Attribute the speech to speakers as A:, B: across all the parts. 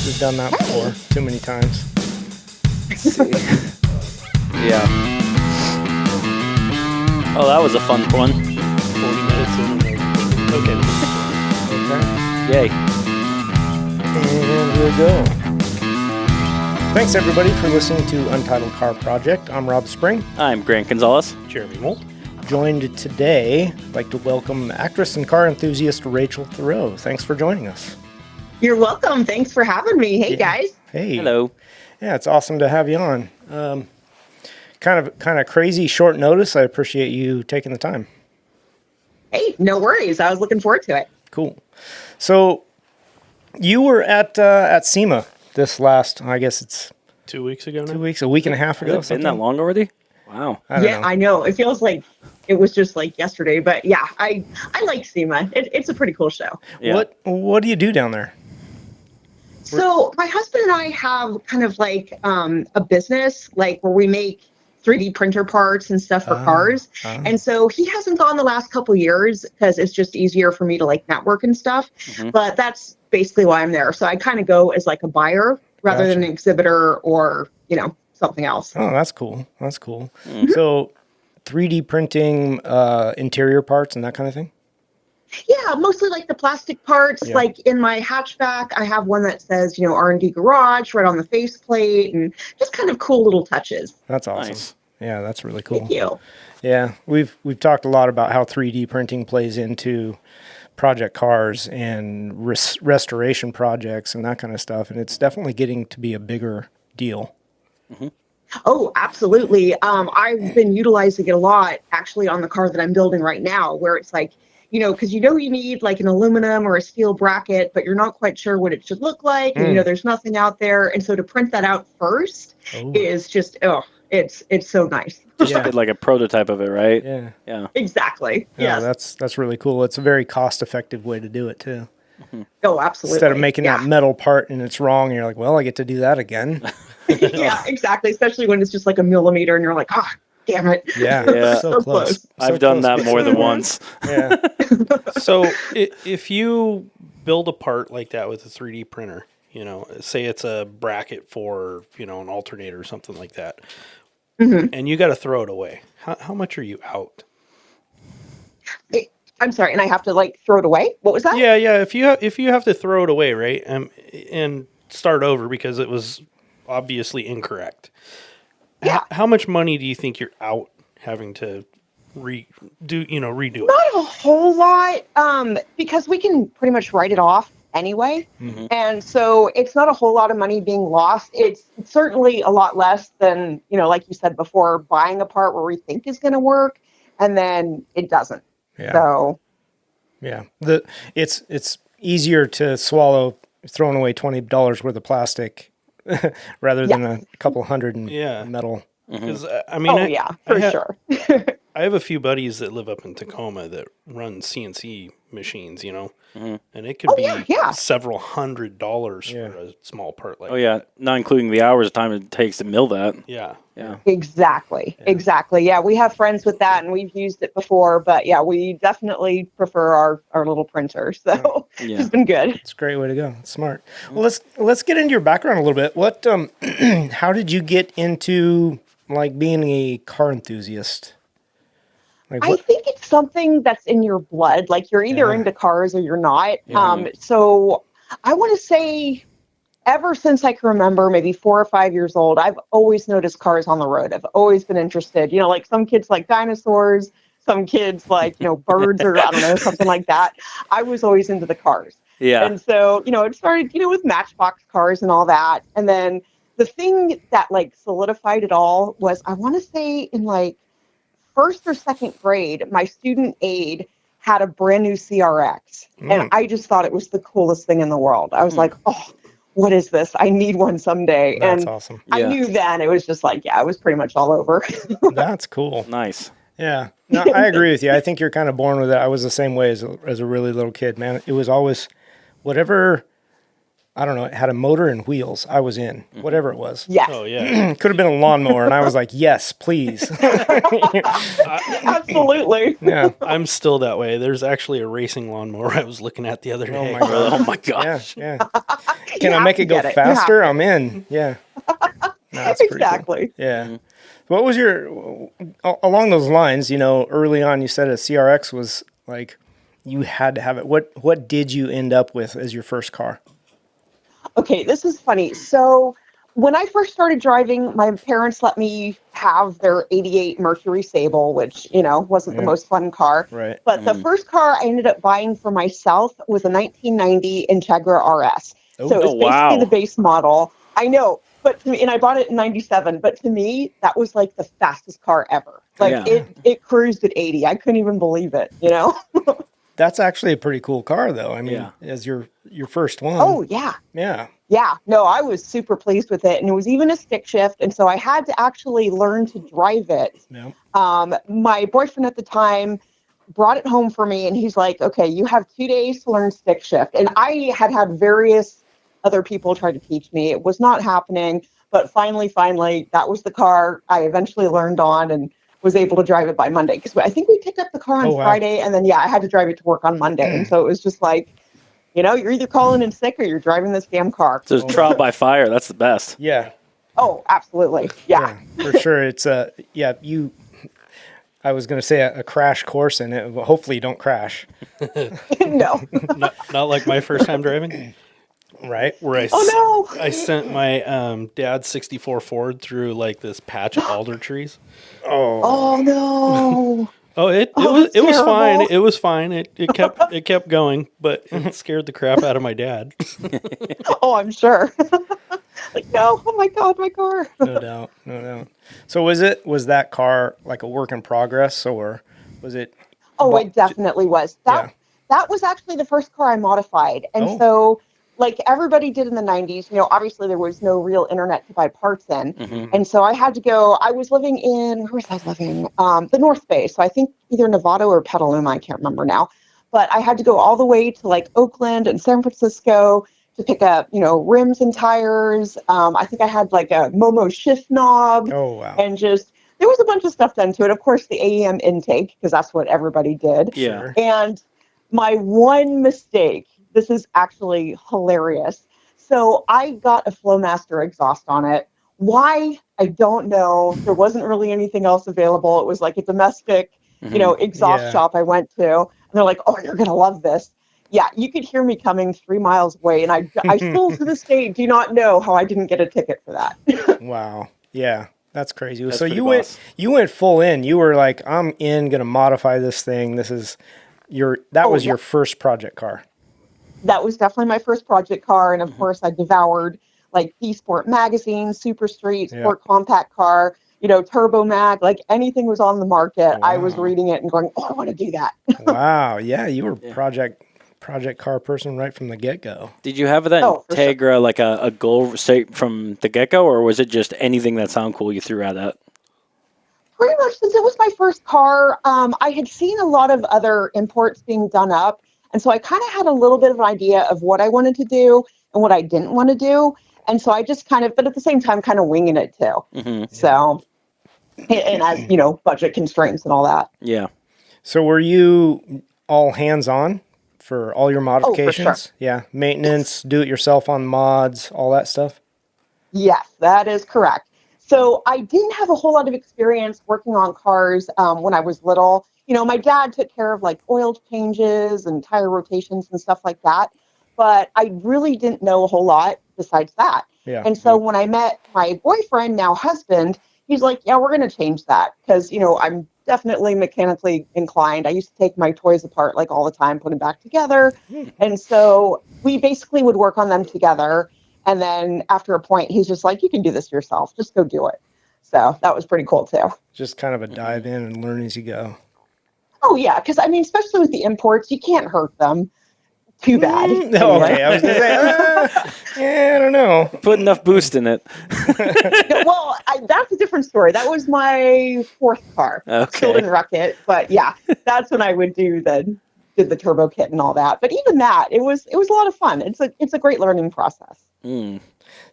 A: We've done that before too many times.
B: Yeah. Oh, that was a fun one.
C: 40 minutes in. Okay.
B: Yay.
A: And we'll go. Thanks, everybody, for listening to Untitled Car Project. I'm Rob Spring.
B: I'm Grant Gonzalez.
C: Jeremy Molt.
A: Joined today, I'd like to welcome actress and car enthusiast Rachel Thurow. Thanks for joining us.
D: You're welcome. Thanks for having me. Hey, guys.
A: Hey.
B: Hello.
A: Yeah, it's awesome to have you on. Kind of crazy short notice. I appreciate you taking the time.
D: Hey, no worries. I was looking forward to it.
A: Cool. So you were at SEMA this last, I guess it's
C: 2 weeks ago now?
A: a week and a half ago.
B: Has it been that long already? Wow.
A: I don't know.
D: I know. It feels like it was just like yesterday, but yeah, I like SEMA. It's a pretty cool show.
B: Yeah.
A: What do you do down there?
D: So my husband and I have kind of like a business like where we make 3D printer parts and stuff for cars. And so he hasn't gone the last couple years because it's just easier for me to like network and stuff.
B: Mm-hmm.
D: But that's basically why I'm there. So I kind of go as like a buyer rather than an exhibitor or, something else.
A: Oh, that's cool. That's cool.
B: Mm-hmm.
A: So 3D printing interior parts and that kind of thing?
D: Yeah, mostly like the plastic parts.
A: Yeah.
D: Like in my hatchback, I have one that says, R&D Garage right on the faceplate and just kind of cool little touches.
A: That's awesome.
B: Nice.
A: Yeah, that's really cool.
D: Thank you.
A: Yeah, we've talked a lot about how 3D printing plays into project cars and restoration projects and that kind of stuff, and it's definitely getting to be a bigger deal.
B: Mm-hmm.
D: Oh, absolutely. I've been utilizing it a lot actually on the car that I'm building right now, where it's like, because you need like an aluminum or a steel bracket, but you're not quite sure what it should look like. And, there's nothing out there. And so to print that out first is just, it's so nice.
B: Just like a prototype of it, right?
A: Yeah.
B: Yeah.
D: Exactly.
A: Yeah,
D: Yes.
A: that's really cool. It's a very cost-effective way to do it too.
D: Oh, absolutely.
A: Instead of making that metal part and it's wrong, and you're like, well, I get to do that again.
D: Yeah, exactly. Especially when it's just like a millimeter and you're like, damn it.
A: Yeah,
B: Yeah.
A: so
D: So
A: close.
D: close.
B: I've done that more than once.
A: Yeah.
C: So if you build a part like that with a 3D printer, say it's a bracket for, an alternator or something like that, and you got to throw it away, how much are you out?
D: I'm sorry, and I have to like throw it away? What was that?
C: Yeah. If you have to throw it away, right, and start over because it was obviously incorrect.
D: Yeah.
C: How much money do you think you're out having to redo it?
D: Not a whole lot, because we can pretty much write it off anyway.
A: Mm-hmm.
D: And so it's not a whole lot of money being lost. It's certainly a lot less than, like you said before, buying a part where we think is going to work and then it doesn't.
A: Yeah.
D: So
A: Yeah. It's easier to swallow throwing away $20 worth of plastic rather than a couple hundred in metal.
C: Because for
D: sure.
C: I have a few buddies that live up in Tacoma that run CNC machines, and it could be several $100s for a small part like that.
B: Oh, yeah. Not including the hours of time it takes to mill that.
C: Yeah.
B: Yeah.
D: Exactly. Yeah, we have friends with that and we've used it before, but yeah, we definitely prefer our little printer. So it's been good.
A: It's a great way to go. It's smart. Well, let's get into your background a little bit. What how did you get into like being a car enthusiast?
D: I think it's something that's in your blood. Like you're either into cars or you're not.
A: Yeah.
D: So I want to say ever since I can remember, maybe 4 or 5 years old, I've always noticed cars on the road. I've always been interested. Like some kids like dinosaurs, some kids like, birds or I don't know, something like that. I was always into the cars.
B: Yeah.
D: And so, it started, with Matchbox cars and all that. And then the thing that like solidified it all was, I want to say in like first or second grade, my student aide had a brand new CRX. And I just thought it was the coolest thing in the world. I was like, oh, what is this? I need one someday.
A: That's
D: and
A: awesome.
D: I knew then it was just like, it was pretty much all over.
A: That's cool.
B: Nice.
A: Yeah. No, I agree with you. I think you're kind of born with it. I was the same way as a really little kid, man. It was always whatever I don't know, it had a motor and wheels, I was in, whatever it was.
D: Yes.
C: Oh yeah.
A: Could have been a lawnmower, and I was like, yes, please.
D: Absolutely.
A: Yeah.
C: I'm still that way. There's actually a racing lawnmower I was looking at the other day.
A: my God.
B: Oh my
A: Yeah,
B: gosh.
A: yeah.
D: You
A: Can I
D: have
A: make
D: to
A: it go
D: get it. You
A: faster?
D: have
A: I'm in. Yeah. No, that's pretty cool.
D: Exactly.
A: Yeah. What was along those lines, early on you said a CRX was like, you had to have it. What did you end up with as your first car?
D: Okay, this is funny. So when I first started driving, my parents let me have their 88 Mercury Sable, which, wasn't the most fun car.
A: Right.
D: But the first car I ended up buying for myself was a 1990 Integra RS. So it was basically the base model. I know, but to me, and I bought it in 97, but to me, that was like the fastest car ever. Like it cruised at 80. I couldn't even believe it,
A: That's actually a pretty cool car, though. I mean, as your first one.
D: Oh, yeah.
A: Yeah.
D: Yeah. No, I was super pleased with it. And it was even a stick shift. And so I had to actually learn to drive it.
A: Yeah.
D: My boyfriend at the time brought it home for me, and he's like, okay, you have 2 days to learn stick shift. And I had various other people try to teach me. It was not happening. But finally, that was the car I eventually learned on and was able to drive it by Monday. Because I think we picked up the car on Friday, and then, I had to drive it to work on Monday. And so it was just like, you're either calling in sick or you're driving this damn car.
B: So it's trial by fire. That's the best.
A: Yeah.
D: Oh, absolutely. Yeah.
A: For sure. It's I was going to say a crash course in it. Well, hopefully you don't crash.
D: No.
C: Not like my first time driving.
A: Right.
C: Where I sent my dad's 64 Ford through like this patch of alder trees.
D: Oh no.
C: Oh, it was fine. It was fine. It kept going, but it scared the crap out of my dad.
D: Oh, I'm sure. Like, no, oh my God, my car.
A: No doubt. So was that car like a work in progress, or was it?
D: Oh, it definitely was. That was actually the first car I modified. And so like everybody did in the 90s, obviously there was no real internet to buy parts in. Mm-hmm. And so I had to go, I was living where was I living? The North Bay. So I think either Nevada or Petaluma, I can't remember now. But I had to go all the way to like Oakland and San Francisco to pick up, rims and tires. I think I had like a Momo shift knob.
A: Oh, wow.
D: And there was a bunch of stuff done to it. Of course, the AEM intake, because that's what everybody did.
B: Yeah.
D: And my one mistake, this is actually hilarious. So I got a Flowmaster exhaust on it. Why? I don't know. There wasn't really anything else available. It was like a domestic, exhaust shop I went to. And they're like, oh, you're going to love this. Yeah, you could hear me coming 3 miles away. And I still to this day do not know how I didn't get a ticket for that.
A: Wow. Yeah. That's crazy.
B: That's
A: so
B: pretty
A: you went full in. You were like, I'm going to modify this thing. This is your first project car.
D: That was definitely my first project car. And of course I devoured like P-Sport magazine, Super Street, Sport Compact Car, Turbo Mag, like anything was on the market. Wow. I was reading it and going, oh, I want to do that.
A: Wow. Yeah. You were project car person right from the get-go.
B: Did you have that Integra like a goal straight from the get-go, or was it just anything that sounded cool you threw at it?
D: Pretty much, since it was my first car, I had seen a lot of other imports being done up. And so I kind of had a little bit of an idea of what I wanted to do and what I didn't want to do. And so I just but at the same time, kind of winging it too. Mm-hmm. So, and as, budget constraints and all that.
B: Yeah.
A: So were you all hands-on for all your modifications?
D: Oh, for sure.
A: Yeah. Maintenance, do it yourself on mods, all that stuff?
D: Yes, that is correct. So I didn't have a whole lot of experience working on cars when I was little. My dad took care of like oil changes and tire rotations and stuff like that. But I really didn't know a whole lot besides that.
A: Yeah.
D: And so when I met my boyfriend, now husband, he's like, yeah, we're going to change that. Because, I'm definitely mechanically inclined. I used to take my toys apart like all the time, put them back together. And so we basically would work on them together. And then after a point, he's just like, you can do this yourself. Just go do it. So that was pretty cool too.
A: Just kind of a dive in and learn as you go.
D: Oh, yeah. Because, especially with the imports, you can't hurt them too bad.
A: Okay. I was going to say, I don't know.
B: Put enough boost in it.
D: No, well, that's a different story. That was my fourth car.
B: Okay.
D: Still didn't wreck it. But, yeah, that's when I would do the did the turbo kit and all that. But even that, it was a lot of fun. It's a great learning process.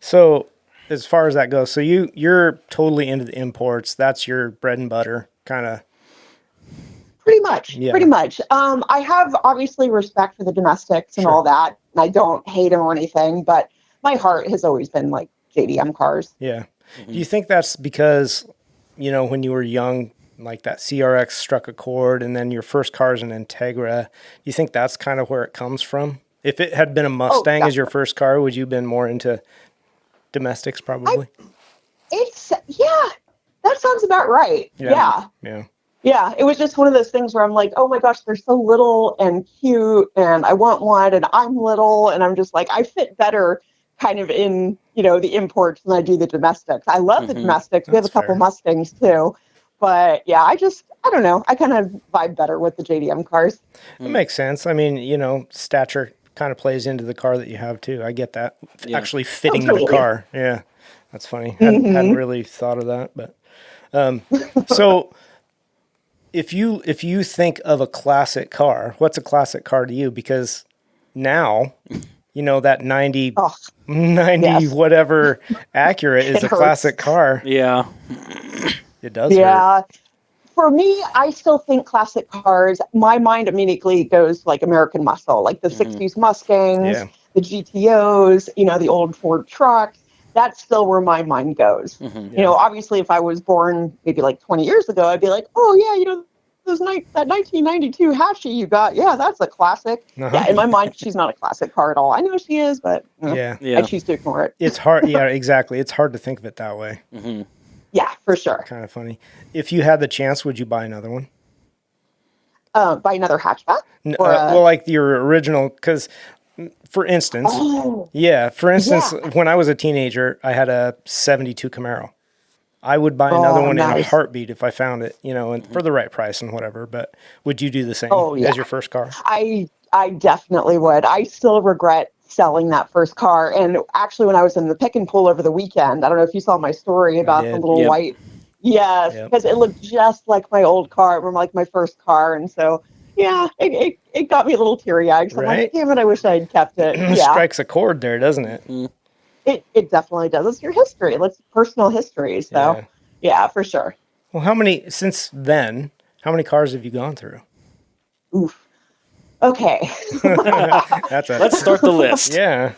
A: So as far as that goes, so you're totally into the imports. That's your bread and butter, kind of.
D: Pretty much.
A: Yeah.
D: Pretty much. I have obviously respect for the domestics and
A: Sure.
D: all that. And I don't hate them or anything, but my heart has always been like JDM cars.
A: Yeah. Do you think that's because, when you were young, like that CRX struck a chord and then your first car's an Integra, do you think that's kind of where it comes from? If it had been a Mustang as your first car, would you have been more into domestics probably?
D: That sounds about right. Yeah. Yeah, it was just one of those things where I'm like, oh my gosh, they're so little and cute, and I want one, and I'm little, and I'm just like, I fit better kind of in, the imports than I do the domestics. I love the domestics. We have a couple Mustangs too. But yeah, I don't know. I kind of vibe better with the JDM cars.
A: It makes sense. I mean, stature kind of plays into the car that you have too. I get that. Actually fitting the car. Yeah, that's funny. Hadn't really thought of that. But so if you think of a classic car, what's a classic car to you? Because now, that 90 yes. whatever Acura is a classic car.
B: Yeah.
A: It does hurt.
D: For me, I still think classic cars, my mind immediately goes like American muscle, like the 60s Mustangs, the GTOs, the old Ford trucks. That's still where my mind goes. Obviously, if I was born maybe like 20 years ago, I'd be like, oh, yeah, that 1992 Hatchie you got, that's a classic. Yeah, in my mind, she's not a classic car at all. I know she is, but I choose to ignore it.
A: It's hard. Yeah, exactly. It's hard to think of it that way.
D: Yeah, for sure.
A: Kind of funny. If you had the chance, would you buy another one?
D: Buy another hatchback?
A: Well, like your original, because for instance, when I was a teenager, I had a 72 Camaro. I would buy another one in a heartbeat if I found it, and for the right price and whatever. But would you do the same as your first car?
D: I definitely would. I still regret selling that first car. And actually, when I was in the pick and pull over the weekend, I don't know if you saw my story about the little white. Yes, because it looked just like my old car, or like my first car. And so, it got me a little teary-eyed. So I'm like, damn it, I wish I had kept it.
A: Strikes a chord there, doesn't it?
D: It definitely does. It's your history. It's personal history. So, yeah, for sure.
A: Well, since then, how many cars have you gone through?
D: Oof. Okay.
B: Let's start the list.
A: Yeah.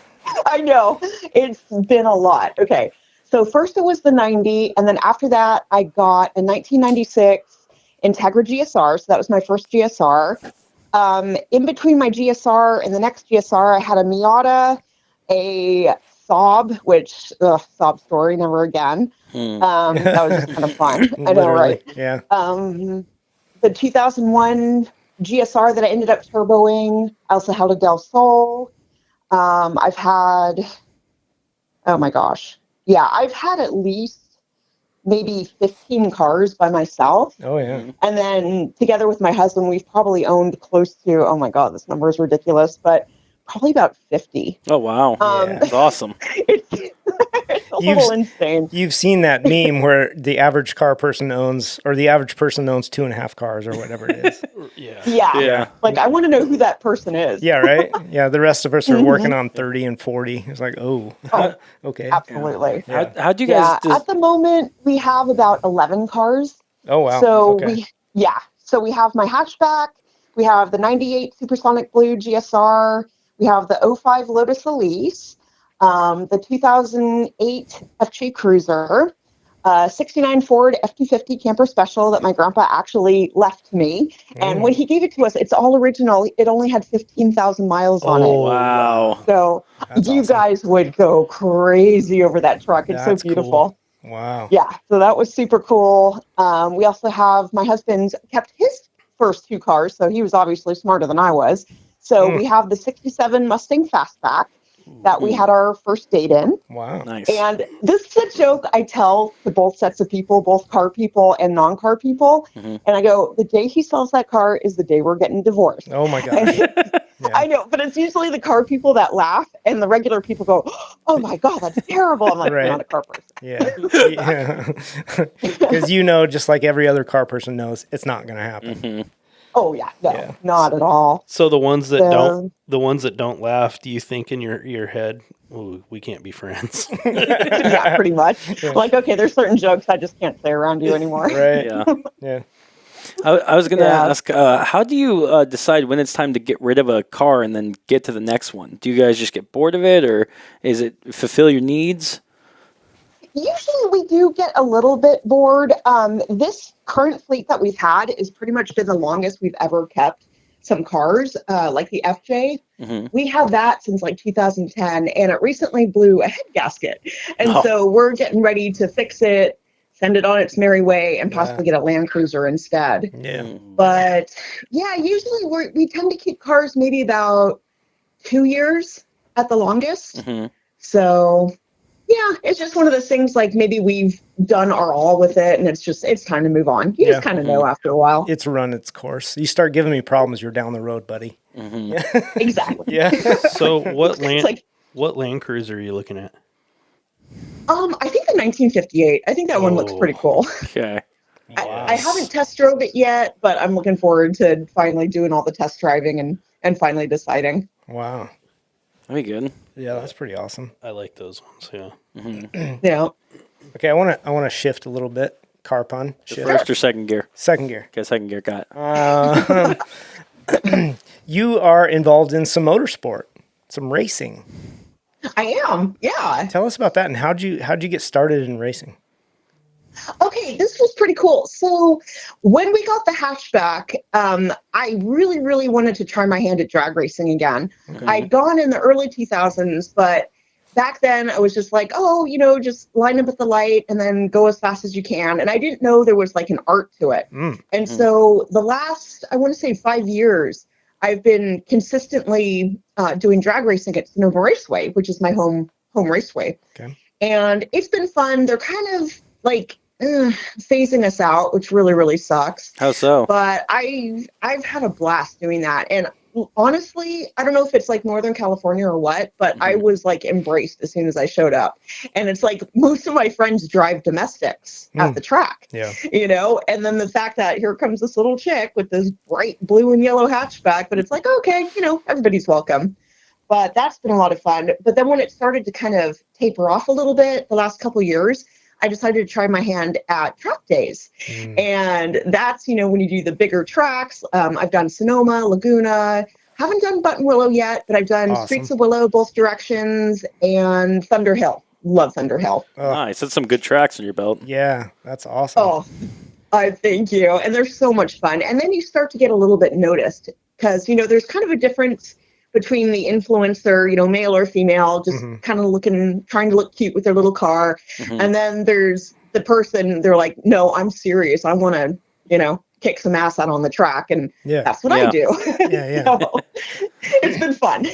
D: I know. It's been a lot. Okay. So first it was the 90, and then after that, I got a 1996 Integra GSR. So that was my first GSR. In between my GSR and the next GSR, I had a Miata, a Saab, which Saab story, never again. That was just kind of fun. I know, right?
A: Yeah.
D: The 2001 GSR that I ended up turboing. I also held a Del Sol. I've had, oh my gosh. Yeah, I've had at least maybe 15 cars by myself.
A: Oh, yeah.
D: And then together with my husband, we've probably owned close to, oh my God, this number is ridiculous, but probably about 50.
B: Oh, wow. That's awesome.
D: It's a little insane.
A: You've seen that meme where the average person owns 2.5 cars or whatever it is.
D: Yeah. Like, I want to know who that person is.
A: Yeah, right? Yeah, the rest of us are working on 30 and 40. It's like, okay.
D: Absolutely.
B: Yeah. How'd you guys...
D: At the moment, we have about 11 cars.
A: Oh, wow.
D: So, so we have my hatchback. We have the 98 Supersonic Blue GSR. We have the 05 Lotus Elise. The 2008 FJ Cruiser, 69 Ford F-250 Camper Special that my grandpa actually left me. And when he gave it to us, it's all original. It only had 15,000 miles on it.
B: Oh, wow.
D: So you guys would go crazy over that truck. It's so beautiful.
A: Cool. Wow.
D: Yeah, so that was super cool. We also have, my husband kept his first two cars, so he was obviously smarter than I was. So we have the 67 Mustang Fastback that we had our first date in.
A: Wow.
B: Nice.
D: And this is a joke I tell to both sets of people, both car people and non-car people. And I go, the day he sells that car is the day we're getting divorced.
A: Oh my gosh.
D: I know, but it's usually the car people that laugh and the regular people go, oh my God, that's terrible. I'm like, I'm not a car person.
A: Yeah. Because just like every other car person knows, it's not going to happen.
D: Oh yeah, no,
A: Yeah.
D: not at all.
C: So the ones that
D: So-
C: don't laugh, do you think in your head, "Ooh, we can't be friends"?
D: Yeah, pretty much. Like, okay, there's certain jokes I just can't say around you anymore.
A: Right.
B: Yeah.
A: Yeah.
B: I was going to
D: Yeah.
B: ask, how do you decide when it's time to get rid of a car and then get to the next one? Do you guys just get bored of it, or is it fulfill your needs?
D: Usually we do get a little bit bored. This current fleet that we've had is pretty much been the longest we've ever kept some cars, like the FJ.
B: Mhm.
D: We have that since like 2010, and it recently blew a head gasket. And
B: Oh.
D: so we're getting ready to fix it, send it on its merry way, and possibly get a Land Cruiser instead.
A: Yeah.
D: But yeah, usually we tend to keep cars maybe about 2 years at the longest.
B: Mhm.
D: So yeah, it's just one of those things like maybe we've done our all with it and it's time to move on. You
A: Yeah.
D: just kind of know after a while.
A: It's run its course. You start giving me problems, you're down the road, buddy.
B: Mhm.
D: Exactly.
A: Yeah.
C: So what
D: It's like,
C: what Land Cruiser are you looking at?
D: I think the 1958. I think that one looks pretty cool.
B: Okay.
D: I haven't test drove it yet, but I'm looking forward to finally doing all the test driving and finally deciding.
A: Wow.
B: That'd be good.
A: Yeah, that's pretty awesome.
C: I like those ones. Yeah.
D: Yeah.
A: Okay, I want to shift a little bit. Car pun. Shift.
B: First or second gear?
A: Second gear.
B: Okay, second gear got.
A: You are involved in some motorsport, some racing.
D: I am. Yeah.
A: Tell us about that and how'd you get started in racing?
D: Okay, this was pretty cool. So when we got the hatchback, I really, really wanted to try my hand at drag racing again. I'd gone in the early 2000s, but back then I was just like, oh, just line up at the light and then go as fast as you can. And I didn't know there was like an art to it. And so the last, I want to say 5 years, I've been consistently doing drag racing at Sonoma Raceway, which is my home raceway.
A: Okay.
D: And it's been fun. They're kind of like phasing us out, which really, really sucks.
B: How so?
D: But I've had a blast doing that. And honestly, I don't know if it's like Northern California or what, but I was like embraced as soon as I showed up. And it's like most of my friends drive domestics at the track,
A: Yeah.
D: and then the fact that here comes this little chick with this bright blue and yellow hatchback, but it's like, okay, everybody's welcome. But that's been a lot of fun. But then when it started to kind of taper off a little bit the last couple of years, I decided to try my hand at track days. And that's, when you do the bigger tracks. I've done Sonoma, Laguna, haven't done Buttonwillow yet, but I've done
A: Awesome.
D: Streets of Willow, both directions, and Thunder Hill. Love Thunder Hill.
B: Nice. That's some good tracks on your belt.
A: Yeah, that's awesome.
D: Oh, I thank you. And they're so much fun. And then you start to get a little bit noticed because, there's kind of a difference between the influencer, male or female, just kind of trying to look cute with their little car. And then there's the person, they're like, no, I'm serious. I want to, kick some ass out on the track. And that's what I do.
A: Yeah.
D: So, it's been fun.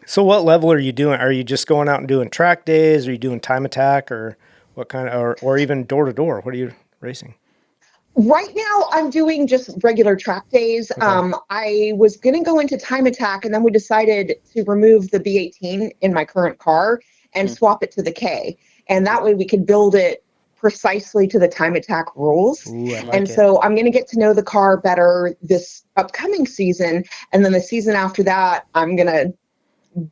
A: So what level are you doing? Are you just going out and doing track days? Are you doing time attack or what kind of, or even door to door? What are you racing?
D: Right now, I'm doing just regular track days. I was going to go into time attack, and then we decided to remove the B18 in my current car and swap it to the K. And that way we could build it precisely to the time attack rules.
A: Ooh, I like
D: and
A: it.
D: so I'm going to get to know the car better this upcoming season. And then the season after that, I'm going to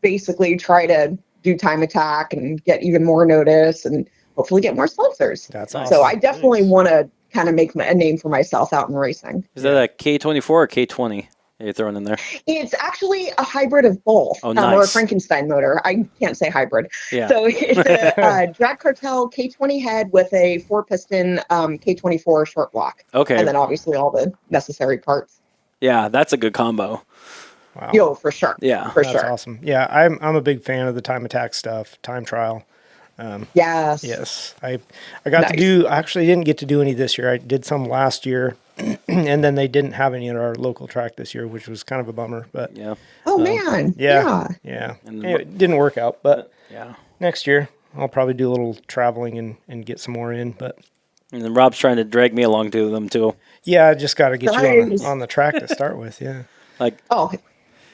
D: basically try to do time attack and get even more notice and hopefully get more sponsors.
A: That's awesome.
D: So I definitely want to kind of make a name for myself out in racing.
B: Is that a K24 or K20 you're throwing in there?
D: It's actually a hybrid of both,
B: Oh,
D: or a
B: nice.
D: Frankenstein motor. I can't say hybrid.
B: Yeah.
D: So it's a Drag Cartel K20 head with a 4-piston K24 short block.
B: Okay.
D: And then obviously all the necessary parts.
B: Yeah, that's a good combo.
A: Wow.
D: Yo, for sure.
B: Yeah.
D: For
A: That's
D: sure.
A: awesome. Yeah, I'm a big fan of the time attack stuff, time trial.
D: Yes.
A: Yes, I got to
D: Nice.
A: do. I actually didn't get to do any this year. I did some last year, and then they didn't have any at our local track this year, which was kind of a bummer. But
B: Yeah.
D: Oh, man.
A: yeah.
B: And
A: Anyway, it didn't work out. But
B: Yeah.
A: next year I'll probably do a little traveling and get some more in. But
B: And then Rob's trying to drag me along to them too.
A: yeah, I just got to get you
D: Nice.
A: on the track to start with. Yeah.
B: Like,
D: Oh,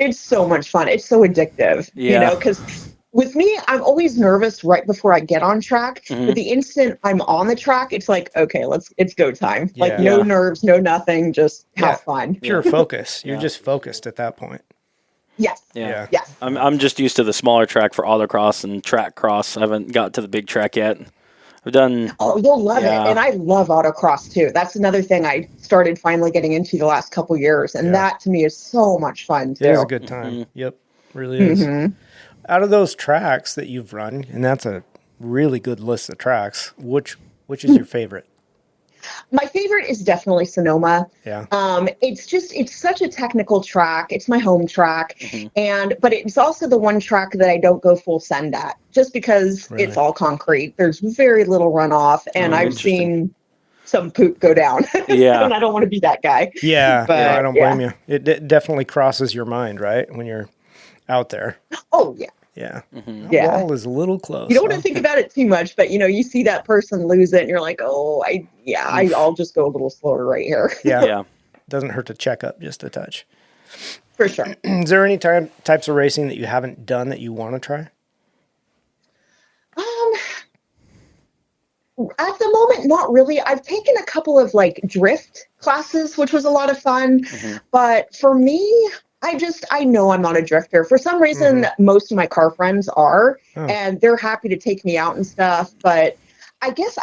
D: it's so much fun. It's so addictive,
B: Yeah.
D: because with me, I'm always nervous right before I get on track. But the instant I'm on the track, it's like, okay, it's go time. Like no nerves, no nothing, just have fun.
A: Pure focus. You're just focused at that point.
D: Yes.
B: Yeah.
D: Yes.
B: I'm just used to the smaller track for autocross and track cross. I haven't got to the big track yet. I've done.
D: Oh, you'll love it. And I love autocross too. That's another thing I started finally getting into the last couple years. And that to me is so much fun too.
A: It is a good time. Yep. Really is. Out of those tracks that you've run, and that's a really good list of tracks, which is your favorite?
D: My favorite is definitely Sonoma.
A: Yeah.
D: It's such a technical track. It's my home track. But it's also the one track that I don't go full send at just because it's all concrete. There's very little runoff and I've seen some poop go down.
B: Yeah.
D: And I don't want to be that guy.
A: Yeah.
D: But,
A: I don't blame you. It definitely crosses your mind, right? When you're out there.
D: Oh, yeah.
A: Yeah.
D: Yeah.
A: Wall is a little close.
D: You don't want to think about it too much, but you see that person lose it and you're like, oh, I'll just go a little slower right here.
A: Yeah. Doesn't hurt to check up just a touch.
D: For sure.
A: Is there any types of racing that you haven't done that you want to try?
D: At the moment, not really. I've taken a couple of drift classes, which was a lot of fun. But for me, I know I'm not a drifter. For some reason, most of my car friends are, and they're happy to take me out and stuff. But I guess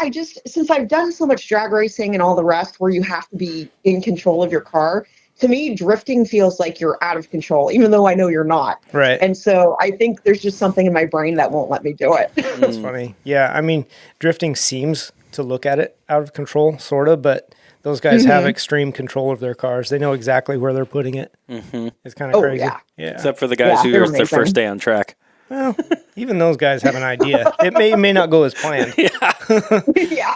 D: since I've done so much drag racing and all the rest where you have to be in control of your car, to me, drifting feels like you're out of control, even though I know you're not.
A: Right.
D: And so I think there's just something in my brain that won't let me do it.
A: That's funny. Yeah. I mean, drifting seems to look at it out of control, sort of, but those guys have extreme control of their cars. They know exactly where they're putting it. It's kind of crazy. Yeah.
B: Except for the guys who are their first day on track.
A: Well, even those guys have an idea. It may not go as planned.
D: Yeah.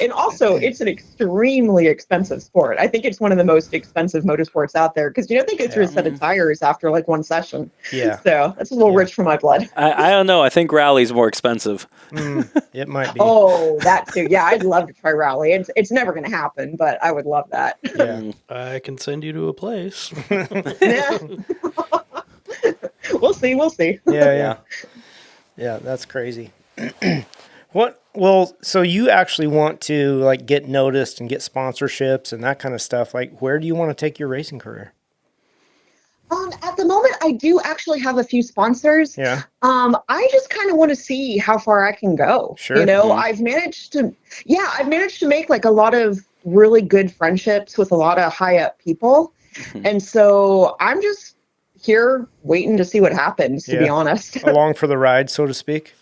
D: And also, it's an extremely expensive sport. I think it's one of the most expensive motorsports out there because they go through a set of tires after one session.
A: Yeah.
D: So that's a little rich for my blood.
B: I don't know. I think rally's more expensive.
A: It might be.
D: Oh, that too. Yeah, I'd love to try rally. It's never going to happen, but I would love that.
A: Yeah.
C: I can send you to a place.
D: Yeah. We'll see.
A: Yeah, that's crazy. Well, so you actually want to get noticed and get sponsorships and that kind of stuff. Where do you want to take your racing career?
D: At the moment, I do actually have a few sponsors.
A: Yeah.
D: I just kind of want to see how far I can go.
A: Sure.
D: I've managed to make a lot of really good friendships with a lot of high up people. And so I'm just here waiting to see what happens, to be honest.
A: Along for the ride, so to speak.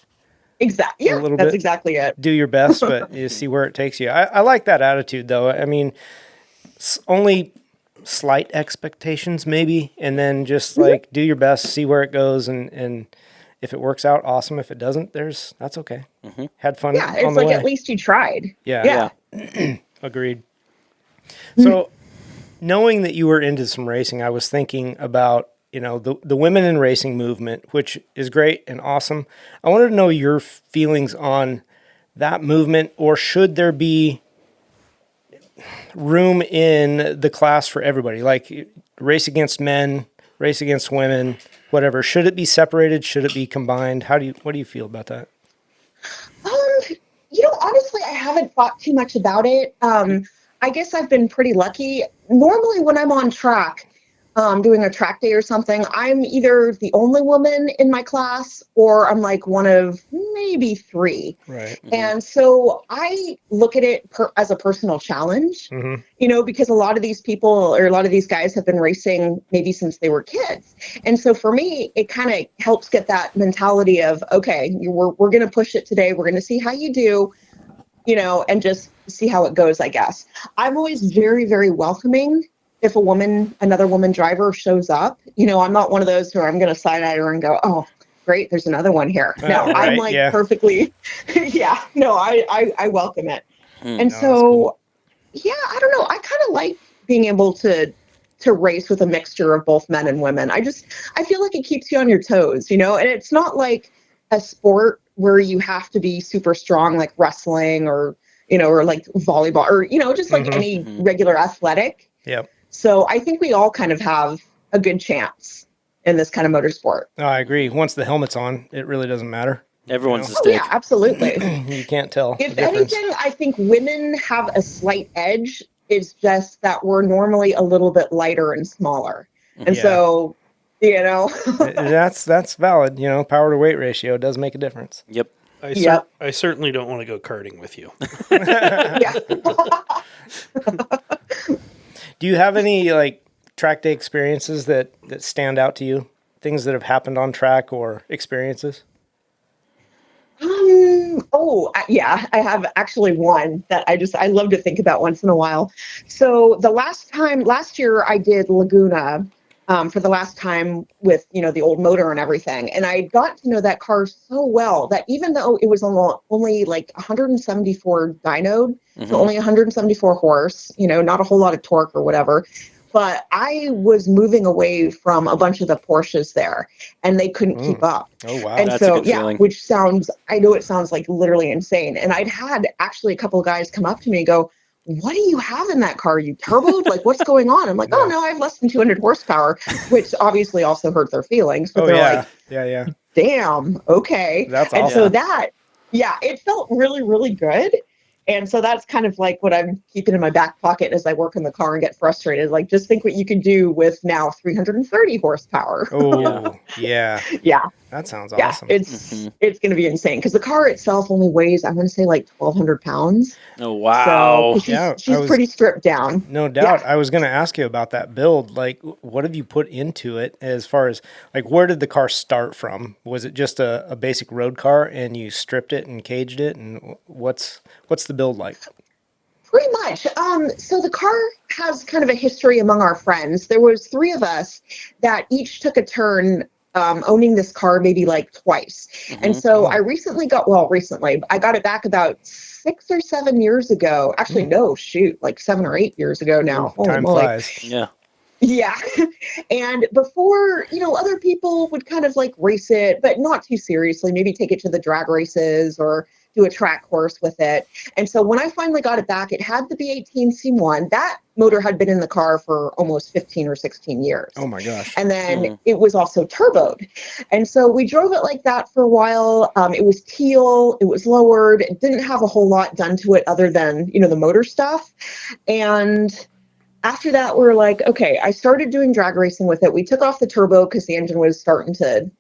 D: Exactly. Yeah, that's exactly it.
A: Do your best, but you see where it takes you. I like that attitude, though. I mean, only slight expectations, maybe, and then just do your best, see where it goes, and if it works out, awesome. If it doesn't, that's okay. Had fun.
D: Yeah, it's
A: on the way.
D: at least you tried.
A: Yeah. Agreed. So, knowing that you were into some racing, I was thinking about the women in racing movement, which is great and awesome. I wanted to know your feelings on that movement, or should there be room in the class for everybody? Race against men, race against women, whatever. Should it be separated? Should it be combined? What do you feel about that?
D: Honestly, I haven't thought too much about it. I guess I've been pretty lucky. Normally when I'm on track, doing a track day or something, I'm either the only woman in my class or I'm one of maybe three.
A: Right.
D: And so I look at it as a personal challenge, because a lot of these people or a lot of these guys have been racing maybe since they were kids. And so for me, it kind of helps get that mentality of, okay, we're going to push it today. We're going to see how you do, and just see how it goes, I guess. I'm always very, very welcoming. If another woman driver shows up, I'm not one of those who I'm going to side eye her and go, oh, great, there's another one here. No, right, I'm perfectly, I welcome it. And so,
A: cool.
D: I don't know. I kind of like being able to race with a mixture of both men and women. I feel like it keeps you on your toes, and it's not like a sport where you have to be super strong, like wrestling or volleyball or, just any regular athletic.
A: Yep.
D: So I think we all kind of have a good chance in this kind of motorsport.
A: No, I agree. Once the helmet's on, it really doesn't matter.
B: Everyone's a
D: Oh
B: stick.
D: yeah, absolutely.
A: You can't tell
D: If
A: the difference.
D: anything, I think women have a slight edge. It's just that we're normally a little bit lighter and smaller. And
A: Yeah.
D: so, you know,
A: That's valid. You know, power to weight ratio does make a difference.
B: Yep.
C: I certainly don't want to go karting with you.
D: yeah.
A: Do you have any like track day experiences that stand out to you? Things that have happened on track or experiences?
D: Yeah, I have actually one that I love to think about once in a while. So last year I did Laguna for the last time with, the old motor and everything. And I got to know that car so well that even though it was only like 174 dynoed, so only 174 horse, not a whole lot of torque or whatever. But I was moving away from a bunch of the Porsches there, and they couldn't keep up.
A: Oh, wow.
D: And
B: That's a
D: so,
B: good feeling.
D: I know it sounds like literally insane. And I'd had actually a couple of guys come up to me and go, "What do you have in that car? You turboed? Like, what's going on?" I'm like, "Oh, no, I have less than 200 horsepower," which obviously also hurt their feelings. But they're like,
A: yeah.
D: "Damn, okay."
A: That's
D: and
A: awesome.
D: so it felt really, really good. And so that's kind of like what I'm keeping in my back pocket as I work in the car and get frustrated. Like, just think what you can do with now 330 horsepower.
A: Oh, yeah.
D: Yeah.
A: That sounds
D: Yeah.
A: awesome.
D: It's going to be insane because the car itself only weighs, I want to say like 1,200 pounds.
B: Oh, wow.
D: So she's pretty stripped down.
A: No doubt. I was going to ask you about that build. Like, what have you put into it as far as, like, where did the car start from? Was it just a basic road car and you stripped it and caged it? And what's the build like?
D: Pretty much. So the car has kind of a history among our friends. There was 3 of us that each took a turn owning this car maybe like twice. And so I I got it back about 6 or 7 years ago. Actually, no, shoot, like 7 or 8 years ago now. Holy
A: Time
D: moly.
A: flies.
B: Yeah.
D: Yeah. And before, other people would kind of like race it, but not too seriously, maybe take it to the drag races or do a track course with it. And so when I finally got it back, it had the B18 C1. That motor had been in the car for almost 15 or 16 years.
A: Oh my gosh.
D: And then it was also turboed. And so we drove it like that for a while. It was teal, it was lowered, it didn't have a whole lot done to it other than, the motor stuff. And after that, we're like, okay, I started doing drag racing with it. We took off the turbo because the engine was starting to,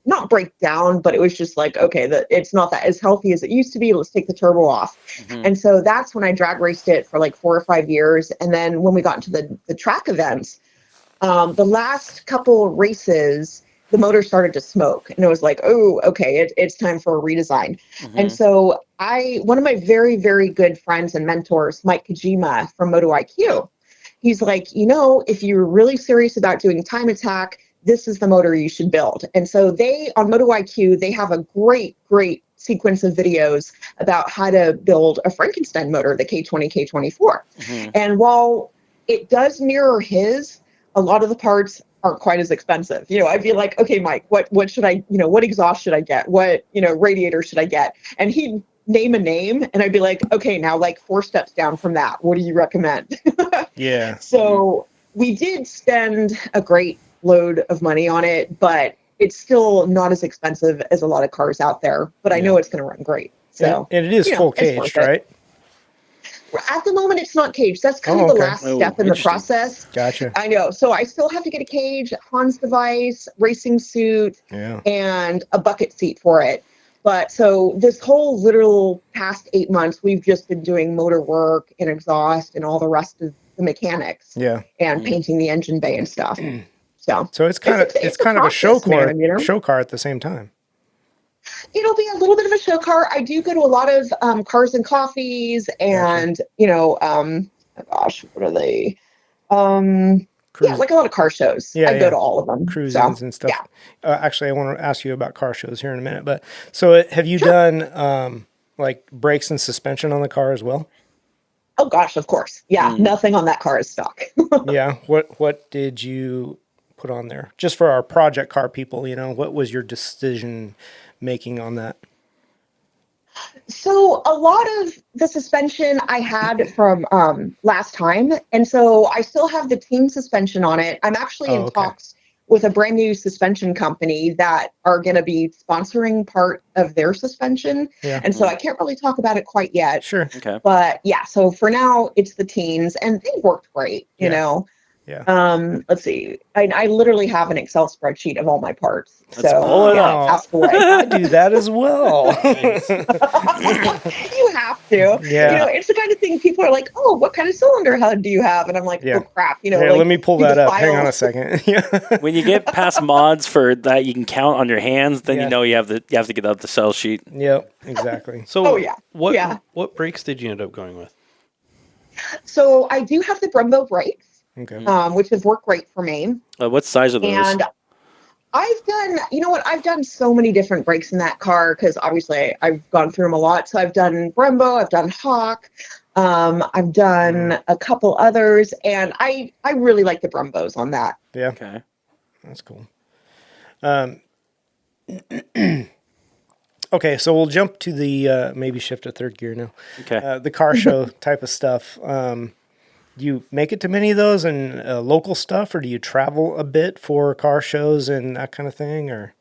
D: not break down, but it was just like, okay, it's not that as healthy as it used to be. Let's take the turbo off. And so that's when I drag raced it for like 4 or 5 years. And then when we got into the track events, the last couple of races, the motor started to smoke. And it was like, oh, okay, it's time for a redesign. And so one of my very, very good friends and mentors, Mike Kojima from Moto IQ, he's like, if you're really serious about doing time attack, this is the motor you should build. And so on Moto IQ, they have a great, great sequence of videos about how to build a Frankenstein motor, the K20, K24. And while it does mirror his, a lot of the parts aren't quite as expensive. I'd be like, okay, Mike, what should I, what exhaust should I get? What, radiator should I get? And he'd name a name and I'd be like, okay, now like 4 steps down from that, what do you recommend?
A: Yeah.
D: So we did spend a great load of money on it, but it's still not as expensive as a lot of cars out there, but I know it's going to run great. So,
A: and it is full caged, right?
D: At the moment, it's not caged. That's kind of the last step in the process.
A: Gotcha.
D: I know. So I still have to get a cage, Hans device, racing suit, and a bucket seat for it. But so this whole literal past 8 months, we've just been doing motor work and exhaust and all the rest of the mechanics.
A: Yeah.
D: And painting the engine bay and stuff.
A: So it's kind of a show car, show car at the same time.
D: It'll be a little bit of a show car. I do go to a lot of cars and coffees and, oh gosh, what are they? Like a lot of car shows. I go to all of them.
A: Cruisings and stuff. Yeah. Actually, I want to ask you about car shows here in a minute. But so have you done like brakes and suspension on the car as well?
D: Oh gosh, of course. Yeah, nothing on that car is stock.
A: Yeah. What did you put on there? Just for our project car people, what was your decision making on that?
D: So a lot of the suspension I had from last time, and so I still have the team suspension on it. I'm actually in talks with a brand new suspension company that are going to be sponsoring part of their suspension.
A: Yeah.
D: And so I can't really talk about it quite yet.
A: Sure.
B: Okay.
D: But yeah, so for now it's the teens and they worked great, you
A: Yeah.
D: know.
A: Yeah.
D: Let's see. I literally have an Excel spreadsheet of all my parts.
B: Let's
D: so
B: pull it
D: yeah,
B: up.
D: ask away.
A: I do that as well.
D: You have to.
A: Yeah.
D: You know, it's the kind of thing people are like, oh, what kind of cylinder head do you have? And I'm like,
A: Yeah.
D: oh crap. You know,
A: Here,
D: like,
A: let me pull
D: do the
A: that up. Hang on a
D: files.
A: second. Yeah.
B: When you get past mods for that you can count on your hands, then
A: Yeah.
B: you know you have to get out the cell sheet.
A: Yep. Exactly.
C: So
D: Oh, yeah.
C: what
D: Yeah.
C: what brakes did you end up going with?
D: So I do have the Brembo brakes,
A: Okay.
D: which have worked great for me.
B: What size are those?
D: And I've done, you know what, I've done so many different brakes in that car because obviously I've gone through them a lot. So I've done Brembo, I've done Hawk, I've done a couple others, and I really like the Brembos on that.
A: Yeah.
B: Okay.
A: That's cool. Okay, so we'll jump to the maybe shift to third gear now.
B: Okay.
A: The car show type of stuff. Do you make it to many of those and local stuff, or do you travel a bit for car shows and that kind of thing? Or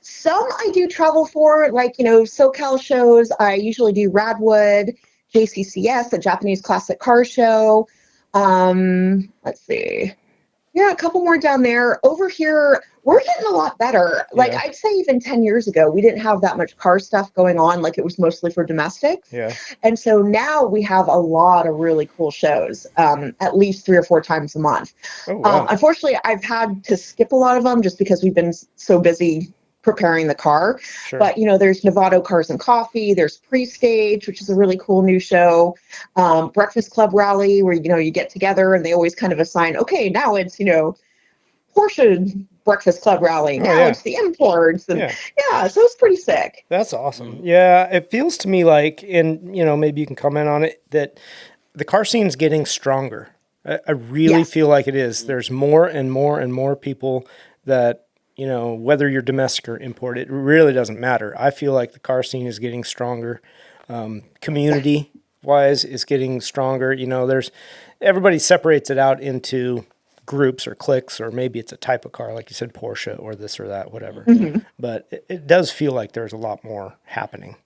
D: Some I do travel for, like, you know, SoCal shows. I usually do Radwood, JCCS, the Japanese Classic Car Show. Let's see. Yeah, a couple more down there. Over here, we're getting a lot better. Like,
A: Yeah.
D: I'd say even 10 years ago, we didn't have that much car stuff going on. Like, it was mostly for domestics.
A: yeah,
D: And so now we have a lot of really cool shows, at least 3 or 4 times a month.
A: oh wow,
D: Unfortunately, I've had to skip a lot of them just because we've been so busy preparing the car.
A: sure,
D: But, you know, there's Novato Cars and Coffee. There's Pre-Stage, which is a really cool new show. Breakfast Club Rally, where, you know, you get together and they always kind of assign, okay, now it's, you know, Porsche Breakfast Club Rally. Now
A: yeah.
D: it's the imports. And
A: Yeah.
D: yeah, so it's pretty sick.
A: That's awesome. Yeah, it feels to me like, and you know, maybe you can comment on it, that the car scene's getting stronger. I really
D: Yes.
A: feel like it is. There's more and more and more people that, you know, whether you're domestic or import, it really doesn't matter. I feel like the car scene is getting stronger. Community wise is getting stronger. You know, everybody separates it out into groups or cliques, or maybe it's a type of car, like you said, Porsche or this or that, whatever. But it does feel like there's a lot more happening.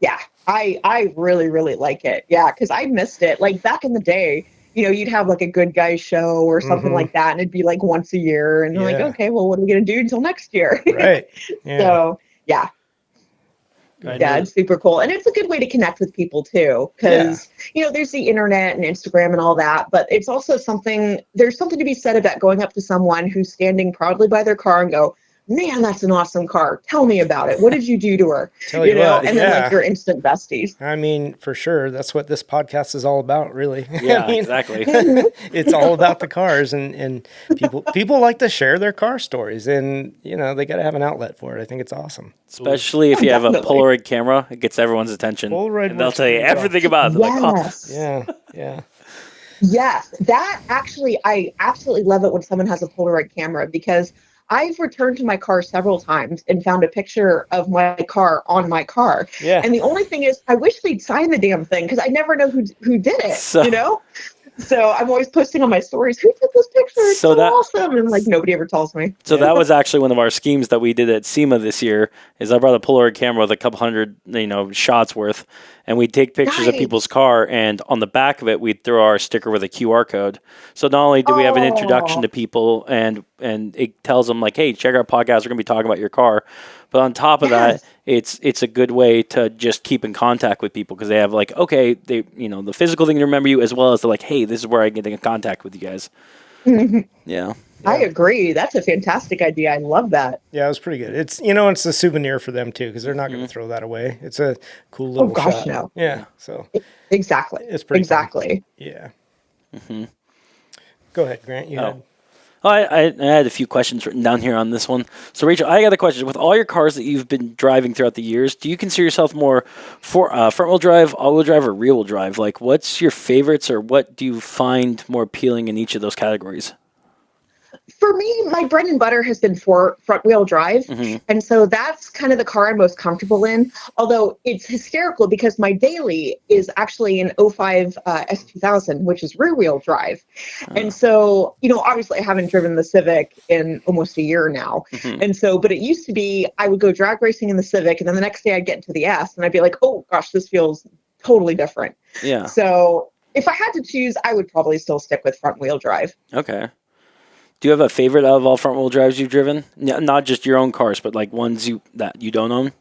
D: Yeah, I really, really like it. Yeah, because I missed it. Like back in the day, you know, you'd have like a good guy show or something like that, and it'd be like once a year. And you're like,
A: Yeah.
D: okay, well, what are we going to do until next year?
A: Right. Yeah.
D: So, yeah.
C: I
D: Yeah,
C: know-
D: it's super cool. And it's a good way to connect with people too. Because, you know, there's the internet and Instagram and all that, but it's also there's something to be said about going up to someone who's standing proudly by their car and go, man, that's an awesome car. Tell me about it. What did you do to her?
A: Tell you
D: know,
A: what,
D: and then
A: yeah.
D: like you're instant besties.
A: I mean, for sure, that's what this podcast is all about, really.
B: Yeah,
A: I mean,
B: exactly.
A: it's all about the cars, and people like to share their car stories, and you know they got to have an outlet for it. I think it's awesome.
B: Especially if you have a
D: Definitely.
B: Polaroid camera, it gets everyone's attention.
A: Polaroid
B: and they'll
A: works
B: tell you
A: really well.
B: everything about it. They're like, oh,
D: Yes.
A: Yeah.
D: Yes. That actually, I absolutely love it when someone has a Polaroid camera because I've returned to my car several times and found a picture of my car on my car.
A: Yeah.
D: And the only thing is, I wish they'd sign the damn thing because I never know who did it,
B: So-
D: you know? So I'm always posting on my stories, who took this picture? It's
B: So
D: so,
B: that-
D: awesome. And like nobody ever tells me.
B: So that was actually one of our schemes that we did at SEMA this year. Is I brought a Polaroid camera with a couple hundred, shots worth, and we'd take pictures of
D: Nice.
B: people's car, and on the back of it, we'd throw our sticker with a QR code. So not only do we have an introduction
D: Oh.
B: to people, and it tells them like, hey, check our podcast. We're gonna be talking about your car. But on top of
D: Yes.
B: that, it's a good way to just keep in contact with people because they have like, okay, they the physical thing to remember you as well as they're like, hey, this is where I get in contact with you guys. Yeah.
D: I agree. That's a fantastic idea. I love that.
A: Yeah, it was pretty good. It's it's a souvenir for them too because they're not going to throw that away. It's a cool little
D: gosh,
A: shot.
D: no.
A: Yeah, so
D: Exactly.
A: It's pretty fun.
D: exactly.
A: yeah. Go ahead, Grant. You had
B: Oh, I had a few questions written down here on this one. So, Rachel, I got a question. With all your cars that you've been driving throughout the years, do you consider yourself more front-wheel drive, all-wheel drive, or rear-wheel drive? Like, what's your favorites, or what do you find more appealing in each of those categories?
D: For me, my bread and butter has been for front wheel drive.
B: Mhm.
D: And so that's kind of the car I'm most comfortable in. Although it's hysterical because my daily is actually an '05 S2000, which is rear wheel drive. And so, obviously I haven't driven the Civic in almost a year now.
B: Mhm.
D: And so, but it used to be I would go drag racing in the Civic, and then the next day I'd get into the S and I'd be like, oh gosh, this feels totally different.
B: Yeah.
D: So if I had to choose, I would probably still stick with front wheel drive.
B: Okay. Do you have a favorite out of all front wheel drives you've driven? Not just your own cars, but like ones that you don't own.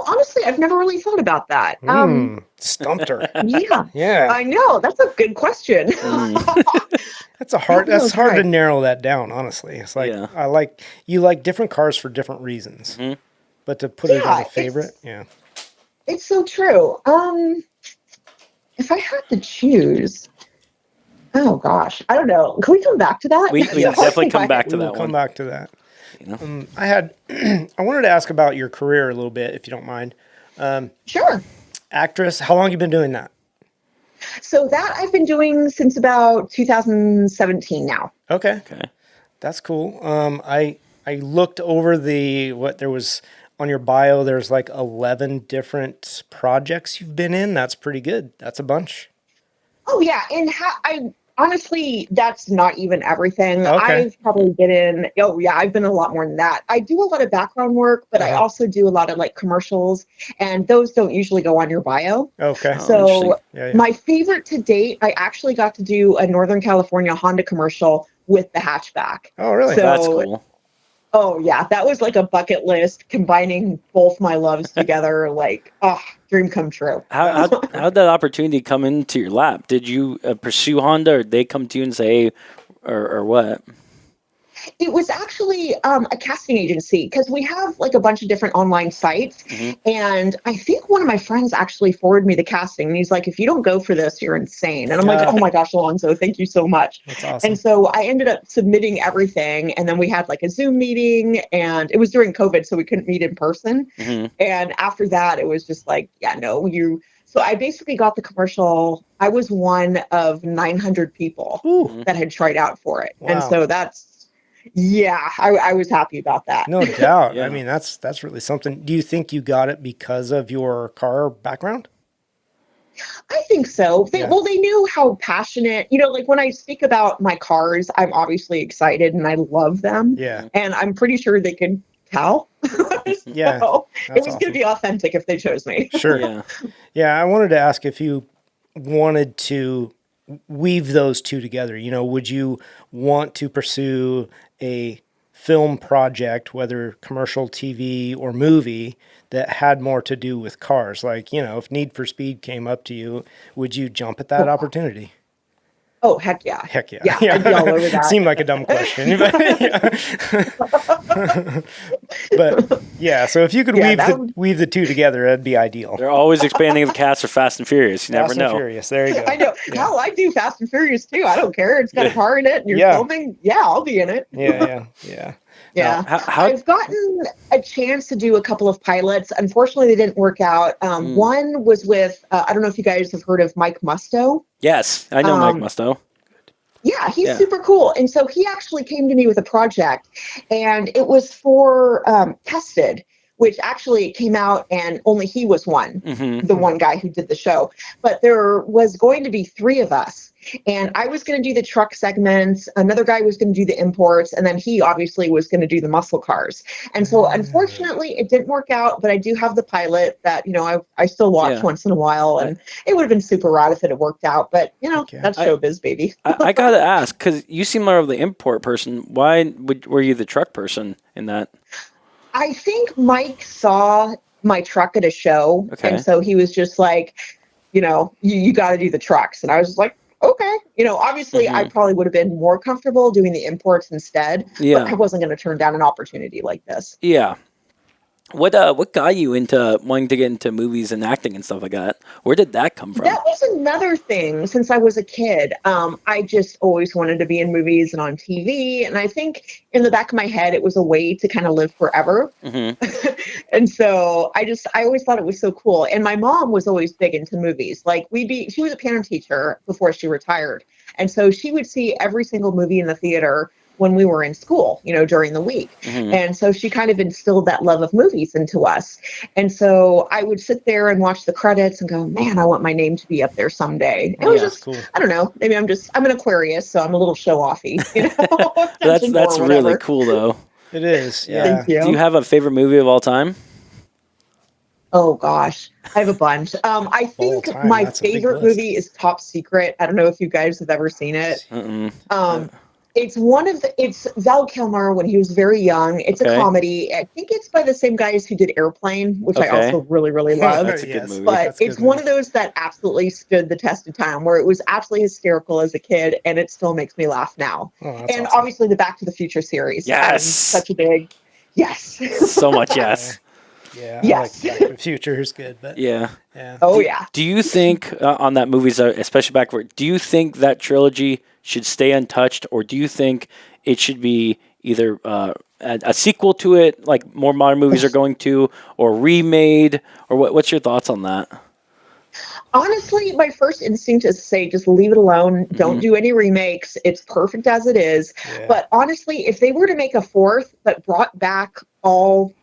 D: Honestly, I've never really thought about that.
A: Stumped her.
D: Yeah.
A: Yeah.
D: I know. That's a good question.
A: That's hard to narrow that down, honestly. It's like,
B: Yeah.
A: you like different cars for different reasons.
B: Mhm.
A: But to put it on a favorite,
D: It's so true. If I had to choose, oh gosh, I don't know. Can we come back to that?
B: We definitely come back to
A: we'll
B: that
A: come
B: one.
A: back to that.
B: You know?
A: I wanted to ask about your career a little bit, if you don't mind.
D: Sure.
A: Actress, how long have you been doing that?
D: So that I've been doing since about 2017 now.
A: Okay.
B: Okay.
A: That's cool. I looked over there was on your bio, there's like 11 different projects you've been in. That's pretty good. That's a bunch.
D: Oh yeah, and I honestly, that's not even everything.
A: Okay.
D: I've probably been in. Oh yeah, I've been a lot more than that. I do a lot of background work, but I also do a lot of like commercials, and those don't usually go on your bio.
A: Okay.
D: So
A: Yeah.
D: my favorite to date, I actually got to do a Northern California Honda commercial with the hatchback.
A: Oh, really?
D: So,
B: That's cool.
D: Oh yeah, that was like a bucket list combining both my loves together. Like, dream come true.
B: How'd that opportunity come into your lap? Did you pursue Honda, or did they come to you and say, hey, or what?
D: It was actually a casting agency because we have like a bunch of different online sites. And I think one of my friends actually forwarded me the casting. And he's like, if you don't go for this, you're insane. And I'm like, oh my gosh, Alonzo, thank you so much.
A: That's awesome.
D: And so I ended up submitting everything. And then we had like a Zoom meeting, and it was during COVID, so we couldn't meet in person. And after that, it was just like, So I basically got the commercial. I was one of 900 people that had tried out for it.
A: Wow.
D: And so I was happy about that.
A: No doubt.
B: Yeah.
A: I mean, that's really something. Do you think you got it because of your car background?
D: I think so. They knew how passionate, like when I speak about my cars, I'm obviously excited and I love them.
A: Yeah.
D: And I'm pretty sure they could tell.
A: Yeah.
D: So it was
A: awesome.
D: going to be authentic if they chose me.
A: Sure.
B: Yeah.
A: Yeah. I wanted to ask if you wanted to weave those two together. Would you want to pursue a film project, whether commercial, TV, or movie, that had more to do with cars? Like, if Need for Speed came up to you, would you jump at that opportunity?
D: Oh, heck yeah.
A: Heck yeah.
D: Yeah, I'd be all over that.
A: Seemed like a dumb question. But yeah, so if you could weave the two together, that'd be ideal.
B: They're always expanding the cast of Fast and Furious. You never know.
A: Fast and Furious. There you go.
D: I know.
A: Yeah.
D: Hell, I do Fast and Furious too. I don't care. It's got a car in it and you're filming. Yeah, I'll be in it.
A: Yeah.
D: Yeah.
B: How-
D: I've gotten a chance to do a couple of pilots. Unfortunately, they didn't work out. One was with, I don't know if you guys have heard of Mike Musto.
B: Yes, I know Mike Musto.
D: Yeah, he's super cool. And so he actually came to me with a project, and it was for Tested, which actually came out and only he was the one guy who did the show. But there was going to be 3 of us. And I was going to do the truck segments. Another guy was going to do the imports. And then he obviously was going to do the muscle cars. And so unfortunately, it didn't work out. But I do have the pilot that, I still watch once in a while. And it would have been super rad if it had worked out. But, that's showbiz, baby.
B: I got to ask, because you seem more of the import person. Why were you the truck person in that?
D: I think Mike saw my truck at a show.
B: Okay.
D: And so he was just like, you got to do the trucks. And I was like, okay. Obviously I probably would have been more comfortable doing the imports instead.
B: Yeah.
D: But I wasn't going to turn down an opportunity like this.
B: Yeah. What got you into wanting to get into movies and acting and stuff like that? Where did that come from?
D: That was another thing since I was a kid. I just always wanted to be in movies and on TV. And I think in the back of my head, it was a way to kind of live forever.
B: Mm-hmm.
D: And so I always thought it was so cool. And my mom was always big into movies. Like she was a piano teacher before she retired. And so she would see every single movie in the theater when we were in school, during the week.
B: Mm-hmm.
D: And so she kind of instilled that love of movies into us. And so I would sit there and watch the credits and go, man, I want my name to be up there someday. It was just,
A: cool.
D: I don't know, maybe I'm an Aquarius, so I'm a little show-offy,
B: That's really cool, though.
A: It is. Yeah.
D: Thank you.
B: Do you have a favorite movie of all time?
D: Oh gosh, I have a bunch. I think
A: time,
D: my
A: that's a big
D: favorite
A: list.
D: movie is Top Secret. I don't know if you guys have ever seen it.
B: Mm-mm.
D: It's Val Kilmer when he was very young. It's
B: Okay.
D: a comedy. I think it's by the same guys who did Airplane, which I
B: Okay.
D: also really, really love.
B: That's a good movie.
D: But
A: That's a
D: it's
A: good
D: one
A: movie.
D: of those that absolutely stood the test of time, where it was absolutely hysterical as a kid, and it still makes me laugh now.
A: Oh, that's
D: And
A: awesome.
D: obviously the Back to the Future series.
B: Yes.
D: Such a big yes.
B: So much yes.
A: Yeah.
D: Yes.
A: I like Back to the Future is good, but
B: Yeah.
A: yeah.
D: Oh yeah.
B: Do you think on that movies, especially backward, do you think that trilogy should stay untouched, or do you think it should be either a sequel to it, like more modern movies are going to, or remade, or what's your thoughts on that?
D: Honestly, my first instinct is to say just leave it alone. Don't do any remakes. It's perfect as it is.
A: Yeah.
D: But honestly, if they were to make a fourth that brought back all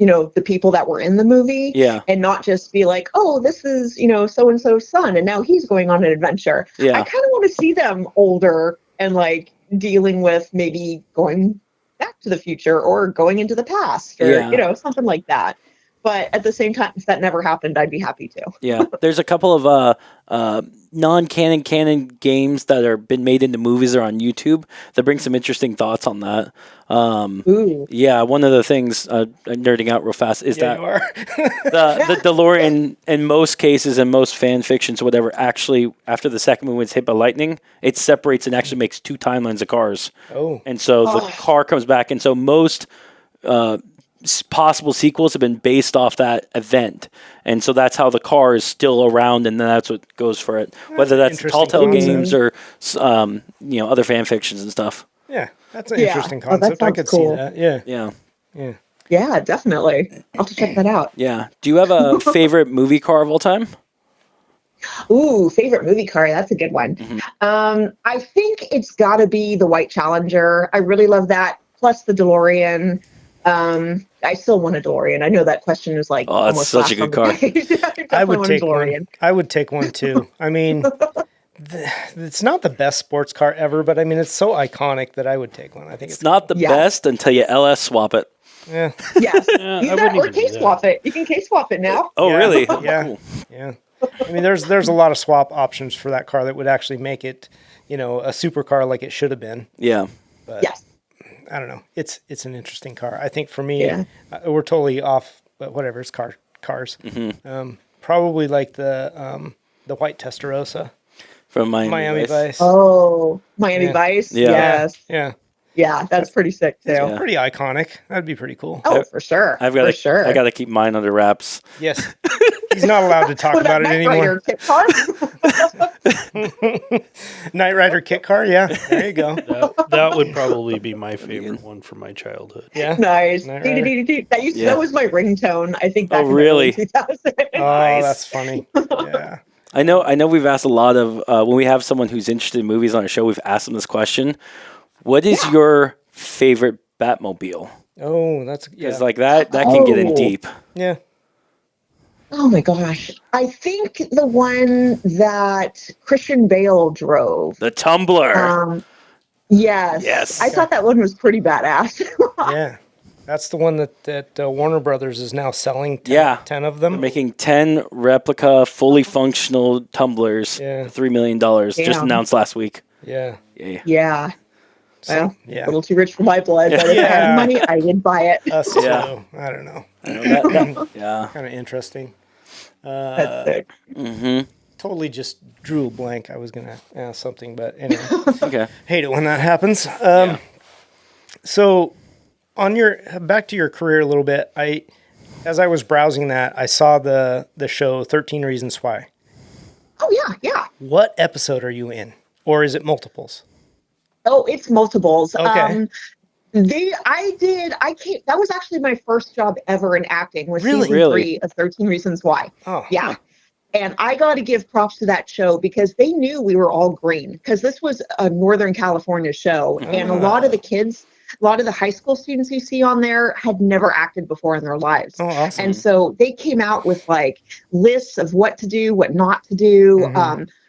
D: the people that were in the movie,
B: Yeah.
D: and not just be like, oh, this is so and so's son and now he's going on an adventure.
B: Yeah.
D: I kind of want to see them older and like dealing with maybe going back to the future or going into the past, or
B: Yeah.
D: something like that. But at the same time, if that never happened, I'd be happy to.
B: Yeah, there's a couple of canon games that are been made into movies or on YouTube that bring some interesting thoughts on that.
D: Ooh.
B: Yeah, one of the things nerding out real fast is
A: Yeah,
B: that
A: you are.
B: the DeLorean in most cases and most fan fictions or whatever actually after the second movie is hit by lightning, it separates and actually makes two timelines of cars.
A: Oh.
B: And so the
D: Oh.
B: car comes back, and so most possible sequels have been based off that event, and so that's how the car is still around, and then that's what goes for it. Whether
A: an
B: that's
A: interesting
B: Telltale
A: concept.
B: games or other fan fictions and stuff.
A: Yeah, that's an
D: Yeah.
A: interesting
D: Oh, that
A: concept. I
D: sounds
A: could
D: cool.
A: see that. Yeah.
B: Yeah,
A: Yeah.
D: Yeah, definitely. I'll have to check that out.
B: yeah. Do you have a favorite movie car of all time?
D: Ooh, favorite movie car. That's a good one. I think it's got to be the White Challenger. I really love that. Plus the DeLorean. I still want a DeLorean. I know that question is like
B: Oh, that's
D: almost
B: such a
D: last
B: good
D: on
B: car.
D: the page.
A: I would
D: definitely
A: take
D: want a DeLorean.
A: one. I would take one too. I mean, it's not the best sports car ever, but I mean, it's so iconic that I would take one. I think
B: It's not the
D: Yeah.
B: best until you LS swap it.
A: Yeah.
D: Yes.
C: Yeah,
D: Use
C: I
D: that
C: wouldn't
D: or
C: even do
D: case
C: that.
D: swap it. You can case swap it now.
B: Oh,
A: Yeah.
B: really?
A: Yeah.
B: Cool.
A: Yeah. I mean, there's a lot of swap options for that car that would actually make it, a supercar like it should have been.
B: Yeah.
A: But
D: Yes.
A: I don't know. It's an interesting car. I think for me,
D: Yeah.
A: we're totally off. But whatever, it's cars. Probably like the White Testarossa,
B: From
A: Miami Vice.
D: Oh, Miami
A: Yeah.
D: Vice.
B: Yeah.
D: Yes.
A: Yeah,
D: Yeah, that's pretty sick too.
B: Yeah.
A: pretty iconic. That'd be pretty cool.
D: Oh, for sure.
B: I've got
D: for
B: to.
D: sure.
B: I got to keep mine under wraps.
A: Yes, he's not allowed to talk
D: What
A: about it
D: Knight Rider
A: anymore.
D: kit car?
A: Knight Rider kit car. Yeah, there you go.
C: That would probably be my favorite one from my childhood.
A: Yeah.
D: Nice.
A: Knight Rider.
B: Yeah.
D: That was my ringtone. I think back
B: Oh,
D: in
B: really?
D: the early 2000s.
A: Oh, that's funny. Yeah.
B: I know we've asked a lot of when we have someone who's interested in movies on our show, we've asked them this question. What is your favorite Batmobile?
A: Oh, that's
B: Because like that can get in
D: Oh.
B: deep.
A: yeah.
D: Oh my gosh. I think the one that Christian Bale drove.
B: The Tumbler.
D: Yes.
B: Yes.
D: I thought that one was pretty badass.
A: Yeah. That's the one that Warner Brothers is now selling 10,
B: Yeah.
A: 10 of them.
B: They're making 10 replica, fully functional tumblers
A: Yeah.
B: for $3 million. Just
D: Damn.
B: announced last week.
A: Yeah.
B: Yeah.
D: Yeah. Well,
A: yeah.
D: a little too rich for my blood, but if I
A: Yeah.
D: had money, I would buy it.
A: Us too.
B: Yeah.
A: I don't know.
B: I know that- yeah.
A: Kind of interesting.
D: That's sick.
A: Totally just drew a blank. I was going to ask something, but anyway.
B: Okay.
A: Hate it when that happens. So on back to your career a little bit, as I was browsing that, I saw the show 13 Reasons Why.
D: Oh yeah, yeah.
A: What episode are you in? Or is it multiples?
D: Oh, it's multiples.
A: Okay.
D: That was actually my first job ever in acting, was
A: Really?
D: season
B: Really?
D: 3 of 13 Reasons Why.
A: Oh.
D: Yeah. And I got to give props to that show because they knew we were all green, because this was a Northern California show. And a lot of the kids, a lot of the high school students you see on there had never acted before in their lives.
A: Oh, awesome.
D: And so they came out with like lists of what to do, what not to do,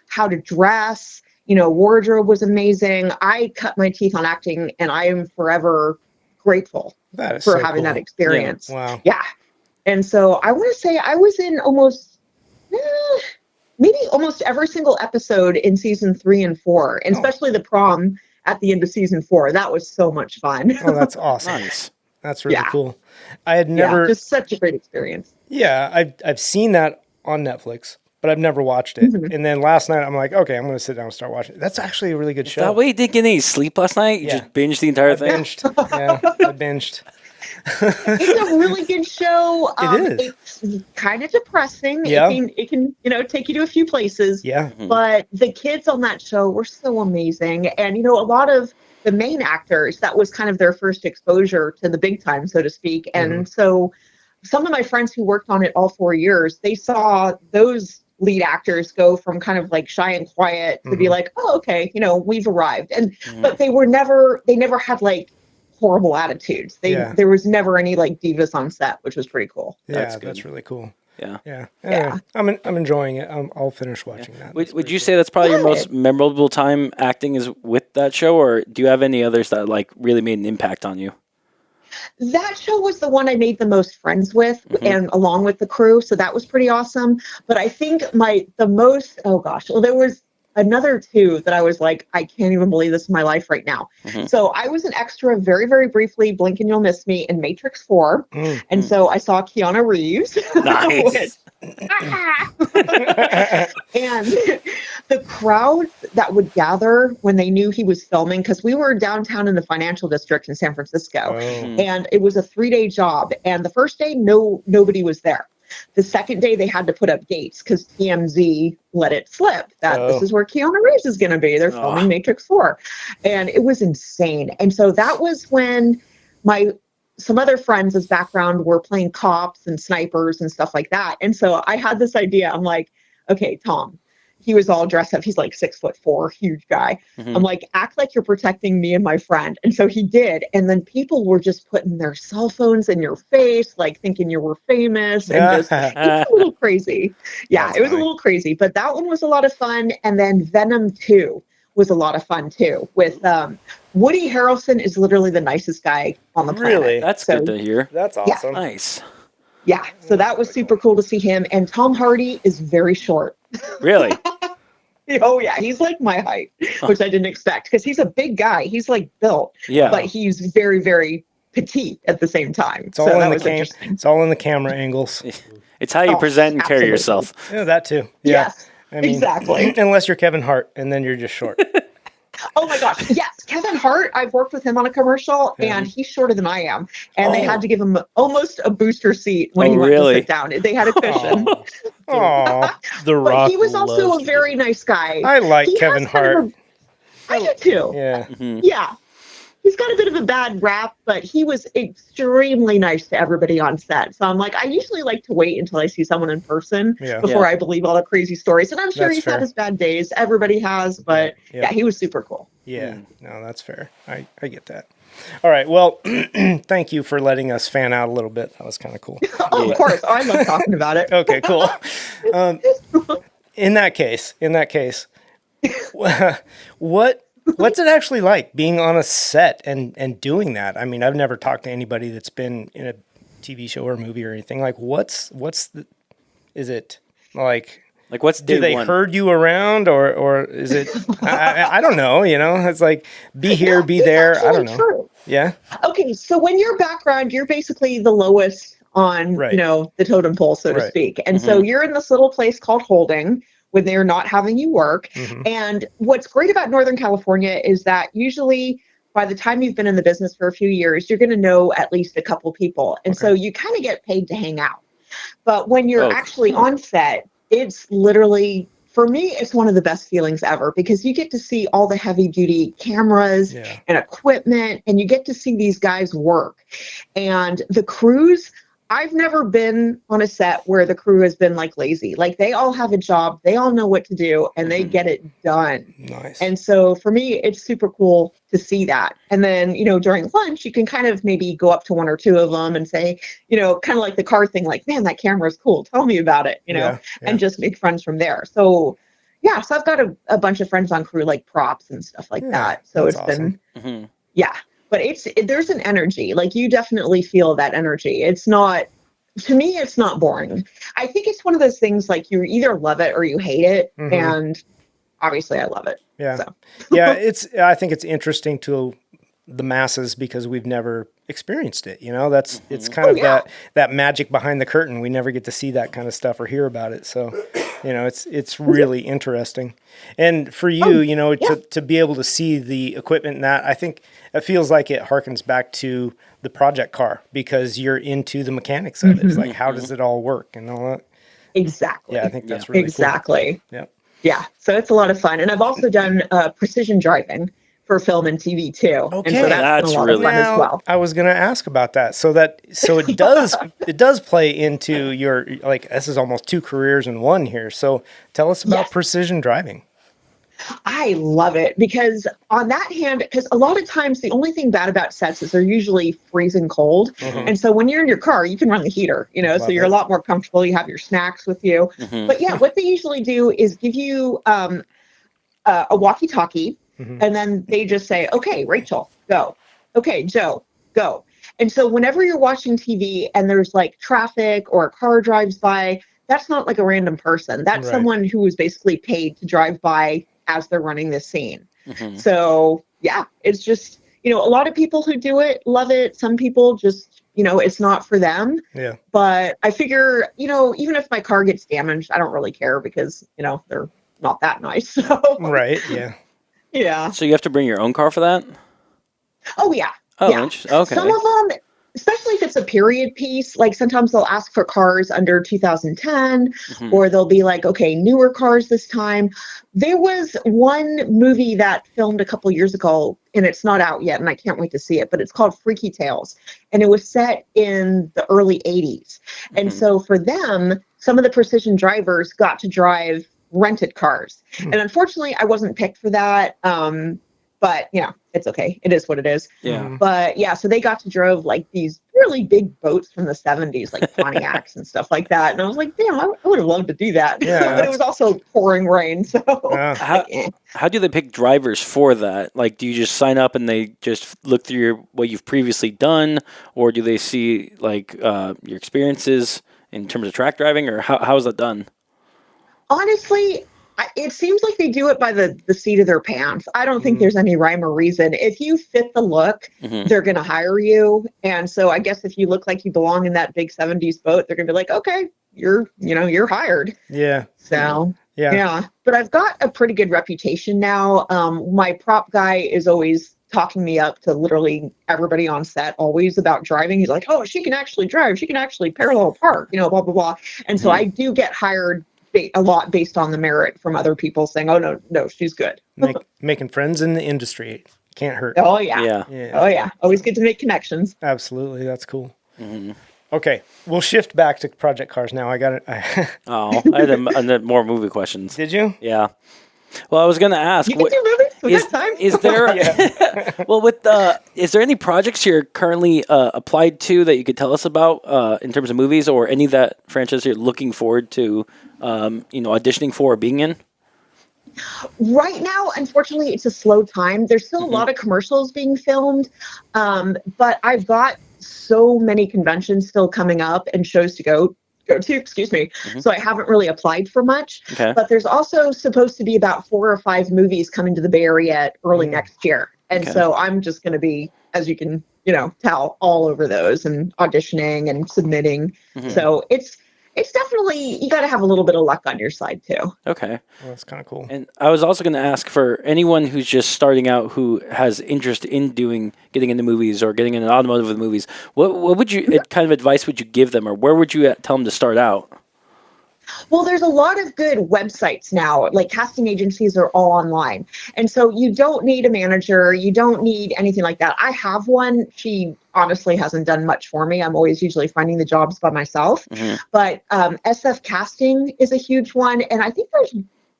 D: how to dress. You know, wardrobe was amazing. I cut my teeth on acting, and I am forever grateful
A: That is
D: for
A: so
D: having
A: cool.
D: that experience.
A: Wow.
D: Yeah. And so I want to say I was in maybe almost every single episode in season 3 and 4, and especially the prom at the end of season 4. That was so much fun.
A: Oh, that's awesome.
B: Nice.
A: That's really
D: Yeah.
A: cool. I had never.
D: just such a great experience.
A: Yeah, I've seen that on Netflix, but I've never watched it. And then last night I'm like, okay, I'm going to sit down and start watching it. That's actually a really good show.
B: That way you didn't get any sleep last night? You
A: Yeah.
B: just binged the entire
A: I
B: thing?
A: binged. Yeah, I binged.
D: It's a really good show.
A: It is.
D: It's kind of depressing.
A: Yeah.
D: It can take you to a few places.
A: Yeah.
D: But the kids on that show were so amazing. And, a lot of the main actors, that was kind of their first exposure to the big time, so to speak. And so some of my friends who worked on it all 4 years, they saw those lead actors go from kind of like shy and quiet to be like, oh, okay, we've arrived. And, but they never had like horrible attitudes. There was never any like divas on set, which was pretty cool.
A: Yeah,
B: good.
A: that's really cool.
B: Yeah.
A: Yeah. Anyway, I'm enjoying it. I'll finish watching that.
B: Would you say that's probably your most memorable time acting is with that show, or do you have any others that like really made an impact on you?
D: That show was the one I made the most friends with, and along with the crew. So that was pretty awesome. But I think there was another 2 that I was like, I can't even believe this is my life right now. So I was an extra very, very briefly, blink and you'll miss me, in Matrix 4. And so I saw Keanu Reeves.
B: Nice.
D: And the crowd that would gather when they knew he was filming, because we were downtown in the financial district in San Francisco, and it was a 3-day job. And the first day, nobody was there. The second day, they had to put up gates because TMZ let it slip that this is where Keanu Reeves is going to be. They're filming Matrix 4. And it was insane. And so that was when some other friends as background were playing cops and snipers and stuff like that. And so I had this idea. I'm like, okay, Tom, he was all dressed up. He's like 6'4", huge guy. I'm like, act like you're protecting me and my friend. And so he did. And then people were just putting their cell phones in your face, like thinking you were famous, and just it was a little crazy. Yeah,
A: That's
D: it was
A: funny.
D: a little crazy, but that one was a lot of fun. And then Venom 2 was a lot of fun too. With Woody Harrelson is literally the nicest guy on the planet.
A: Really?
B: That's
D: So,
B: good to hear.
A: That's awesome.
B: Nice.
D: Yeah, so that was super cool to see him. And Tom Hardy is very short.
B: Really?
D: Oh yeah, he's like my height, which I didn't expect, because he's a big guy. He's like built,
B: Yeah.
D: but he's very, very petite at the same time.
A: It's all
D: so that
A: in the
D: was interesting.
A: It's all in the camera angles.
B: It's how you present and carry
D: absolutely.
B: yourself.
A: Yeah, that too. Yeah.
D: Yes,
A: I mean,
D: exactly.
A: Unless you're Kevin Hart, and then you're just short.
D: Oh my gosh, yes, Kevin Hart. I've worked with him on a commercial, and he's shorter than I am. And they had to give him almost a booster seat when he went to sit down. They had a cushion.
A: Oh,
C: The
D: But
C: Rock.
D: he was also
C: loves
D: a very nice guy.
A: I like
D: He
A: Kevin
D: has kind of
A: Hart.
D: I do too.
A: Yeah.
D: Yeah. He's got a bit of a bad rap, but he was extremely nice to everybody on set. So I'm like, I usually like to wait until I see someone in person
A: Yeah.
D: before I believe all the crazy stories. And I'm sure
A: That's
D: he's
A: fair.
D: had his bad days. Everybody has, but
A: Yeah.
D: yeah, he was super cool.
A: Yeah. No, that's fair. I get that. All right. Well, thank you for letting us fan out a little bit. That was kind of cool.
D: Oh, of course. I love talking about it.
A: Okay, cool. In that case, what's it actually like being on a set and doing that? I mean, I've never talked to anybody that's been in a TV show or movie or anything. Like, is it like?
B: Like, what's day
A: Do they
B: one?
A: herd you around, or is it? I don't know. It's like be here, be there. I don't know.
D: True.
A: Yeah.
D: Okay, so when you're background, you're basically the lowest on,
A: Right.
D: the totem pole, so to
A: Right.
D: speak. And so you're in this little place called holding when they're not having you work. And what's great about Northern California is that usually by the time you've been in the business for a few years, you're going to know at least a couple people. And so you kind of get paid to hang out. But when you're actually on set, it's literally, for me, it's one of the best feelings ever because you get to see all the heavy duty cameras and equipment, and you get to see these guys work. And the crews, I've never been on a set where the crew has been like lazy. Like they all have a job, they all know what to do, and they get it done.
A: Nice.
D: And so for me, it's super cool to see that. And then, during lunch, you can kind of maybe go up to one or two of them and say, kind of like the car thing, like, man, that camera is cool. Tell me about it, and just make friends from there. So yeah, so I've got a bunch of friends on crew, like props and stuff like that. So it's
A: awesome.
D: been, but there's an energy, like you definitely feel that energy. It's not, to me, it's not boring. I think it's one of those things like you either love it or you hate it. And obviously I love it.
A: Yeah.
D: So.
A: Yeah. I think it's interesting to the masses because we've never experienced it. It's kind of that magic behind the curtain. We never get to see that kind of stuff or hear about it. So, it's really interesting. And for you, to be able to see the equipment and that, I think it feels like it harkens back to the project car because you're into the mechanics of it. It's like, how does it all work and all that?
D: Exactly.
A: Yeah, I think that's really
D: cool.
A: Yeah.
D: Yeah. So it's a lot of fun. And I've also done precision driving for film and TV too.
A: Okay.
D: And so that's a lot of fun as well.
A: I was going to ask about that. So it does play into your, like, this is almost 2 careers in one here. So tell us about precision driving.
D: I love it because on that hand, because a lot of times the only thing bad about sets is they're usually freezing cold. And so when you're in your car, you can run the heater, so you're a lot more comfortable. You have your snacks with you. But yeah, what they usually do is give you a walkie-talkie and then they just say, okay, Rachel, go. Okay, Joe, go. And so whenever you're watching TV and there's like traffic or a car drives by, that's not like a random person. That's someone who is basically paid to drive by as they're running this scene. So yeah, it's just, a lot of people who do it love it. Some people just, it's not for them.
A: Yeah.
D: But I figure, even if my car gets damaged, I don't really care because, they're not that nice. So.
A: Right. Yeah.
D: Yeah.
B: So you have to bring your own car for that?
D: Oh yeah.
B: Oh,
D: yeah.
B: interesting. Okay.
D: Some of them, especially if it's a period piece, like sometimes they'll ask for cars under 2010 or they'll be like, okay, newer cars this time. There was one movie that filmed a couple years ago and it's not out yet and I can't wait to see it, but it's called Freaky Tales and it was set in the early 80s. And so for them, some of the precision drivers got to drive rented cars. And unfortunately, I wasn't picked for that. But, it's okay. It is what it is.
B: Yeah.
D: But yeah, so they got to drive like these really big boats from the 70s, like Pontiacs and stuff like that. And I was like, damn, I would have loved to do that.
A: Yeah,
D: but it was also pouring rain. So
B: how do they pick drivers for that? Like, do you just sign up and they just look through what you've previously done? Or do they see like your experiences in terms of track driving or how is that done?
D: Honestly, it seems like they do it by the seat of their pants. I don't think there's any rhyme or reason. If you fit the look, they're going to hire you. And so I guess if you look like you belong in that big 70s boat, they're going to be like, okay, you're hired.
A: Yeah.
D: So, yeah. But I've got a pretty good reputation now. My prop guy is always talking me up to literally everybody on set, always about driving. He's like, oh, she can actually drive. She can actually parallel park, blah, blah, blah. And so I do get hired a lot based on the merit from other people saying, oh, no, she's good.
A: Making friends in the industry. Can't hurt.
D: Oh, yeah.
B: Yeah.
D: Oh, yeah. Always good to make connections.
A: Absolutely. That's cool. Okay. We'll shift back to project cars now. I got it.
B: Oh, I had more movie questions.
A: Did you?
B: Yeah. Well, I was going to ask.
D: You can do movies. We got time.
B: Is there? Well, is there any projects you're currently applied to that you could tell us about in terms of movies, or any that franchise you're looking forward to, auditioning for or being in?
D: Right now, unfortunately, it's a slow time. There's still a lot of commercials being filmed, but I've got so many conventions still coming up and shows to go to, excuse me. So I haven't really applied for much, but there's also supposed to be about 4 or 5 movies coming to the Bay Area early next year. And so I'm just going to be, as you can, tell, all over those and auditioning and submitting. So it's definitely, you got to have a little bit of luck on your side too.
B: Okay.
A: Well, that's kind of cool.
B: And I was also going to ask for anyone who's just starting out who has interest in getting into movies or getting into automotive with movies. What would you kind of advice would you give them, or where would you tell them to start out?
D: Well, there's a lot of good websites now, like casting agencies are all online. And so you don't need a manager. You don't need anything like that. I have one. She honestly hasn't done much for me. I'm always usually finding the jobs by myself.
B: Mm-hmm.
D: But SF Casting is a huge one. And I think there's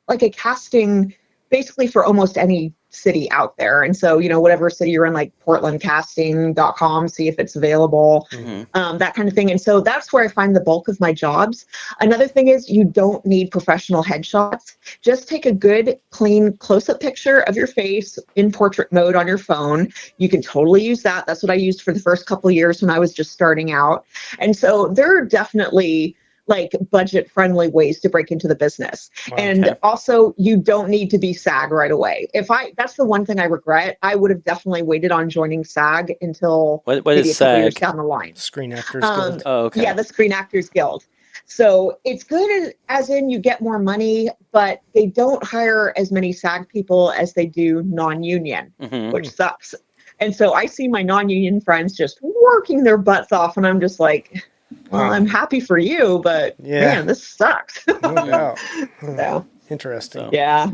D: like a casting basically for almost any city out there. And so, whatever city you're in, like portlandcasting.com, see if it's available, that kind of thing. And so that's where I find the bulk of my jobs. Another thing is you don't need professional headshots. Just take a good, clean close-up picture of your face in portrait mode on your phone. You can totally use that. That's what I used for the first couple of years when I was just starting out. And so there are definitely like budget-friendly ways to break into the business.
A: Wow.
D: And also, you don't need to be SAG right away. That's the one thing I regret. I would have definitely waited on joining SAG until
B: what
D: maybe
B: is
D: a couple
B: SAG?
D: years down the line.
A: Screen Actors Guild.
B: Oh, okay.
D: Yeah, the Screen Actors Guild. So it's good as in you get more money, but they don't hire as many SAG people as they do non-union, which sucks. And so I see my non-union friends just working their butts off, and I'm just like, well, I'm happy for you, but man, this sucks.
A: No doubt.
D: So,
A: Interesting.
D: yeah.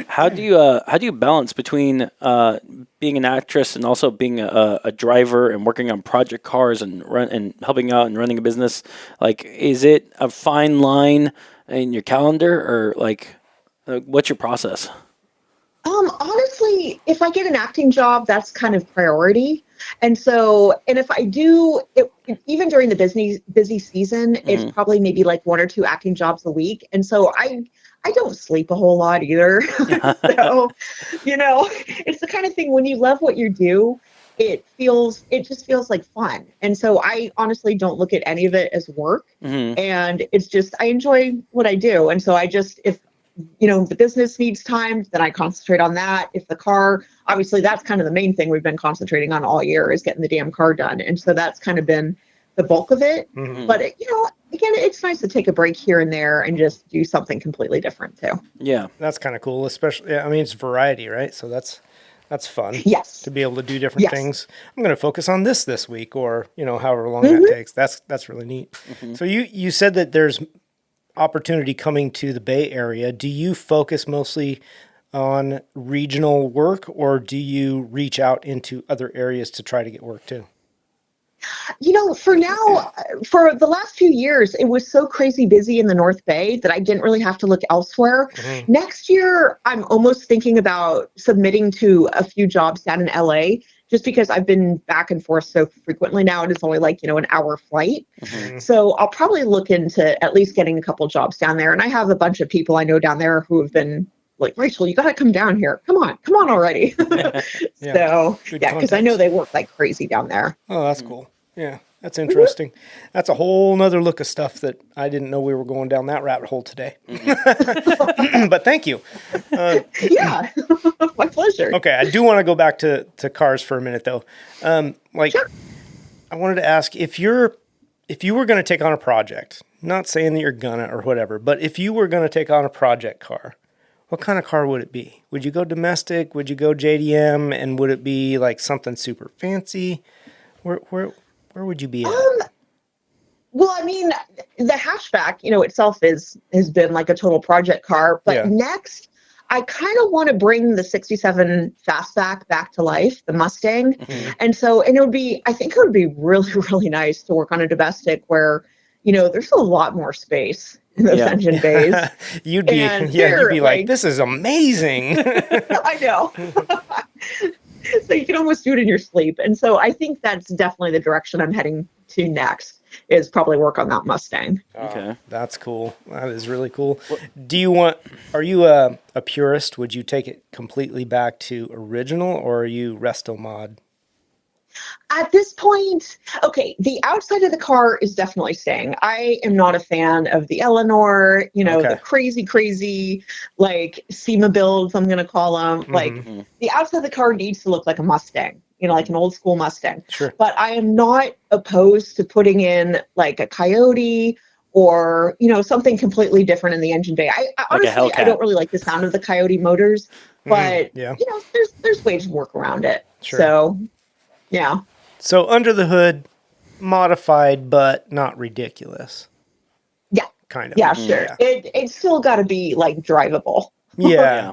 B: How do you balance between being an actress and also being a driver and working on project cars and helping out and running a business? Like, is it a fine line in your calendar, or what's your process?
D: Honestly, if I get an acting job, that's kind of priority. And if I do, even during the busy season, it's probably maybe like 1 or 2 acting jobs a week. And so I don't sleep a whole lot either. So, it's the kind of thing when you love what you do, it just feels like fun. And so I honestly don't look at any of it as work. And it's just, I enjoy what I do. And so if the business needs time, then I concentrate on that. If the car, obviously that's kind of the main thing we've been concentrating on all year is getting the damn car done. And so that's kind of been the bulk of it. But, again, it's nice to take a break here and there and just do something completely different too.
B: Yeah.
A: That's kind of cool, especially, it's variety, right? So that's fun.
D: Yes.
A: To be able to do different things. I'm going to focus on this week, or, however long that takes. That's really neat. So you said that there's opportunity coming to the Bay Area. Do you focus mostly on regional work, or do you reach out into other areas to try to get work too?
D: For now, for the last few years, it was so crazy busy in the North Bay that I didn't really have to look elsewhere. Next year, I'm almost thinking about submitting to a few jobs down in LA, just because I've been back and forth so frequently now. It is only an hour flight. So I'll probably look into at least getting a couple jobs down there. And I have a bunch of people I know down there who have been like, Rachel, you got to come down here. Come on already. So, because I know they work like crazy down there.
A: Oh, that's cool. Yeah, that's interesting. That's a whole nother look of stuff that I didn't know we were going down that rabbit hole today. But thank you.
D: Yeah, my pleasure.
A: Okay, I do want to go back to cars for a minute, though. Sure. I wanted to ask if you were going to take on a project, not saying that you're gonna or whatever, but if you were going to take on a project car, what kind of car would it be? Would you go domestic? Would you go JDM? And would it be like something super fancy? Where would you be at?
D: Well, I mean, the hatchback, itself has been like a total project car. But next, I kind of want to bring the 67 Fastback back to life, the Mustang. And I think it would be really, really nice to work on a domestic where, there's a lot more space in those engine bays.
A: You'd be like, this is amazing.
D: I know. So you can almost do it in your sleep. And so I think that's definitely the direction I'm heading to next, is probably work on that Mustang.
B: Okay.
A: That's cool. That is really cool. Are you a purist? Would you take it completely back to original, or are you resto mod?
D: At this point, okay, the outside of the car is definitely staying. I am not a fan of the Eleanor, the crazy, like SEMA builds, I'm going to call them. Like, the outside of the car needs to look like a Mustang, like an old school Mustang.
A: Sure.
D: But I am not opposed to putting in like a Coyote or, something completely different in the engine bay. I
B: Like a
D: honestly, I
B: Hellcat.
D: don't really like the sound of the Coyote motors, but
A: yeah.
D: there's ways to work around it.
A: Sure.
D: So, yeah.
A: So under the hood, modified, but not ridiculous.
D: Yeah.
A: Kind of.
D: Yeah, sure. It's still got to be like drivable.
A: Yeah.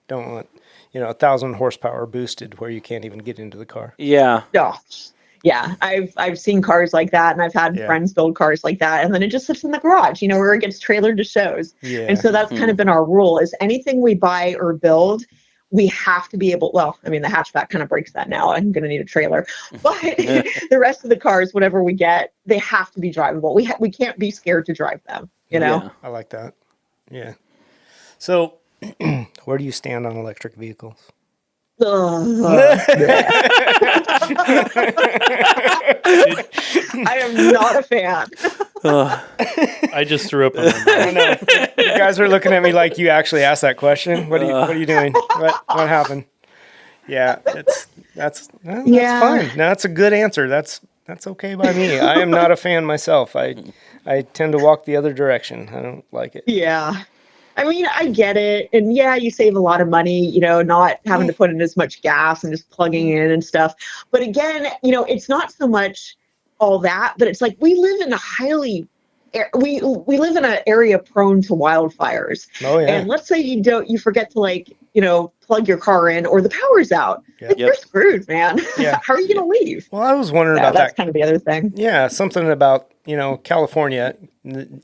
A: Don't want, 1,000 horsepower boosted where you can't even get into the car.
B: Yeah.
D: Oh, yeah. I've seen cars like that, and I've had
A: Yeah.
D: friends build cars like that, and then it just sits in the garage, where it gets trailered to shows.
A: Yeah.
D: And so that's kind of been our rule: is anything we buy or build, we have to be able. Well, I mean, the hatchback kind of breaks that now. I'm going to need a trailer, but the rest of the cars, whatever we get, they have to be drivable. We can't be scared to drive them.
B: Yeah.
A: I like that. Yeah. So, where do you stand on electric vehicles?
D: I am not a fan.
C: I just threw up on my mouth.
A: No, you guys are looking at me like you actually asked that question. What are you doing? What happened? Yeah, that's fine. No, that's a good answer. That's okay by me. I am not a fan myself. I tend to walk the other direction. I don't like it.
D: Yeah. I mean, I get it. And yeah, you save a lot of money, not having to put in as much gas and just plugging in and stuff. But again, it's not so much all that, but it's like we live in a we live in an area prone to wildfires.
A: Oh yeah.
D: And let's say you forget to plug your car in, or the power's out.
A: Yep.
D: You're screwed, man.
A: Yeah.
D: How are you going to leave?
A: Well, I was wondering about
D: that's
A: that.
D: kind of the other thing.
A: Yeah, something about, California,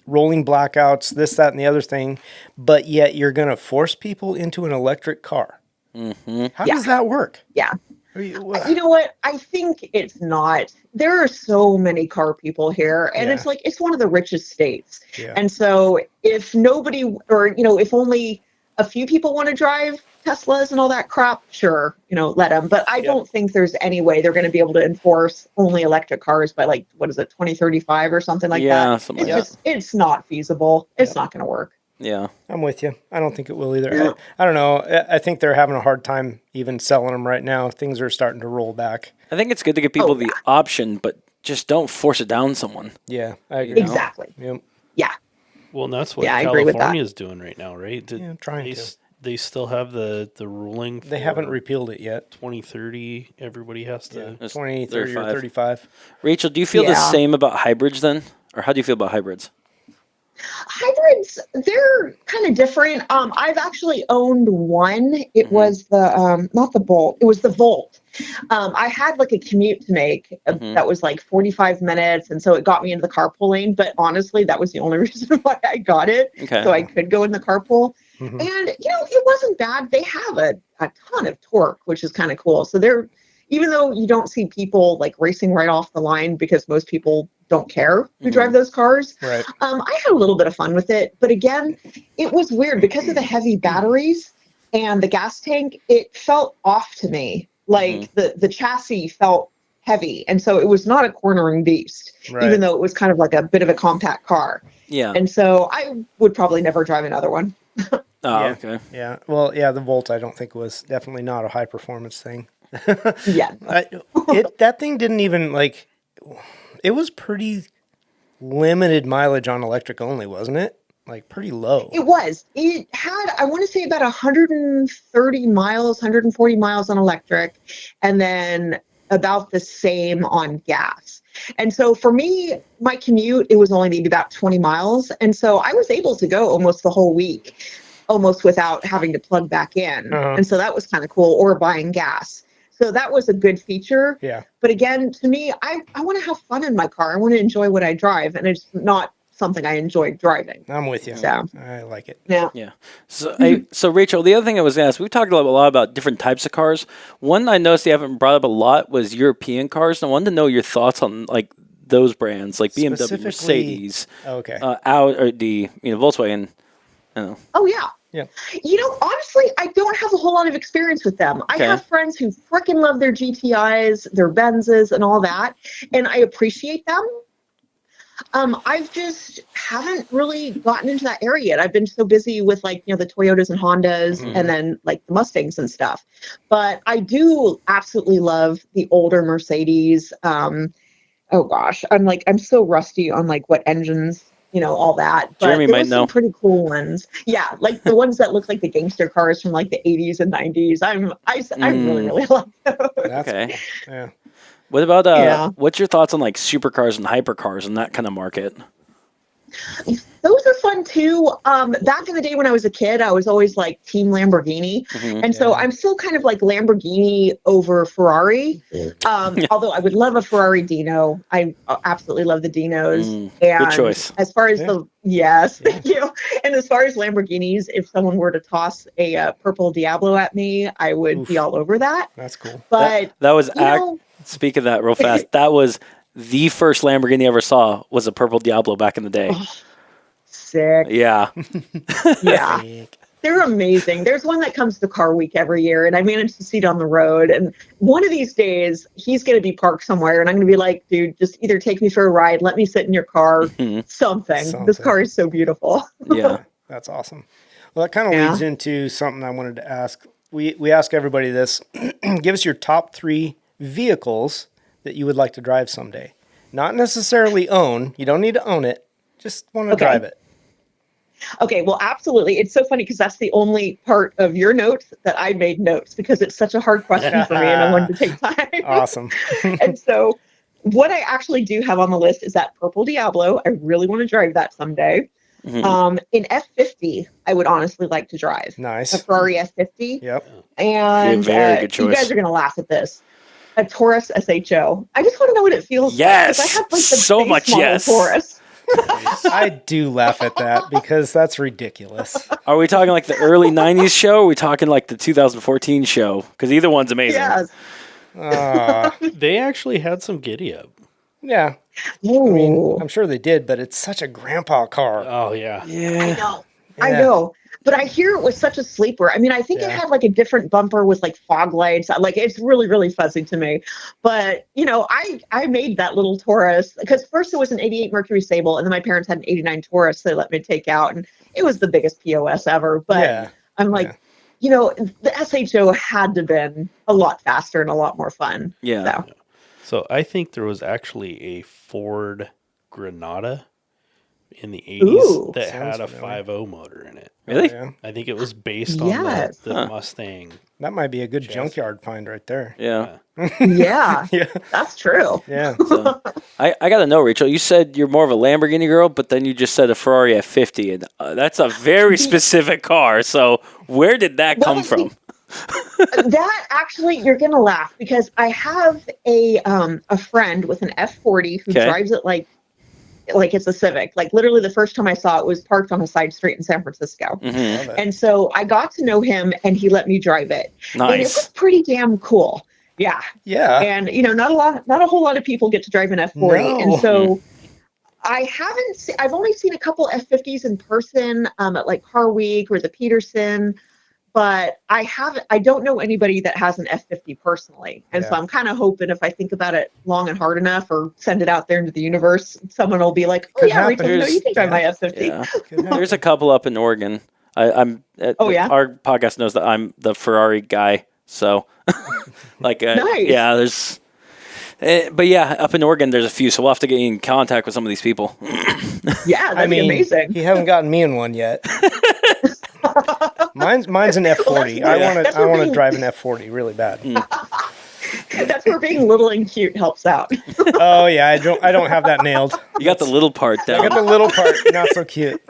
A: rolling blackouts, this, that, and the other thing, but yet you're going to force people into an electric car. Mm-hmm. How does that work?
D: Yeah. You know what? I think it's not. There are so many car people here, and it's like it's one of the richest states.
A: Yeah.
D: And so if nobody, or if only a few people want to drive Teslas and all that crap, sure, let them. But I don't think there's any way they're going to be able to enforce only electric cars by 2035 or something like that.
B: Something
D: It's
B: like
D: just it's not feasible. It's not going to work.
B: Yeah.
A: I'm with you. I don't think it will either. Yeah. I don't know. I think they're having a hard time even selling them right now. Things are starting to roll back.
B: I think it's good to give people the option, but just don't force it down someone.
A: Yeah, I agree.
D: Exactly.
A: Yep.
D: Yeah.
C: Well, and that's what
D: I agree with that.
C: California is doing right now, right?
A: Trying to.
C: They still have the ruling.
A: They haven't repealed it yet.
C: 2030, everybody has to.
A: 20, 30, or 35.
B: Rachel, do you feel the same about hybrids then? Or how do you feel about hybrids?
D: Hybrids, they're kind of different. I've actually owned one. It was the not the Bolt. It was the Volt. I had a commute to make that was 45 minutes, and so it got me into the carpooling. But honestly, that was the only reason why I got it, so I could go in the carpool. And it wasn't bad. They have a ton of torque, which is kind of cool. So they're, even though you don't see people racing right off the line because most people don't care who drive those cars.
A: Right.
D: I had a little bit of fun with it, but again, it was weird because of the heavy batteries and the gas tank. It felt off to me, the chassis felt heavy, and so it was not a cornering beast, even though it was kind of like a bit of a compact car.
B: Yeah.
D: And so I would probably never drive another one.
B: Okay.
A: Yeah. Well, the Volt I don't think was definitely not a high performance thing.
D: Yeah.
A: That thing didn't even it was pretty limited mileage on electric only, wasn't it? Pretty low.
D: It was. It had, I want to say, about 130 miles, 140 miles on electric, and then about the same on gas. And so for me, my commute, it was only maybe about 20 miles. And so I was able to go almost the whole week, almost without having to plug back in. And so that was kind of cool, or buying gas. So that was a good feature.
A: Yeah.
D: But again, to me, I want to have fun in my car. I want to enjoy what I drive, and it's not something I enjoy driving.
A: I'm with you.
D: So
A: I like it.
D: yeah.
B: Yeah. So Rachel, the other thing I was going to ask, we talked a lot about different types of cars. One I noticed you haven't brought up a lot was European cars. And I wanted to know your thoughts on those brands, like BMW, Mercedes, Audi, Volkswagen.
D: Oh yeah.
A: Yeah.
D: Honestly, I don't have a whole lot of experience with them. I have friends who freaking love their GTIs, their Benzes, and all that, and I appreciate them. I've just haven't really gotten into that area yet. I've been so busy with the Toyotas and Hondas, and then the Mustangs and stuff. But I do absolutely love the older Mercedes. Oh gosh, I'm so rusty on what engines all that. But
B: Jeremy
D: there
B: might
D: was some
B: know.
D: pretty cool ones. Yeah, like the ones that look like the gangster cars from like the 80s and 90s. I really, really like those.
A: That's
B: Okay.
A: cool. Yeah.
B: What about
D: Yeah.
B: what's your thoughts on like supercars and hypercars and that kind of market?
D: Those are fun too. Back in the day when I was a kid, I was always like Team Lamborghini. And so I'm still kind of like Lamborghini over Ferrari. Although I would love a Ferrari Dino. I absolutely love the Dinos.
B: Good choice.
D: As far as thank you. And as far as Lamborghinis, if someone were to toss a purple Diablo at me, I would be all over that.
A: That's cool.
D: But
B: That was speak of that real fast. That was the first Lamborghini I ever saw was a purple Diablo back in the day.
D: Sick.
B: Yeah.
D: Yeah. They're amazing. There's one that comes to Car Week every year, and I managed to see it on the road. And one of these days, he's going to be parked somewhere, and I'm going to be like, dude, just either take me for a ride, let me sit in your car, something. This car is so beautiful.
B: Yeah.
A: That's awesome. Well, that kind of leads into something I wanted to ask. We ask everybody this. Give us your top 3 vehicles that you would like to drive someday. Not necessarily own. You don't need to own it. Just want to drive it.
D: Okay, well, absolutely. It's so funny because that's the only part of your notes that I made notes because it's such a hard question for me and I wanted to take time.
A: Awesome.
D: And so what I actually do have on the list is that purple Diablo. I really want to drive that someday. In F50, I would honestly like to drive.
A: Nice.
D: A Ferrari F50.
A: Yep.
D: And
B: very good choice.
D: You guys are going to laugh at this. A Taurus SHO. I just want to know what it feels like.
B: Yes.
D: I have like the
B: So
D: base
B: much
D: model
B: yes.
D: Taurus.
A: I do laugh at that because that's ridiculous.
B: Are we talking like the early 90s show or are we talking like the 2014 show? Because either one's amazing.
D: Yes.
C: They actually had some giddy up.
A: Yeah. I mean, I'm sure they did, but it's such a grandpa car.
C: Oh, yeah.
D: I know. But I hear it was such a sleeper. I mean, I think it had like a different bumper with like fog lights. Like it's really, really fuzzy to me. But, I made that little Taurus because first it was an 88 Mercury Sable and then my parents had an 89 Taurus they let me take out. And it was the biggest POS ever. But I'm like, the SHO had to have been a lot faster and a lot more fun.
B: Yeah.
C: So I think there was actually a Ford Granada in the 80s that had a 5.0 motor in it.
B: Really?
A: Yeah.
C: I think it was based on the Mustang.
A: That might be a good junkyard find right there.
B: Yeah.
D: Yeah. That's true.
A: Yeah.
B: So, I got to know, Rachel, you said you're more of a Lamborghini girl, but then you just said a Ferrari F50. And that's a very specific car. So where did that come from?
D: That actually, you're gonna laugh because I have a friend with an F40 who drives it like it's a Civic. Like literally, the first time I saw it was parked on a side street in San Francisco, and so I got to know him, and he let me drive it.
B: Nice.
D: And it was pretty damn cool. Yeah.
A: Yeah.
D: And not a whole lot of people get to drive an F40, and so. I've only seen a couple F50s in person at like Car Week or the Peterson. But I don't know anybody that has an F50 personally. And so I'm kind of hoping if I think about it long and hard enough or send it out there into the universe, someone will be like, oh, yeah, Rachel, you can drive my F50.
B: Yeah. There's a couple up in Oregon. Our podcast knows that I'm the Ferrari guy. So, nice. Yeah, there's... but yeah, up in Oregon, there's a few, so we'll have to get in contact with some of these people.
D: Yeah, that'd be amazing.
A: You haven't gotten me in one yet. Mine's an F40. I want to drive an F40 really bad.
D: That's where being little and cute helps out.
A: Oh yeah, I don't have that nailed.
B: You got the little part down.
A: I got the little part, not so cute.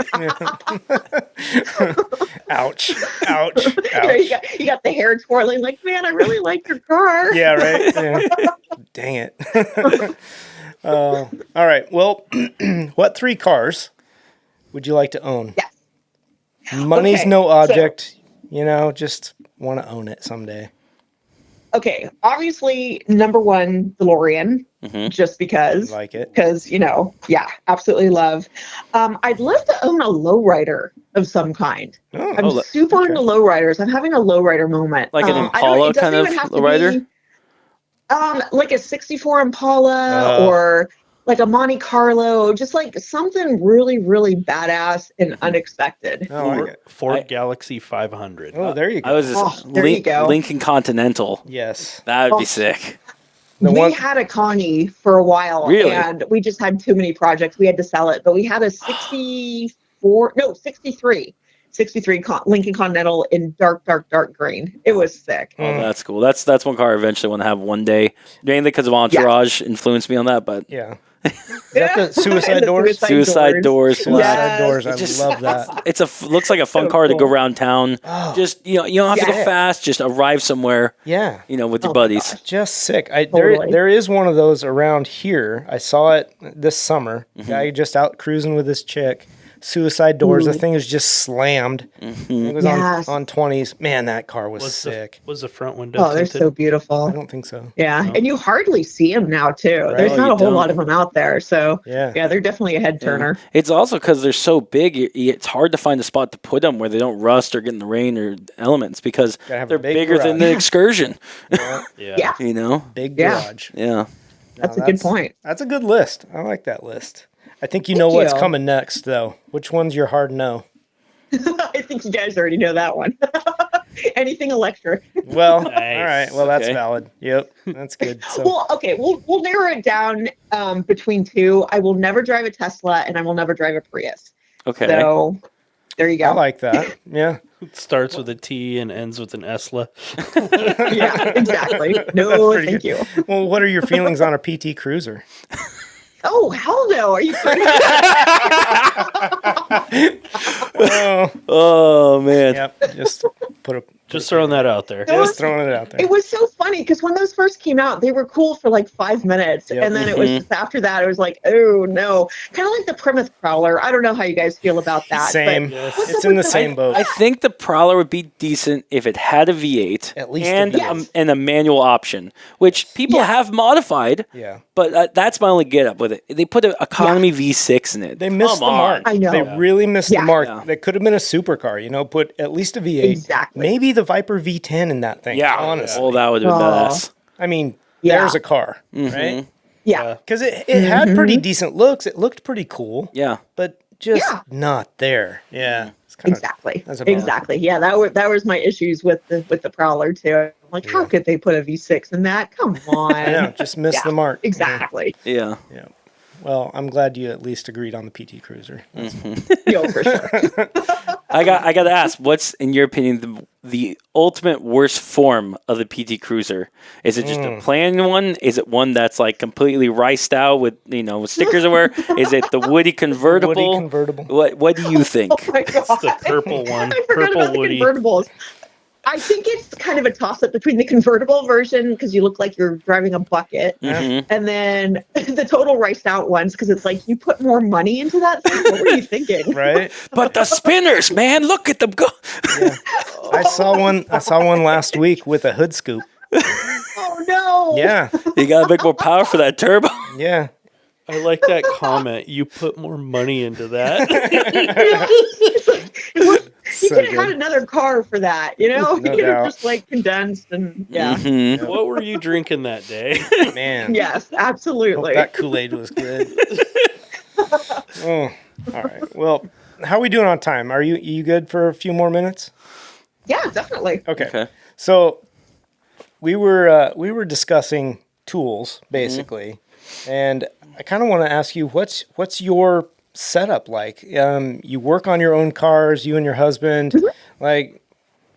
A: Ouch.
D: You got the hair twirling like, man, I really like your car.
A: Yeah, right. Yeah. Dang it. All right. Well, what 3 cars would you like to own?
D: Yes.
A: Money's no object. Just want to own it someday.
D: Okay, obviously, number 1, DeLorean, just because.
A: Like it.
D: Because, absolutely love. I'd love to own a lowrider of some kind. I'm super into lowriders. I'm having a lowrider moment.
B: Like an Impala kind of lowrider?
D: Like a 64 Impala or like a Monte Carlo, just like something really, really badass and unexpected.
C: Ford Galaxy 500.
A: Oh, there you go.
D: there you go.
B: Lincoln Continental.
A: Yes.
B: That would be sick.
D: We had a Connie for a while,
B: Really?
D: and we just had too many projects. We had to sell it, but we had a 63 Lincoln Continental in dark green. It was sick.
B: Oh, that's cool. That's one car I eventually want to have one day. Mainly because of Entourage influenced me on that, but
A: Yeah. Is that the suicide
D: The
A: doors?
B: Suicide doors.
A: Suicide doors. I
B: Just-
A: love that.
B: It's looks like a fun
D: So
B: car to go
D: cool.
B: around town.
A: Oh.
B: Just you don't have to go
D: Yeah.
B: fast. Just arrive somewhere.
A: Yeah.
B: With your
D: Oh my
B: buddies.
D: gosh.
A: Just sick.
D: Totally.
A: There is one of those around here. I saw it this summer.
B: Mm-hmm.
A: Guy just out cruising with his chick. Suicide doors. The thing is just slammed.
B: Mm-hmm.
A: It was
D: Yes.
A: on 20s. Man, that car was
C: Was
A: sick.
C: was the front window
D: Oh, they're
C: tinted?
D: so
A: I
D: beautiful.
A: don't think so.
D: Yeah,
C: No.
D: and you hardly see them now too.
A: Right.
D: There's
B: Oh,
D: not
B: you
D: a whole
B: don't.
D: lot of them out there. So
A: Yeah.
D: they're definitely a head turner.
B: It's also because they're so big. It's hard to find a spot to put them where they don't rust or get in the rain or elements because
A: Gotta have a
B: they're
A: big
B: bigger than
A: garage.
B: the Excursion.
D: Yeah,
A: Big
D: Yeah.
A: garage.
B: Yeah.
D: that's
A: No,
D: a good point.
A: That's a good list. I like that list. I think you
D: Thank
A: know what's
D: you.
A: coming next, though. Which one's your hard no?
D: I think you guys already know that one. Anything electric.
A: Well,
C: Nice.
A: all right. Well, that's
B: Okay.
A: valid. Yep, that's good. So,
D: Well, okay, we'll narrow it down between two. I will never drive a Tesla, and I will never drive a Prius.
B: Okay.
D: So there you
A: I
D: go.
A: like that. Yeah.
C: It starts with a T and ends with an Esla.
D: Yeah, exactly. No,
A: pretty
D: thank
A: good.
D: you.
A: Well, what are your feelings on a PT Cruiser?
D: Oh hell no! Are you kidding?
A: Oh,
B: Oh man.
A: yep. Just put a.
C: Just throwing that out there.
A: Just throwing it out there.
D: It was so funny because when those first came out, they were cool for like 5 minutes,
A: Yep.
D: and then it was just after that, it was like, oh no, kind of like the Plymouth Prowler. I don't know how you guys feel about that.
A: Same.
D: But what's
A: It's
D: up
A: in the
D: with
A: same boat.
B: I think the Prowler would be decent if it had a V8
A: At least a
B: and
A: V8.
B: and a manual option, which people
D: Yeah.
B: have modified.
A: Yeah.
B: But that's my only get up with it. They put an economy V6 in it.
A: They missed
B: Come
A: the mark.
D: I know.
A: They really missed
D: Yeah.
A: the mark.
B: Yeah.
A: That could have been a supercar, put at least a V8.
D: Exactly.
A: Maybe the Viper V10 in that thing.
B: Yeah,
A: Honestly.
B: well, that would have been
D: Oh.
B: badass.
A: I mean,
D: Yeah.
A: there's a car, right?
D: Yeah.
A: Because it had pretty decent looks. It looked pretty cool.
B: Yeah.
A: But just
D: Yeah.
A: not there. Yeah. It's kind
D: Exactly.
A: That's a bummer.
D: Exactly. Yeah, that was my issues with the Prowler too. I'm like, how could they put a V6 in that? Come on.
A: I know, just missed
D: Yeah,
A: the mark.
D: Exactly.
B: Yeah.
A: Yeah. Well, I'm glad you at least agreed on the PT Cruiser.
D: Yo, for sure.
B: I got to ask, what's in your opinion the ultimate worst form of the PT Cruiser? Is it just a plain one? Is it one that's like completely riced out with with stickers everywhere? Is it the woody convertible?
A: Woody convertible.
B: What do you think?
D: Oh my god.
C: The purple one.
D: I forgot
C: Purple
D: about the
C: Woody.
D: convertibles. I think it's kind of a toss up between the convertible version because you look like you're driving a bucket,
B: Mhm.
D: and then the total riced out ones because it's like you put more money into that thing. What were you thinking?
A: Right?
B: But the spinners, man, look at them go.
A: I saw one last week with a hood scoop.
D: Oh no!
A: Yeah.
B: You got a bit more power for that turbo.
A: Yeah.
C: I like that comment. You put more money into that.
D: You
A: So
D: could have had
A: good.
D: another car for that, you know?
A: No
D: you could
A: doubt.
D: have just like condensed and yeah.
B: Mhm.
C: What were you drinking that day?
A: Man.
D: Yes,
A: Hope
D: absolutely.
A: that Kool-Aid was good. Oh, all right. Well, how are we doing on time? Are you good for a few more minutes?
D: Yeah, definitely.
B: Okay.
A: So we were discussing tools basically, and I kind of want to ask you what's your setup like? You work on your own cars, you and your husband. Like,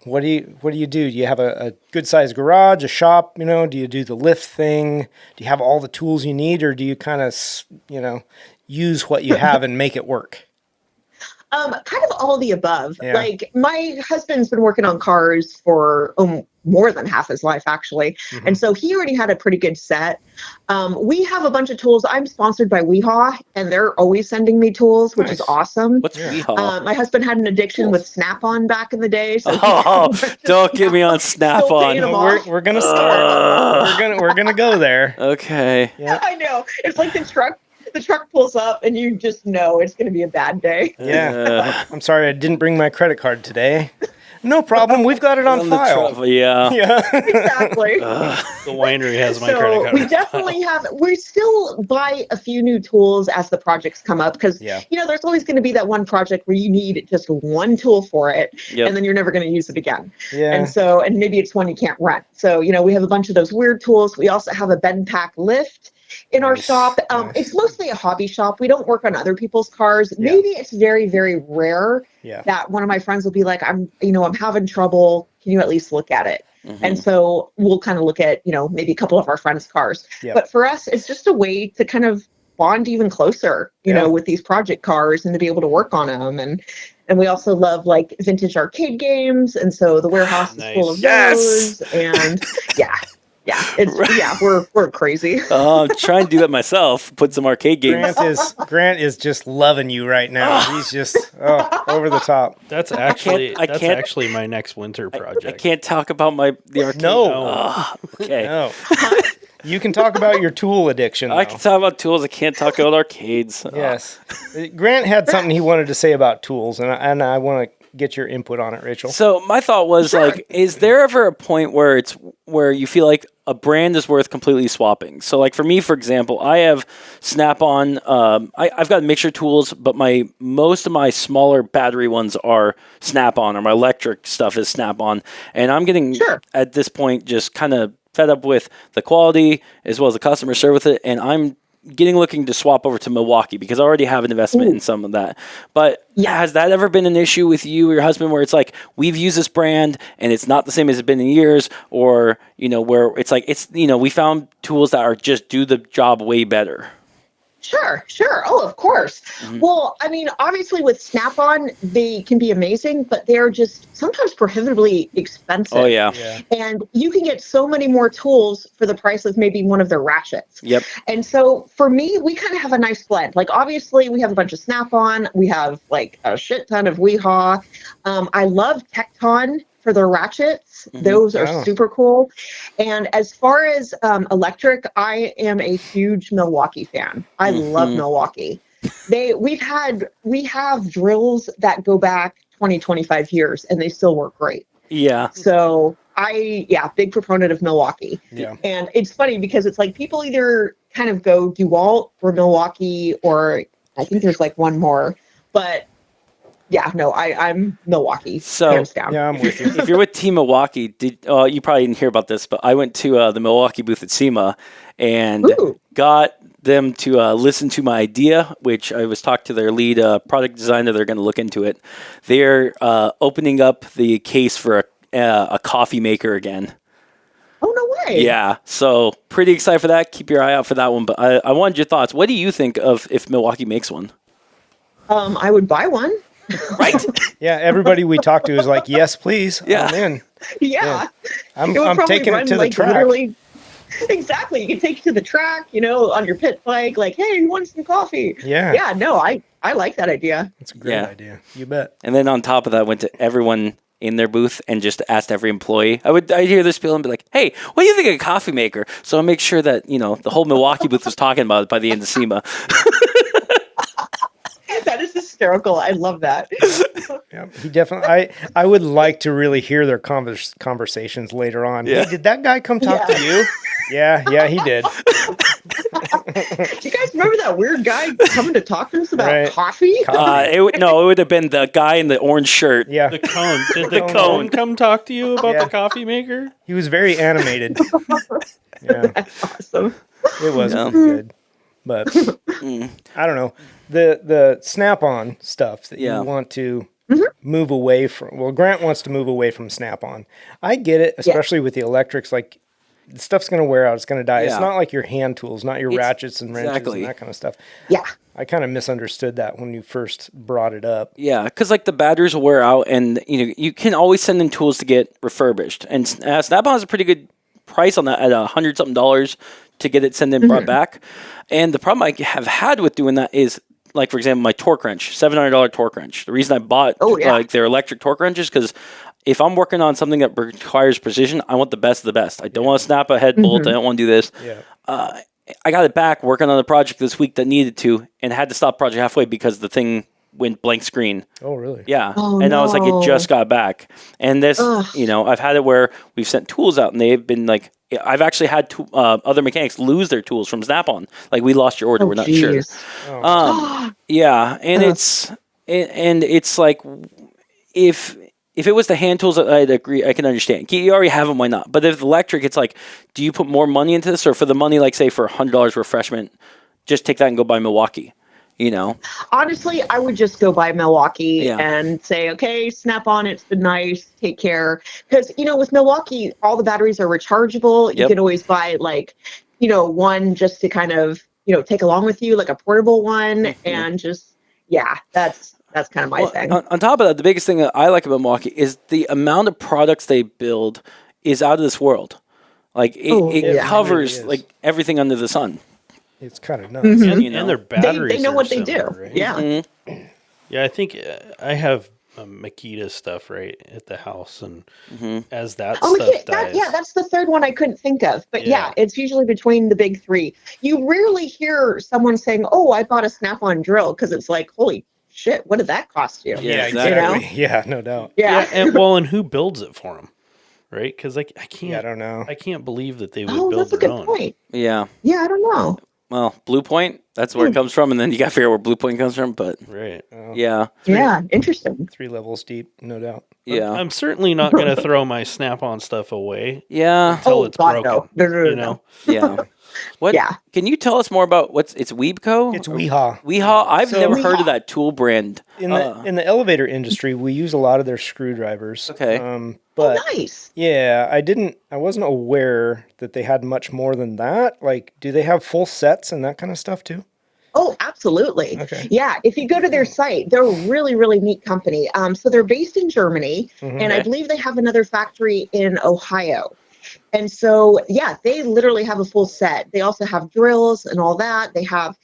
A: what do you do? Do you have a good sized garage, a shop? Do you do the lift thing? Do you have all the tools you need, or do you kind of use what you have and make it work?
D: Kind of all the above.
A: Yeah.
D: Like my husband's been working on cars for more than half his life, actually. And so he already had a pretty good set. We have a bunch of tools. I'm sponsored by Weehaw, and they're always sending me tools, which is
A: Nice.
D: awesome.
B: What's Weehaw?
D: My husband had an addiction with Snap-on back in the day. So
B: Oh, don't get me on
D: Still
B: Snap-on.
D: paying them off.
A: We're gonna start. we're gonna go there.
B: Okay.
A: Yeah.
D: I know. It's like the truck pulls up and you just know it's going to be a bad day.
A: Yeah. I'm sorry I didn't bring my credit card today. No problem. We've got it on file.
B: Yeah.
A: Yeah.
D: Exactly.
C: The winery has my credit card.
D: We definitely have. We still buy a few new tools as the projects come up because there's always going to be that one project where you need just one tool for it, and then you're never going to use it again.
A: Yeah.
D: And maybe it's one you can't rent. So we have a bunch of those weird tools. We also have a bend pack lift in our shop. It's mostly a hobby shop. We don't work on other people's cars. Maybe it's very, very rare that one of my friends will be like, I'm having trouble. Can you at least look at it? Mm-hmm. And so we'll kind of look at, maybe a couple of our friends' cars. Yep. But for us, it's just a way to kind of bond even closer, with these project cars and to be able to work on them. And we also love like vintage arcade games. And so the warehouse is full of those. And we're crazy.
B: I'm trying to do that myself. Put some arcade games.
A: Grant is just loving you right now. He's just over the top.
C: That's actually my next winter project.
B: I can't talk about the arcade.
A: No.
B: Okay.
A: No. You can talk about your tool addiction.
B: I can talk about tools. I can't talk about arcades.
A: Yes. Grant had something he wanted to say about tools, and I want to get your input on it, Rachel.
B: So my thought was is there ever a point where you feel like a brand is worth completely swapping? So like for me, for example, I have Snap-on. I've got mixture tools, but most of my smaller battery ones are Snap-on, or my electric stuff is Snap-on. And I'm getting at this point just kind of fed up with the quality as well as the customer service with it, and I'm looking to swap over to Milwaukee because I already have an investment in some of that. But has that ever been an issue with you or your husband where it's like, we've used this brand and it's not the same as it's been in years, or, where it's like, we found tools that are just do the job way better?
D: Sure. Oh, of course. Mm-hmm. Well, I mean, obviously with Snap-on, they can be amazing, but they're just sometimes prohibitively expensive.
B: Oh, yeah.
D: And you can get so many more tools for the price of maybe one of their ratchets.
B: Yep.
D: And so for me, we kind of have a nice blend. Like, obviously, we have a bunch of Snap-on. We have, like, a shit ton of Weehaw. I love Tecton for their ratchets. Mm-hmm. Those are super cool. And as far as electric, I am a huge Milwaukee fan. I love Milwaukee. We have drills that go back 20, 25 years and they still work great.
B: Yeah.
D: So big proponent of Milwaukee. Yeah. And it's funny because it's like people either kind of go DeWalt or Milwaukee, or I think there's like one more, but I'm Milwaukee.
B: So,
D: hands down.
A: Yeah, I'm with you.
B: If you're with Team Milwaukee, you probably didn't hear about this, but I went to the Milwaukee booth at SEMA and got them to listen to my idea, which I was talking to their lead product designer. They're going to look into it. They're opening up the case for a coffee maker again.
D: Oh, no way.
B: Yeah, so pretty excited for that. Keep your eye out for that one. But I wanted your thoughts. What do you think of if Milwaukee makes one?
D: I would buy one.
B: Right?
A: Yeah, everybody we talk to is like, yes, please.
B: Yeah.
A: I'm in.
D: Yeah.
A: I'm taking it to the track.
D: Exactly. You can take it to the track, on your pit bike, like, hey, you want some coffee?
A: Yeah.
D: Yeah, no, I like that idea.
A: It's a great idea. You bet.
B: And then on top of that, I went to everyone in their booth and just asked every employee. I'd hear this spiel and be like, hey, what do you think of a coffee maker? So I make sure that, the whole Milwaukee booth was talking about it by the end of SEMA.
D: That is hysterical. I love that.
A: Yeah, he definitely. I would like to really hear their conversations later on.
B: Yeah.
A: Hey, did that guy come talk to you? Yeah, he did.
D: Do you guys remember that weird guy coming to talk to us about coffee?
B: It would have been the guy in the orange shirt.
A: Yeah,
C: the cone. Did the cone come talk to you about the coffee maker?
A: He was very animated. Yeah,
D: that's awesome.
A: It was pretty good. But I don't know, the Snap-on stuff that you want to move away from. Well, Grant wants to move away from Snap-on. I get it, especially with the electrics. Like, the stuff's going to wear out. It's going to die. Yeah. It's not like your hand tools, not your ratchets and wrenches and that kind of stuff.
D: Yeah.
A: I kind of misunderstood that when you first brought it up.
B: Yeah, because like the batteries will wear out, and you can always send in tools to get refurbished. And Snap-on has a pretty good price on that at $100-something to get it sent in brought back. And the problem I have had with doing that is, like, for example, my torque wrench, $700 torque wrench. The reason I bought their electric torque wrenches because if I'm working on something that requires precision, I want the best of the best. I don't want to snap a head bolt. I don't want to do this. Yeah. I got it back working on a project this week that needed to, and had to stop project halfway because the thing went blank screen.
A: Oh, really?
B: Yeah.
D: Oh,
B: and I was like,
D: no.
B: it just got back. And this,
D: Ugh.
B: I've had it where we've sent tools out and they've been like, I've actually had other mechanics lose their tools from Snap-on. Like, we lost your order.
D: Oh,
B: We're not sure.
D: geez.
B: Yeah. And it's like, if it was the hand tools, I'd agree. I can understand. You already have them. Why not? But if electric, it's like, do you put more money into this, or for the money, like say for $100 refreshment, just take that and go buy Milwaukee?
D: Honestly, I would just go by Milwaukee
B: Yeah.
D: and say, okay, snap on. It's been nice. Take care. Because, with Milwaukee, all the batteries are rechargeable. You
B: Yep.
D: can always buy one just to kind of, take along with you, like a portable one. And just, that's kind of my thing.
B: On top of that, the biggest thing that I like about Milwaukee is the amount of products they build is out of this world. Like it covers
A: It really is.
B: like everything under the sun.
A: It's kind of nuts.
C: And their batteries.
D: They know
C: are
D: what they
C: similar,
D: do.
C: right?
D: Yeah.
C: Yeah, I think I have Makita stuff right at the house, and as that
D: Oh,
C: stuff dies,
D: that's the third one I couldn't think of. But
C: Yeah.
D: it's usually between the big three. You rarely hear someone saying, "Oh, I bought a Snap-on drill," because it's like, holy shit, what did that cost you?
B: Yeah,
A: exactly. Yeah, no doubt.
D: Yeah.
C: and who builds it for them, right? Because I can't.
A: Yeah, I don't know.
C: I can't believe that they would
D: Oh,
C: build
D: that's a
C: their
D: good
C: own.
D: point.
B: Yeah.
D: Yeah, I don't know.
B: Well, Blue Point, that's where it comes from, and then you got to figure out where Blue Point comes from. But
C: Right.
B: yeah,
D: Yeah, interesting.
A: 3 levels deep, no doubt.
B: yeah,
C: I'm certainly not going to throw my Snap-on stuff away
B: yeah,
C: until it's
D: God,
C: broken.
D: no.
B: yeah. What?
D: Yeah.
B: Can you tell us more about it's Weebco?
A: It's Weehaw.
B: Weehaw. I've
A: So-
B: never heard
D: Weehaw.
B: of that tool brand.
A: In the elevator industry, we use a lot of their screwdrivers.
B: Okay.
A: But
D: Nice.
A: yeah, I wasn't aware that they had much more than that. Like, do they have full sets and that kind of stuff too?
D: Oh, absolutely.
A: Okay.
D: Yeah, if you go to their site, they're a really, really neat company. So they're based in Germany, and I
B: Okay.
D: believe they have another factory in Ohio. And so, they literally have a full set. They also have drills and all that. They have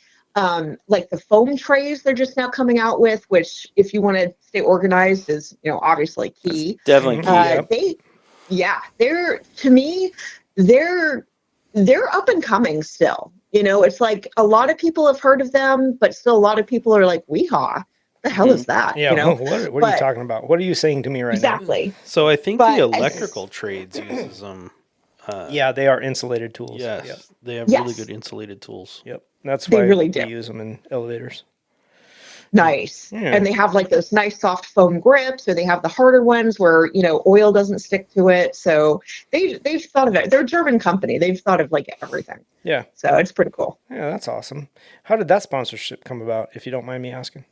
D: like the foam trays they're just now coming out with, which if you want to stay organized is, obviously key.
B: Definitely key.
D: They're to me, they're up and coming still. It's like a lot of people have heard of them, but still a lot of people are like, Weehaw, the hell is that?
A: Yeah, what are you
D: But-
A: talking about? What are you saying to me right
D: Exactly.
C: So I think
D: But
C: the
D: I-
C: electrical trades uses them.
A: now? Yeah, they are insulated tools.
C: Yes,
A: Yep.
C: they have really
D: Yes.
C: good insulated tools.
A: Yep. That's
D: They
A: why
D: really
A: we
D: do.
A: use them in elevators.
D: Nice.
A: Yeah.
D: And they have like those nice soft foam grips, or they have the harder ones where, oil doesn't stick to it. So they've thought of it. They're a German company. They've thought of like everything.
A: Yeah.
D: So it's pretty cool.
A: Yeah, that's awesome. How did that sponsorship come about, if you don't mind me asking?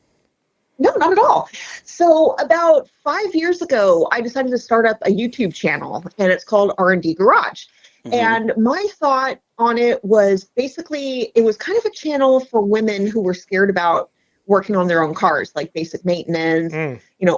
D: No, not at all. So about 5 years ago, I decided to start up a YouTube channel, and it's called R&D Garage. And my thought on it was basically, it was kind of a channel for women who were scared about working on their own cars, like basic maintenance,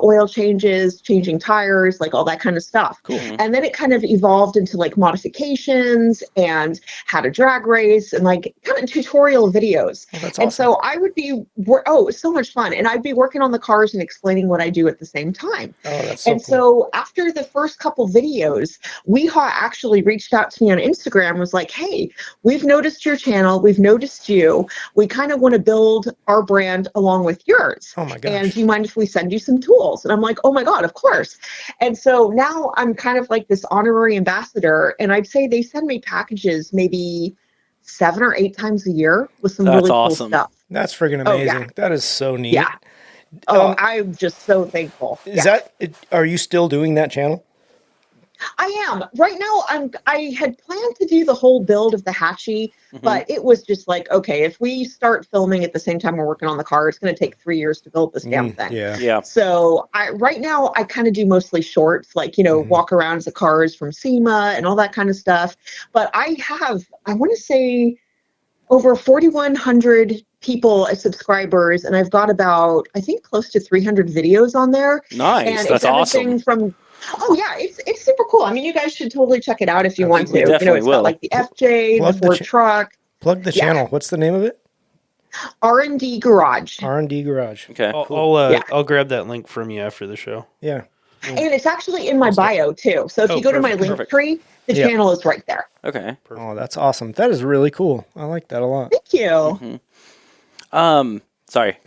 D: oil changes, changing tires, like all that kind of stuff.
B: Cool.
D: And then it kind of evolved into like modifications and how to drag race and like kind of tutorial videos.
A: Oh, that's
D: And
A: awesome.
D: so I would be, it was so much fun. And I'd be working on the cars and explaining what I do at the same time.
A: Oh, that's so
D: And
A: cool.
D: so after the first couple videos, Weehaw actually reached out to me on Instagram, was like, hey, we've noticed your channel. We've noticed you. We kind of want to build our brand along with yours.
A: Oh my gosh.
D: And do you mind if we send you some tools? And I'm like, oh my God, of course. And so now I'm kind of like this honorary ambassador. And I'd say they send me packages maybe 7 or 8 times a year with some
B: That's
D: really
B: awesome.
D: cool stuff.
A: That's friggin'
D: Oh,
A: amazing.
D: yeah.
A: That is so neat.
D: Yeah. Oh, I'm just so thankful.
A: Is that? Are you still doing that channel?
D: I am. Right now, I had planned to do the whole build of the Hatchie, but it was just like, okay, if we start filming at the same time we're working on the car, it's going to take 3 years to build this damn thing.
A: Yeah.
B: Yeah.
D: So right now I kind of do mostly shorts, like, walk around the cars from SEMA and all that kind of stuff. But I want to say over 4,100 people as subscribers, and I've got about, I think, close to 300 videos on there.
B: Nice.
D: And
B: That's
D: it's everything
B: awesome.
D: from, it's super cool. I mean, you guys should totally check it out if you want to.
B: We definitely
D: It's
B: will.
D: got like the FJ,
A: Plug
D: the
A: the
D: Ford
A: cha-
D: truck,
A: Plug the
D: Yeah.
A: channel. What's the name of it?
D: R&D Garage.
A: R&D Garage.
B: Okay.
C: I'll grab that link from you after the show.
A: Yeah.
D: And it's actually in my bio too. So if you go to my link
B: perfect.
D: tree, the
A: Yeah.
D: channel is right there.
B: Okay.
A: Oh, that's awesome. That is really cool. I like that a lot.
D: Thank you.
B: Sorry.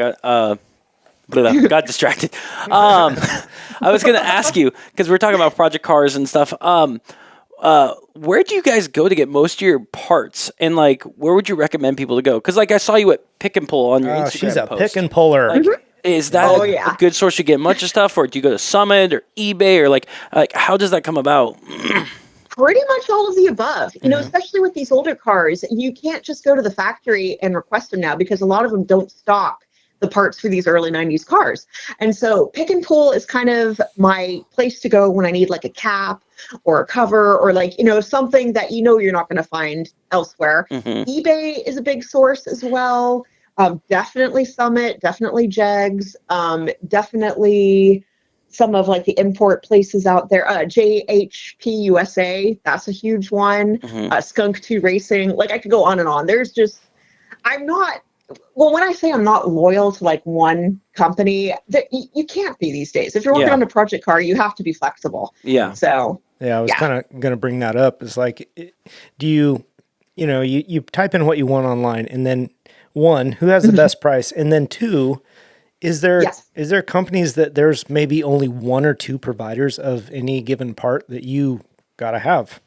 B: got distracted. I was going to ask you, because we're talking about project cars and stuff. Where do you guys go to get most of your parts? And like, where would you recommend people to go? Because like I saw you at Pick and Pull on your Instagram
A: She's a
B: post.
A: pick and puller.
B: Like, is that a good source to get much of stuff, or do you go to Summit or eBay, or like how does that come about?
D: Pretty much all of the above, especially with these older cars. You can't just go to the factory and request them now because a lot of them don't stock the parts for these early 90s cars. And so Pick and Pull is kind of my place to go when I need like a cap or a cover or like, something that you're not going to find elsewhere. eBay is a big source as well. Definitely Summit, definitely Jegs, definitely some of like the import places out there. JHP USA, that's a huge one. Skunk 2 Racing, like I could go on and on. When I say I'm not loyal to like one company, you can't be these days. If you're working on a project car, you have to be flexible.
B: Yeah.
D: So
A: yeah, I was kind of going to bring that up. It's like, do you type in what you want online, and then one, who has the best price, and then two, is there companies that there's maybe only one or two providers of any given part that you got to have?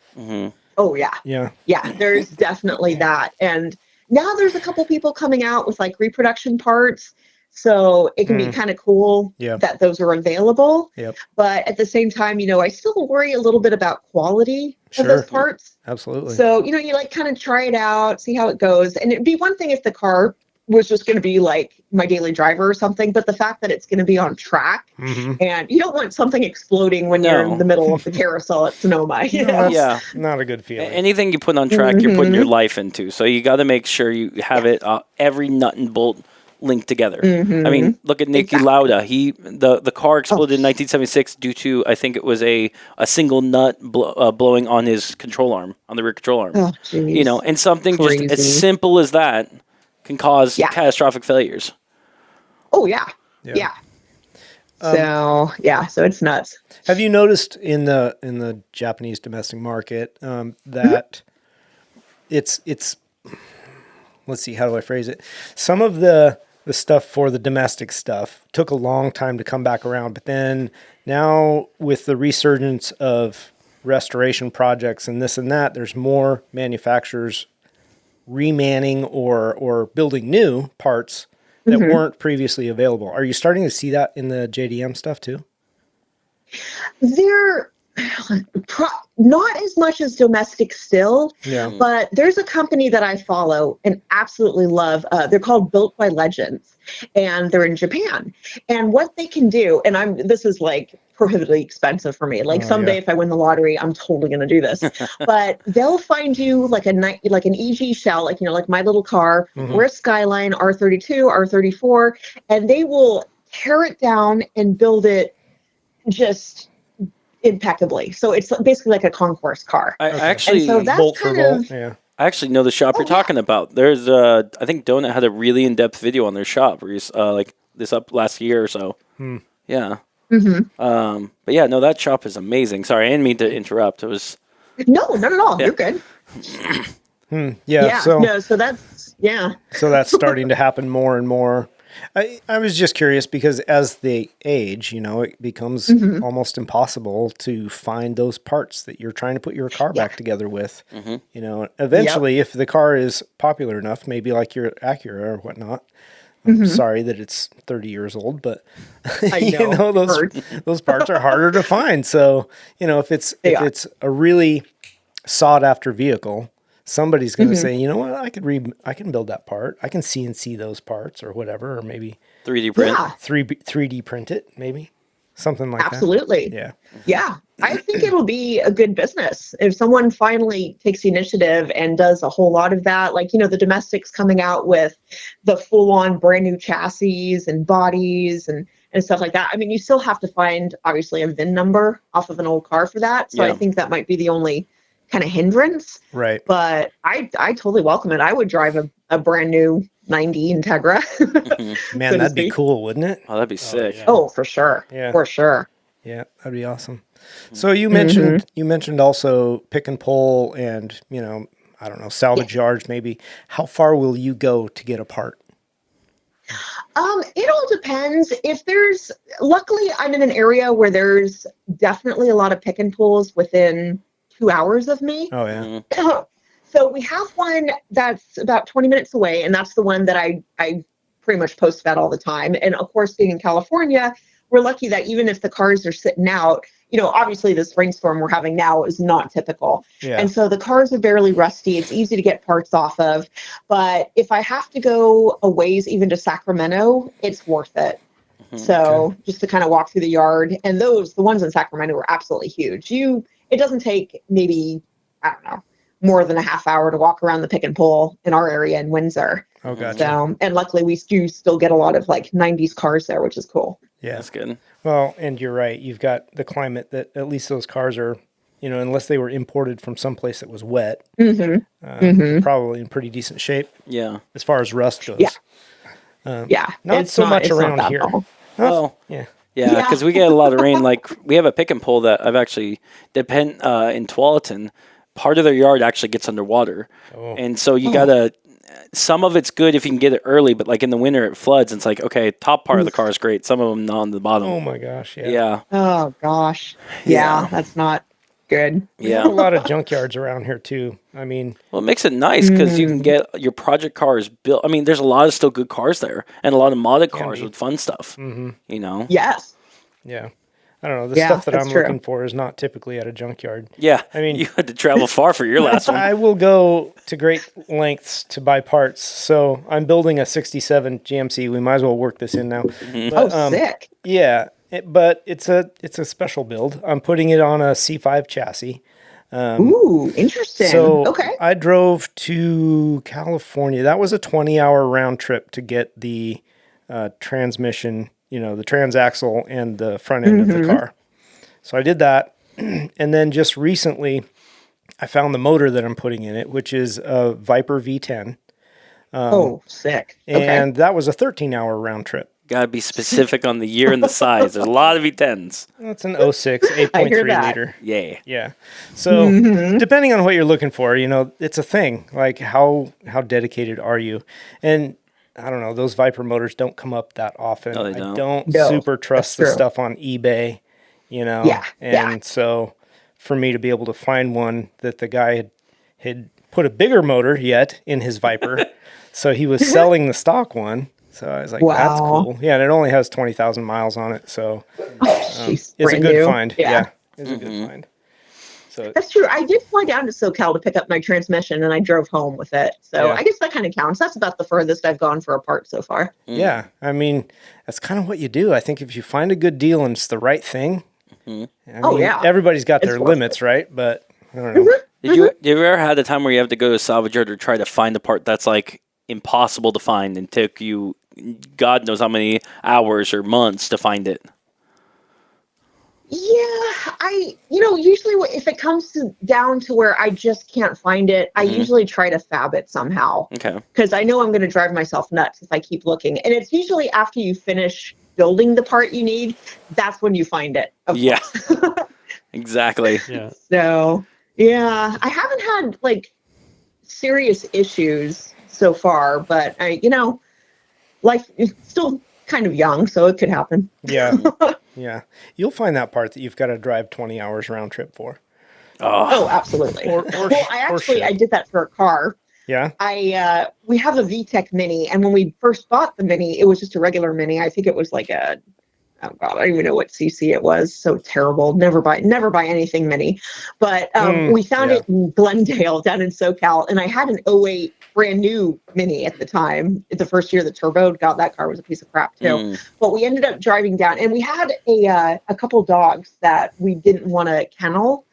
D: Oh yeah. Yeah, there's definitely that. And now there's a couple people coming out with like reproduction parts. So it can be kind of cool that those are available. But at the same time, I still worry a little bit about quality of those parts.
A: Absolutely.
D: So, you like kind of try it out, see how it goes. And it'd be one thing if the car was just going to be like my daily driver or something, but the fact that it's going to be on track and you don't want something exploding when you're in the middle of the carousel at Sonoma.
A: Not a good feeling.
B: Anything you put on track, you're putting your life into. So you got to make sure you have it, every nut and bolt linked together. I mean, look at Niki Lauda. The car exploded in 1976 due to, I think it was a single nut blowing on his control arm, on the rear control arm.
D: Oh, geez.
B: And something just as simple as that can cause catastrophic failures.
D: Oh yeah. So it's nuts.
A: Have you noticed in the Japanese domestic market that it's let's see, how do I phrase it? Some of the stuff for the domestic stuff took a long time to come back around, but then now with the resurgence of restoration projects and this and that, there's more manufacturers remanning or building new parts that weren't previously available. Are you starting to see that in the JDM stuff too?
D: They're not as much as domestic still, but there's a company that I follow and absolutely love. They're called Built by Legends, and they're in Japan. And what they can do, and this is like prohibitively expensive for me. Like someday if I win the lottery, I'm totally going to do this. But they'll find you like an EG shell, like my little car, or a Skyline R32, R34, and they will tear it down and build it just impeccably. So it's basically like a concourse car.
B: I actually
A: bolt for bolt. I
B: actually know the shop you're talking about. There's I think Donut had a really in-depth video on their shop where he's like this up last year or so. Yeah. But yeah, no, that shop is amazing. Sorry, I didn't mean to interrupt. It was
D: no, not at all. You're good. So that's
A: starting to happen more and more. I was just curious because as they age, it becomes almost impossible to find those parts that you're trying to put your car back together with. Eventually, if the car is popular enough, maybe like your Acura or whatnot. I'm sorry that it's 30 years old, but those parts are harder to find. So, if it's a really sought after vehicle, somebody's going to say, you know what, I can build that part. I can CNC those parts or whatever, or maybe
B: 3D print.
A: 3D print it, maybe something like
D: Absolutely.
A: that.
D: Yeah. I think it'll be a good business if someone finally takes the initiative and does a whole lot of that. Like, the domestics coming out with the full on brand new chassis and bodies and stuff like that. I mean, you still have to find obviously a VIN number off of an old car for that. So I think that might be the only kind of hindrance,
A: right?
D: But I totally welcome it. I would drive a brand new 90 Integra.
A: Man, that'd be cool, wouldn't it?
B: Oh, that'd be sick.
D: Oh, for sure. For sure.
A: Yeah, that'd be awesome. So you mentioned also Pick and Pull and I don't know, salvage yards maybe. How far will you go to get a part?
D: It all depends. Luckily, I'm in an area where there's definitely a lot of pick and pulls within 2 hours of me.
A: Oh yeah.
D: So we have one that's about 20 minutes away, and that's the one that I pretty much post vet all the time. And of course, being in California, we're lucky that even if the cars are sitting out, obviously this rainstorm we're having now is not typical.
A: Yeah.
D: And so the cars are barely rusty. It's easy to get parts off of. But if I have to go a ways, even to Sacramento, it's worth it. So just to kind of walk through the yard. And the ones in Sacramento are absolutely huge. It doesn't take maybe, I don't know, more than a half hour to walk around the pick and pull in our area in Windsor.
A: Oh, gotcha.
D: So, and luckily we do still get a lot of like 90s cars there, which is cool.
A: Yeah.
B: That's good.
A: Well, and you're right. You've got the climate that at least those cars are, unless they were imported from someplace that was wet, probably in pretty decent shape
B: Yeah.
A: as far as rust goes.
D: Yeah. Yeah.
A: Not so much around here.
B: Well,
A: Yeah.
B: yeah, because we get a lot of rain. Like we have a pick and pull that I've actually in Tualatin. Part of their yard actually gets underwater, and so you gotta. Some of it's good if you can get it early, but like in the winter it floods. And it's like, okay, top part of the car is great. Some of them not on the bottom.
A: Oh my gosh. Yeah.
B: Yeah.
D: Oh gosh. Yeah, that's not good.
A: We have a lot of junkyards around here too. I mean,
B: Well, it makes it nice because you can get your project cars built. I mean, there's a lot of still good cars there and a lot of modded cars with fun stuff.
D: Yes.
A: yeah. I don't know. The
D: Yeah,
A: stuff that
D: that's
A: I'm
D: true.
A: looking for is not typically at a junkyard.
B: Yeah.
A: I mean-
B: you had to travel far for your last one.
A: I will go to great lengths to buy parts. So I'm building a 67 GMC. We might as well work this in now. But,
D: Sick.
A: yeah, but it's a special build. I'm putting it on a C5 chassis.
D: Ooh, interesting.
A: So
D: okay.
A: I drove to California. That was a 20-hour round trip to get the transmission, the transaxle and the front end of the car. So I did that. And then just recently, I found the motor that I'm putting in it, which is a Viper V10.
D: Sick.
A: And that was a 13-hour round trip.
B: Gotta be specific on the year and the size. There's a lot of V10s.
A: That's an 06,
D: I hear
A: 8.3
D: that.
A: liter.
B: Yeah.
A: Yeah. So depending on what you're looking for, it's a thing. Like how dedicated are you? And I don't know, those Viper motors don't come up that often.
B: No, they don't.
A: I don't
D: No,
A: super trust the
D: that's true.
A: stuff on eBay,
D: Yeah,
A: And so for me to be able to find one that the guy had put a bigger motor yet in his Viper, so he was selling the stock one. So I was like, that's
D: Wow.
A: cool. Yeah, and it only has 20,000 miles on it, so
D: Jeez,
A: it's a
D: brand
A: good
D: new.
A: find.
D: Yeah.
A: Yeah, it's a good find. So
D: That's true. I did fly down to SoCal to pick up my transmission, and I drove home with it. So
A: Yeah.
D: I guess that kind of counts. That's about the furthest I've gone for a part so far.
A: yeah, I mean, that's kind of what you do. I think if you find a good deal and it's the right thing, I mean, everybody's got their
D: It's worth
A: limits, right? But I don't know.
B: Did you ever had a time where you have to go to a salvage yard to try to find a part that's like impossible to find and took you God knows how many hours or months to find it?
D: Yeah, usually if it comes down to where I just can't find it, I usually try to fab it somehow.
B: Okay.
D: Because I know I'm going to drive myself nuts if I keep looking. And it's usually after you finish building the part you need, that's when you find it. of
B: Yeah.
D: course.
C: Yeah.
B: Exactly.
D: So, yeah, I haven't had like serious issues so far, but life is still kind of young, so it could happen.
A: Yeah, yeah. You'll find that part that you've got to drive 20 hours round trip for.
D: Oh, absolutely.
A: Or
D: I did that for a car.
A: Yeah.
D: We have a VTEC Mini, and when we first bought the Mini, it was just a regular Mini. I think it was like oh God, I don't even know what CC it was. So terrible. Never buy anything Mini. But we found it in Glendale down in SoCal, and I had an '08 brand new Mini at the time. The first year the turbo, God, that car was a piece of crap too. But we ended up driving down, and we had a couple dogs that we didn't want to kennel.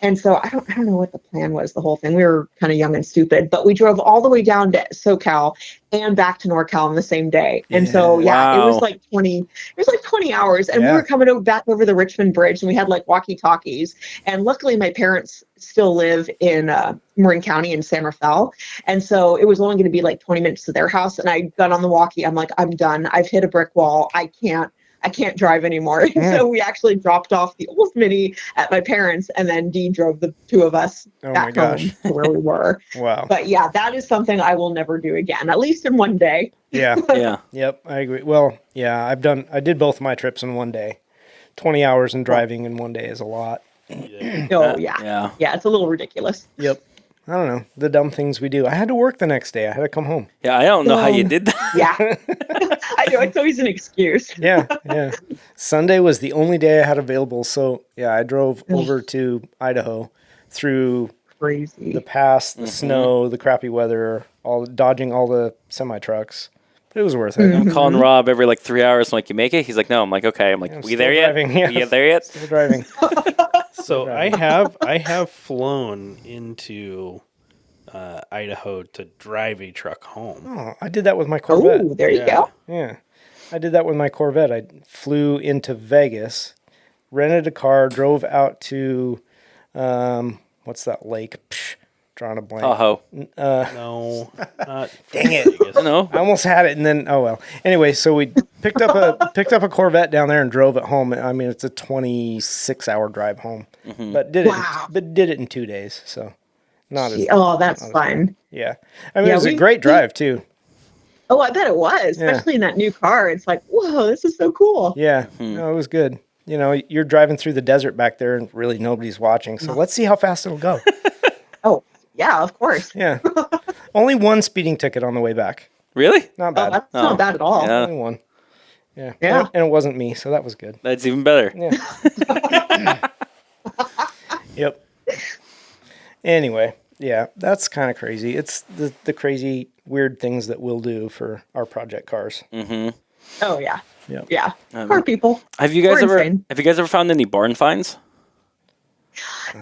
D: And so I don't know what the plan was, the whole thing. We were kind of young and stupid, but we drove all the way down to SoCal and back to NorCal on the same day. And so, it was like 20 hours. And we were coming back over the Richmond Bridge, and we had like walkie-talkies. And luckily my parents still live in Marin County in San Rafael. And so it was only going to be like 20 minutes to their house. And I got on the walkie. I'm like, I'm done. I've hit a brick wall. I can't I can't drive anymore. So we actually dropped off the old Mini at my parents', and then Dee drove the two of us back home to where we were.
A: Wow.
D: But yeah, that is something I will never do again, at least in one day.
A: Yeah.
B: Yeah.
A: Yep. I agree. Well, yeah, I did both my trips in one day. 20 hours in driving in one day is a lot.
D: Oh, yeah. Yeah, it's a little ridiculous.
A: Yep. I don't know. The dumb things we do. I had to work the next day. I had to come home.
B: Yeah, I don't know how you did that.
D: Yeah. I know. It's always an excuse.
A: Yeah. Sunday was the only day I had available. So, yeah, I drove over to Idaho through
D: Crazy.
A: the pass, the snow, the crappy weather, dodging all the semi-trucks. But it was worth it.
B: I'm calling Rob every like 3 hours. I'm like, you make it? He's like, no. I'm like, okay. I'm like, we there yet?
A: driving, yeah.
B: We there yet?
A: Still driving.
C: So I have flown into Idaho to drive a truck home.
A: Oh, I did that with my Corvette.
D: Oh, there you go.
A: Yeah. I did that with my Corvette. I flew into Vegas, rented a car, drove out to, what's that lake? Drawing a blank.
B: Tahoe.
C: No, not
A: Dang it.
B: No.
A: I almost had it, and then, oh well. Anyway, so we picked up a Corvette down there and drove it home. I mean, it's a 26-hour drive home, but did it in 2 days. So not as.
D: Oh, that's fun.
A: Yeah, I mean, it was a great drive too.
D: Oh, I bet it was, especially in that new car. It's like, whoa, this is so cool.
A: Yeah, no, it was good. You know, you're driving through the desert back there, and really nobody's watching. So let's see how fast it'll go.
D: Oh, yeah, of course.
A: Yeah, only one speeding ticket on the way back.
B: Really?
A: Not
D: Oh,
A: bad.
D: that's not bad at all.
B: Yeah.
A: Only one. Yeah.
D: Yeah.
A: And it wasn't me, so that was good.
B: That's even better.
A: Yeah. Yep. Anyway, yeah, that's kind of crazy. It's the crazy, weird things that we'll do for our project cars.
D: Oh, yeah.
A: Yep.
D: Yeah. Poor people.
B: Have you guys
D: We're
B: ever
D: insane.
B: found any barn finds?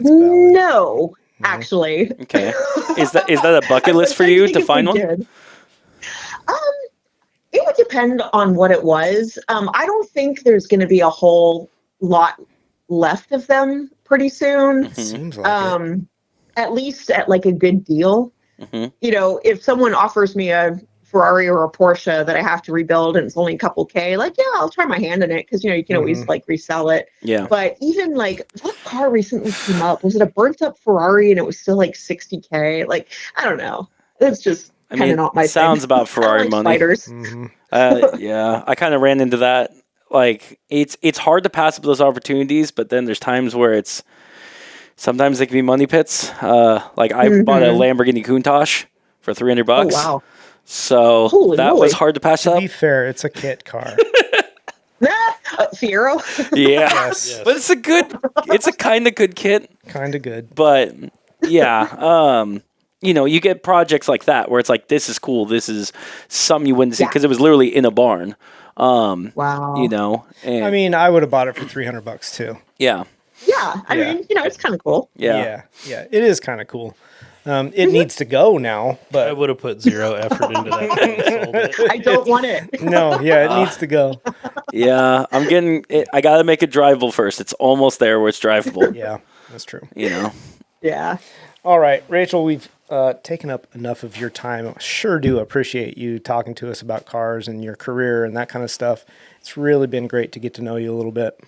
D: No, actually.
B: Okay. Is that a bucket list for you to find one?
D: Did. It would depend on what it was. I don't think there's going to be a whole lot left of them pretty soon.
A: Seems like it.
D: At least at like a good deal. You know, if someone offers me a Ferrari or a Porsche that I have to rebuild and it's only a couple K, like, yeah, I'll try my hand in it because, you know, you can always like resell it.
B: Yeah.
D: But even like, what car recently came up? Was it a burnt up Ferrari and it was still like 60K? Like, I don't know. It's just kind of not my
B: sounds
D: thing.
B: about Ferrari
D: like
B: money.
D: Spiders.
B: Yeah, I kind of ran into that. Like, it's hard to pass up those opportunities, but then there's times where sometimes they can be money pits. Like I bought a Lamborghini Countach for $300.
D: Oh, wow.
B: So
D: Holy
B: that
D: moly.
B: was hard to pass
A: To
B: up.
A: be fair, it's a kit car.
D: Fiero?
B: Yeah,
A: Yes.
B: but it's a kind of good kit.
A: Kind of good.
B: But yeah, you know, you get projects like that where it's like, this is cool. This is something you wouldn't see because it was literally in a barn.
D: Wow.
B: You know, and
A: I mean, I would have bought it for $300 too.
B: yeah,
D: Yeah. I mean, you know, it's kind of cool.
B: yeah.
A: Yeah. It is kind of cool. It needs to go now,
C: I
A: but
C: would have put zero effort into that. and sold it.
D: I don't want it.
A: no, yeah, it needs to go.
B: Yeah, I'm getting it. I got to make it drivable first. It's almost there where it's drivable.
A: Yeah, that's true.
B: You know,
D: Yeah.
A: All right, Rachel, we've taken up enough of your time. I sure do appreciate you talking to us about cars and your career and that kind of stuff. It's really been great to get to know you a little bit.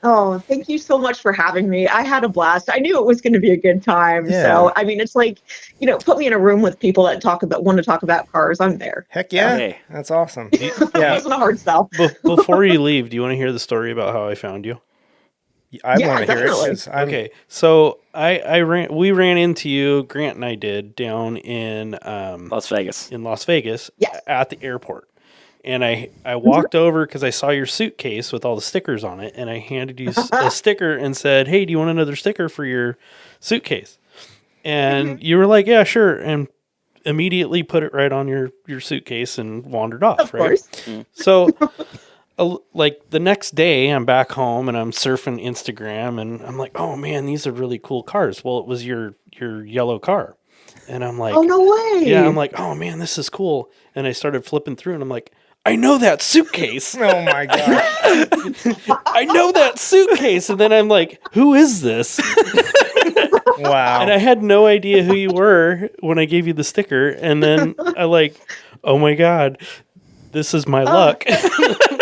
D: Oh, thank you so much for having me. I had a blast. I knew it was going to be a good time.
A: Yeah.
D: So, I mean, it's like, you know, put me in a room with people that want to talk about cars. I'm there.
A: Heck yeah,
B: Hey.
A: that's awesome.
D: It
A: Yeah,
D: wasn't a hard sell.
C: Before you leave, do you want to hear the story about how I found you?
A: I
D: Yeah,
A: want to hear it.
D: definitely.
A: 'Cause I'm-
C: Okay, so we ran into you, Grant and I did, down in
B: Las Vegas.
C: Las Vegas
D: Yes.
C: at the airport. And I walked over because I saw your suitcase with all the stickers on it, and I handed you a sticker and said, "Hey, do you want another sticker for your suitcase?" And you were like, "Yeah, sure," and immediately put it right on your suitcase and wandered off.
D: Of
C: right?
D: course.
C: So, like the next day, I'm back home and I'm surfing Instagram, and I'm like, "Oh man, these are really cool cars." Well, it was your yellow car, and I'm like,
D: Oh, no way.
C: "Yeah," I'm like, "Oh man, this is cool." And I started flipping through, and I'm like, "I know that suitcase.
A: Oh my gosh.
C: I know that suitcase." And then I'm like, "Who is this?"
A: Wow.
C: And I had no idea who you were when I gave you the sticker. And then I like, "Oh my God, This is my luck.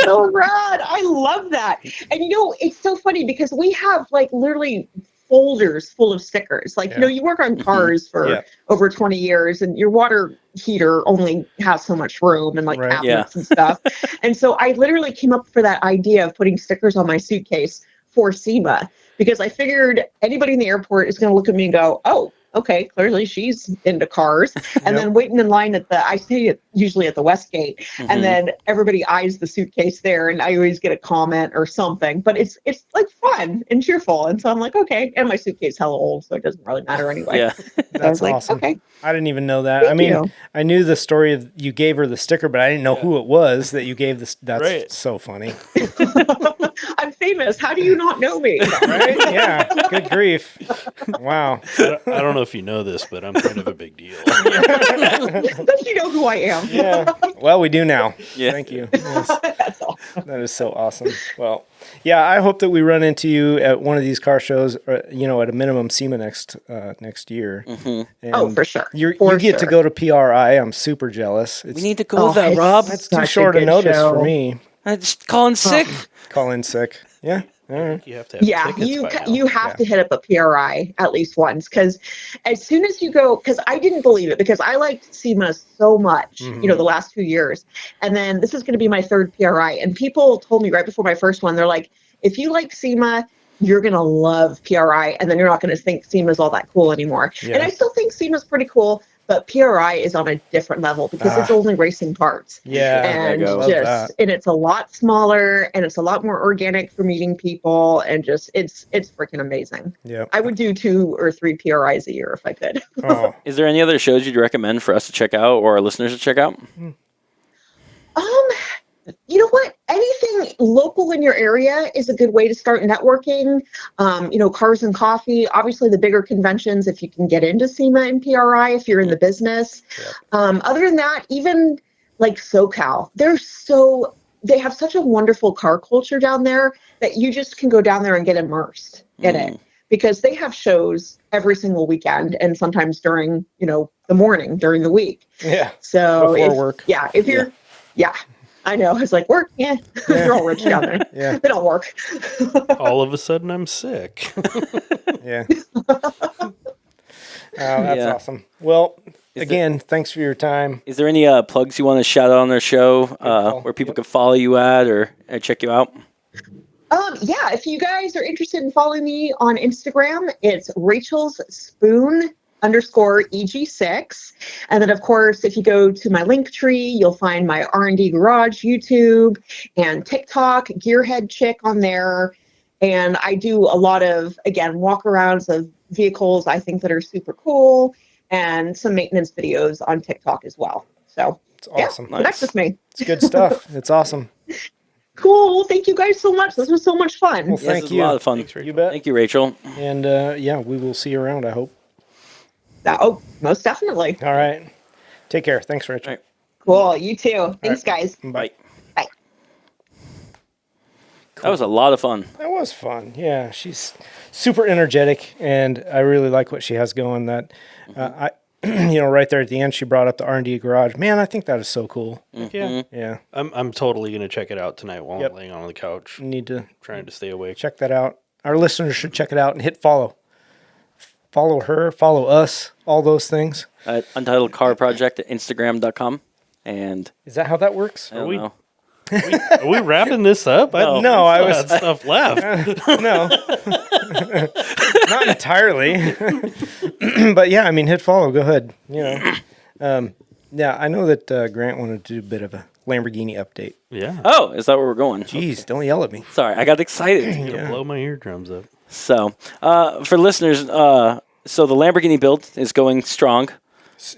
D: So rad. I love that. And it's so funny because we have like literally folders full of stickers. Like, you work on cars for over 20 years and your water heater only has so much room and like cabinets and stuff. And so I literally came up for that idea of putting stickers on my suitcase for SEMA because I figured anybody in the airport is going to look at me and go, oh, okay, clearly she's into cars. And then waiting in line I stay usually at the Westgate, and then everybody eyes the suitcase there, and I always get a comment or something. But it's like fun and cheerful, and so I'm like, okay. And my suitcase is hella old, so it doesn't really matter anyway.
B: Yeah,
A: that's
D: like,
A: awesome.
D: Okay,
A: I didn't even know that.
D: Thank you.
A: I knew the story of you gave her the sticker, but I didn't know who it was that you gave this. That's so funny.
D: I'm famous. How do you not know me?
A: Right? Yeah. Good grief. Wow.
C: I don't know if you know this, but I'm kind of a big deal.
D: Don't you know who I am?
A: Yeah. Well, we do now.
B: Yeah.
A: Thank you. Yes.
D: That's awesome.
A: That is so awesome. Well, yeah, I hope that we run into you at one of these car shows, at a minimum SEMA next year. And
D: for sure.
A: You get to go to PRI. I'm super jealous.
B: we need to go with that, Rob.
A: That's too short a notice for me.
B: I just calling sick.
A: Call in sick. Yeah. All right.
C: You have to have tickets
D: you
C: by now.
D: you have to hit up a PRI at least once because as soon as you go, because I didn't believe it because I liked SEMA so much, the last 2 years, and then this is going to be my third PRI, and people told me right before my first one, they're like, if you like SEMA, you're going to love PRI, and then you're not going to think SEMA is all that cool anymore.
A: Yeah.
D: And I still think SEMA is pretty cool, but PRI is on a different level because it's only racing parts.
A: Yeah.
D: And
A: Love that.
D: and it's a lot smaller and it's a lot more organic for meeting people and just it's freaking amazing.
A: Yeah.
D: I would do 2 or 3 PRIs a year if I could.
A: Oh.
B: Is there any other shows you'd recommend for us to check out or our listeners to check out?
D: You know what? Anything local in your area is a good way to start networking. Cars and coffee. Obviously, the bigger conventions, if you can get into SEMA and PRI, if you're in the business. Other than that, even like SoCal, they have such a wonderful car culture down there that you just can go down there and get immersed in it because they have shows every single weekend and sometimes during, the morning during the week.
A: Yeah.
D: So
A: Before work.
D: Yeah. If you're, I know. It's like work. Yeah. They're all rich down there.
A: Yeah.
D: They don't work.
C: All of a sudden, I'm sick.
A: Yeah. That's awesome. Well, again, thanks for your time.
B: Is there any plugs you want to shout out on their show where people can follow you at or check you out?
D: If you guys are interested in following me on Instagram, it's Rachel's Spoon _EG6. And then, of course, if you go to my link tree, you'll find my R&D Garage YouTube and TikTok, Gearhead Chick on there. And I do a lot of, again, walk-arounds of vehicles I think that are super cool and some maintenance videos on TikTok as well. So,
A: It's awesome.
D: Connect with me.
A: It's good stuff. It's awesome.
D: Cool. Well, thank you guys so much. This was so much fun.
A: Well,
B: Yes,
A: thank
B: this
A: you.
B: was a lot of fun.
C: Thanks, Rachel.
A: You bet.
B: Thank you, Rachel.
A: And we will see you around, I hope.
D: Most definitely.
A: All right. Take care. Thanks, Rachel.
B: All right.
D: Cool. You too. Thanks, guys.
B: Bye.
D: Bye.
B: That was a lot of fun.
A: That was fun. Yeah, she's super energetic, and I really like what she has going. That right there at the end, she brought up the R&D Garage. Man, I think that is so cool.
C: Yeah.
A: Yeah,
C: I'm totally going to check it out tonight while I'm laying on the couch,
A: need to
C: trying to stay awake.
A: check that out. Our listeners should check it out and hit follow. Follow her, follow us, all those things.
B: Untitled Car Project at Instagram.com. And
A: Is that how that works?
B: I don't know.
C: Are we wrapping this up?
A: No, I was-
C: had stuff left.
A: No, not entirely. But yeah, I mean, hit follow. Go ahead. I know that Grant wanted to do a bit of a Lamborghini update.
C: Yeah.
B: Oh, is that where we're going?
A: Jeez, don't yell at me.
B: Sorry, I got excited.
C: Gonna blow my eardrums up.
B: So, for listeners, so the Lamborghini build is going strong.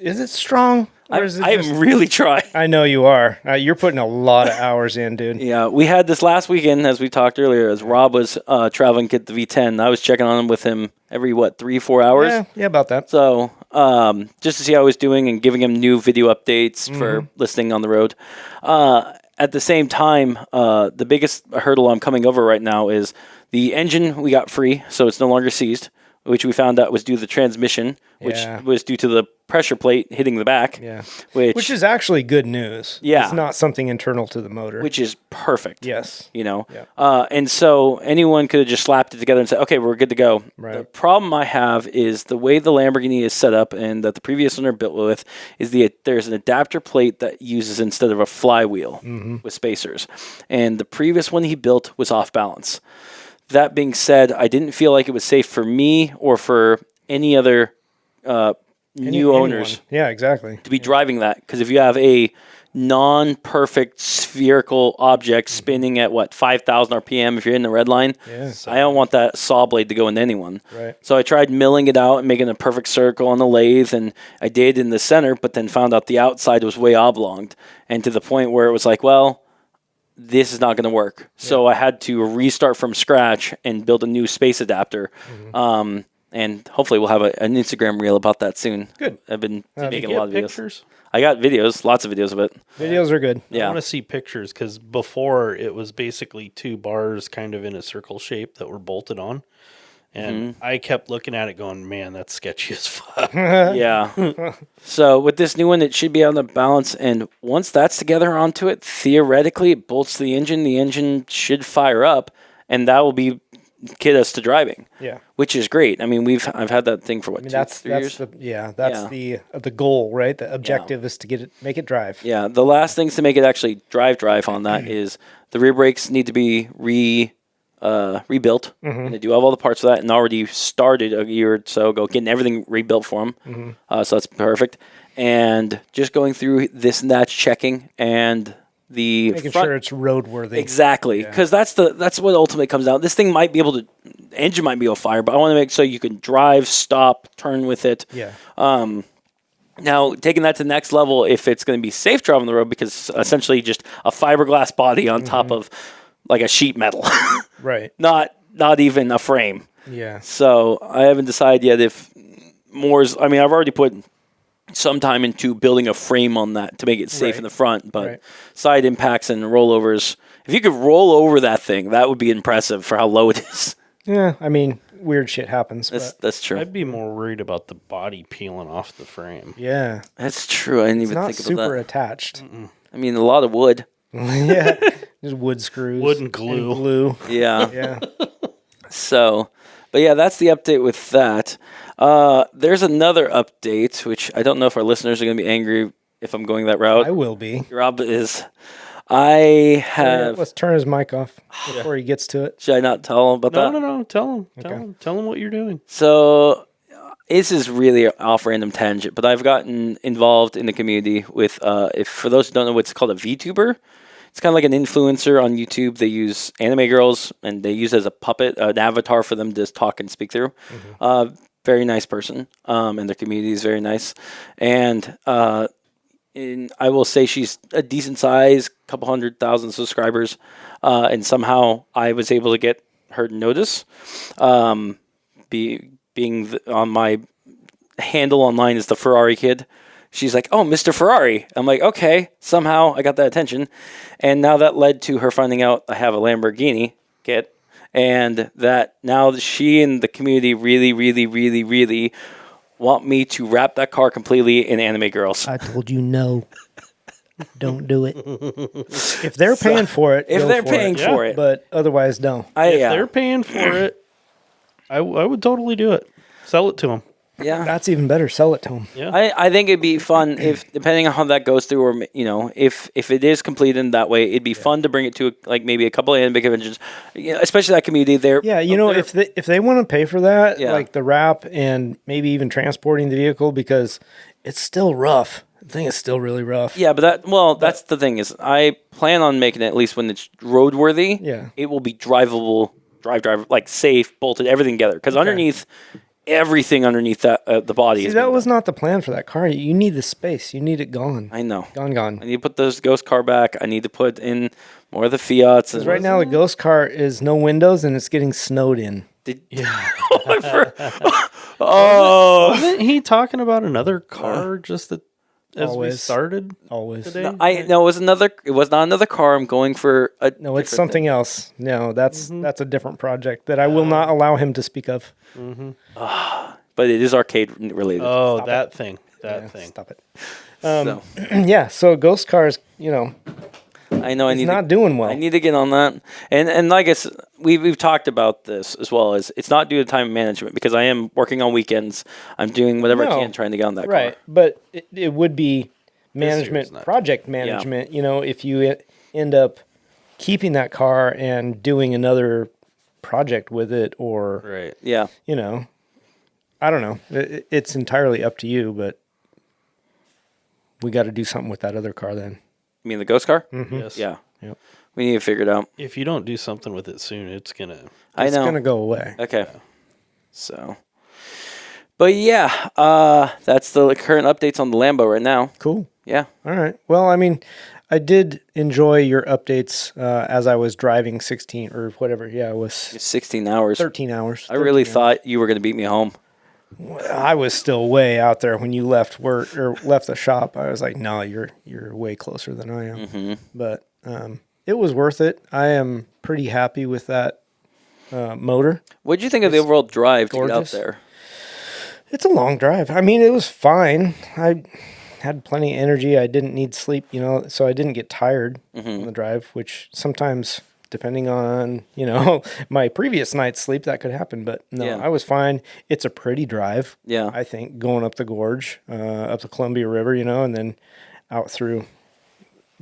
A: Is it strong? Or is it
B: I'm really trying.
A: I know you are. You're putting a lot of hours in, dude.
B: Yeah, we had this last weekend, as we talked earlier, as Rob was traveling to get the V10. I was checking on him with him every, 3-4 hours?
A: Yeah, about that.
B: So, just to see how he was doing and giving him new video updates for listing on the road. At the same time, the biggest hurdle I'm coming over right now is the engine we got free, so it's no longer seized. which we found out was due to the transmission, which
A: Yeah.
B: was due to the pressure plate hitting the back.
A: Yeah.
B: Which
A: is actually good news.
B: Yeah.
A: It's not something internal to the motor.
B: which is perfect.
A: yes.
B: Yeah.
A: Yeah.
B: And so anyone could have just slapped it together and said, okay, we're good to go.
A: Right.
B: The problem I have is the way the Lamborghini is set up and that the previous owner built with is there's an adapter plate that uses instead of a flywheel with spacers. And the previous one he built was off balance. That being said, I didn't feel like it was safe for me or for any other new owners
A: Yeah, exactly.
B: to be driving that, because if you have a non-perfect spherical object spinning at 5,000 RPM if you're in the red line,
A: Yeah.
B: I don't want that saw blade to go into anyone.
A: Right.
B: So I tried milling it out and making a perfect circle on the lathe, and I did in the center, but then found out the outside was way oblonged, and to the point where it was like, well, this is not going to work. So I had to restart from scratch and build a new space adapter. And hopefully we'll have an Instagram reel about that soon.
A: Good.
B: I've been
C: Did
B: making
C: you
B: a lot
C: get
B: of videos.
C: pictures?
B: I got videos, lots of videos of it.
A: Videos are good.
C: I
B: Yeah.
C: want to see pictures because before it was basically 2 bars kind of in a circle shape that were bolted on. And I kept looking at it going, man, that's sketchy as fuck.
B: Yeah. So with this new one, it should be on the balance. And once that's together onto it, theoretically, it bolts to the engine. The engine should fire up, and that will be get us to driving.
A: Yeah.
B: Which is great. I mean, I've had that thing for what,
A: I mean,
B: 3 years?
A: That's the goal, right? The objective is to make it drive.
B: Yeah. The last things to make it actually drive on that is the rear brakes need to be rebuilt. And they do have all the parts for that, and already started a year or so ago getting everything rebuilt for them. So that's perfect. And just going through this and that, checking, and the
A: Making
B: front,
A: sure it's roadworthy.
B: exactly, because that's what ultimately comes down. This thing might be able to, engine might be able to fire, but I want to make so you can drive, stop, turn with it.
A: Yeah.
B: Now, taking that to the next level, if it's going to be safe driving on the road, because it's essentially just a fiberglass body on top of like a sheet metal,
A: Right.
B: not even a frame.
A: Yeah.
B: So I haven't decided yet if more's. I mean, I've already put some time into building a frame on that to make it safe
A: Right.
B: in the front, but
A: Right.
B: side impacts and rollovers. If you could roll over that thing, that would be impressive for how low it is.
A: Yeah. I mean, weird shit happens.
B: That's true.
C: I'd be more worried about the body peeling off the frame.
A: Yeah.
B: That's true. I didn't
A: It's
B: even
A: not
B: think about
A: super
B: that.
A: attached.
B: I mean, a lot of wood.
A: Yeah. Just wood screws.
C: Wood and glue.
A: glue.
B: Yeah.
A: Yeah.
B: So, but yeah, that's the update with that. There's another update, which I don't know if our listeners are going to be angry if I'm going that route.
A: I will be.
B: Rob is. I
A: Yeah,
B: have.
A: let's turn his mic off before he gets to it.
B: Should I not tell him about that?
C: No. Tell him what you're doing.
B: So this is really off random tangent, but I've gotten involved in the community with. If for those who don't know, what's called a VTuber. It's kind of like an influencer on YouTube. They use anime girls and they use it as a puppet, an avatar for them to just talk and speak through. Very nice person, and their community is very nice. And I will say she's a decent size, couple 100,000 subscribers, and somehow I was able to get her notice. On my handle online is the Ferrari kid. She's like, oh, Mr. Ferrari. I'm like, okay, somehow I got that attention. And now that led to her finding out I have a Lamborghini kit. And that now she and the community really, really, really, really want me to wrap that car completely in anime girls.
A: I told you no. Don't do it. If they're paying for it,
B: If
A: go
B: they're
A: for
B: paying
A: it.
B: for it.
A: But otherwise, no.
C: If they're paying for it, I would totally do it. Sell it to them.
B: yeah.
A: That's even better. Sell it to them.
C: Yeah.
B: I think it'd be fun if, depending on how that goes through, or if it is completed in that way, it'd be fun to bring it to like maybe a couple of anime conventions, especially that community there.
A: Yeah, if they want to pay for that,
B: Yeah.
A: like the wrap and maybe even transporting the vehicle, because it's still rough. The thing is still really rough.
B: Yeah, but that's the thing is I plan on making it at least when it's roadworthy.
A: Yeah.
B: It will be drivable, drive like safe, bolted, everything together. Because underneath, everything underneath that the body
A: See,
B: is.
A: that was not the plan for that car. You need the space. You need it gone.
B: I know.
A: Gone.
B: I need to put those ghost car back. I need to put in more of the Fiats.
A: Because right now the ghost car is no windows and it's getting snowed in.
B: Oh,
C: Wasn't he talking about another car just as we
A: Always.
C: started
A: Always.
C: today.
B: No, it was not another car. I'm going for a
A: No, it's
B: different
A: something
B: thing.
A: else. No, that's a different project that I will not allow him to speak of.
B: But it is arcade related.
C: Oh,
A: Stop
C: that thing. That
A: Yeah,
C: thing.
A: Stop it.
B: So
A: Yeah, so Ghost Cars,
B: I know I
A: it's
B: need
A: not doing well.
B: I need to get on that. And like I said, we've talked about this as well as it's not due to time management because I am working on weekends. I'm doing whatever I
A: No.
B: can trying to get on that
A: Right,
B: car.
A: but it would be management,
C: not.
A: project management, if you end up keeping that car and doing another project with it or,
C: Right.
B: Yeah.
A: I don't know. It's entirely up to you, but we got to do something with that other car then.
B: You mean the ghost car?
C: Yes.
B: Yeah.
A: Yep.
B: We need to figure it out.
C: If you don't do something with it soon, it's gonna.
B: I
A: It's
B: know.
A: going to go away.
B: Okay. So, but yeah, that's the current updates on the Lambo right now.
A: Cool.
B: Yeah.
A: All right. Well, I mean, I did enjoy your updates as I was driving 16 or whatever. Yeah, it was
B: 16 hours.
A: 13 hours.
B: I really
A: 13 hours.
B: thought you were going to beat me home.
A: I was still way out there when you left work or left the shop. I was like, no, you're way closer than I am.
B: Mm-hmm.
A: But it was worth it. I am pretty happy with that motor.
B: What did you think of the overall drive to get out
A: gorgeous.
B: there?
A: It's a long drive. I mean, it was fine. I had plenty of energy. I didn't need sleep, so I didn't get tired on the drive, which sometimes, depending on, my previous night's sleep, that could happen. But no,
B: Yeah.
A: I was fine. It's a pretty drive.
B: Yeah.
A: I think going up the gorge, up the Columbia River, and then out through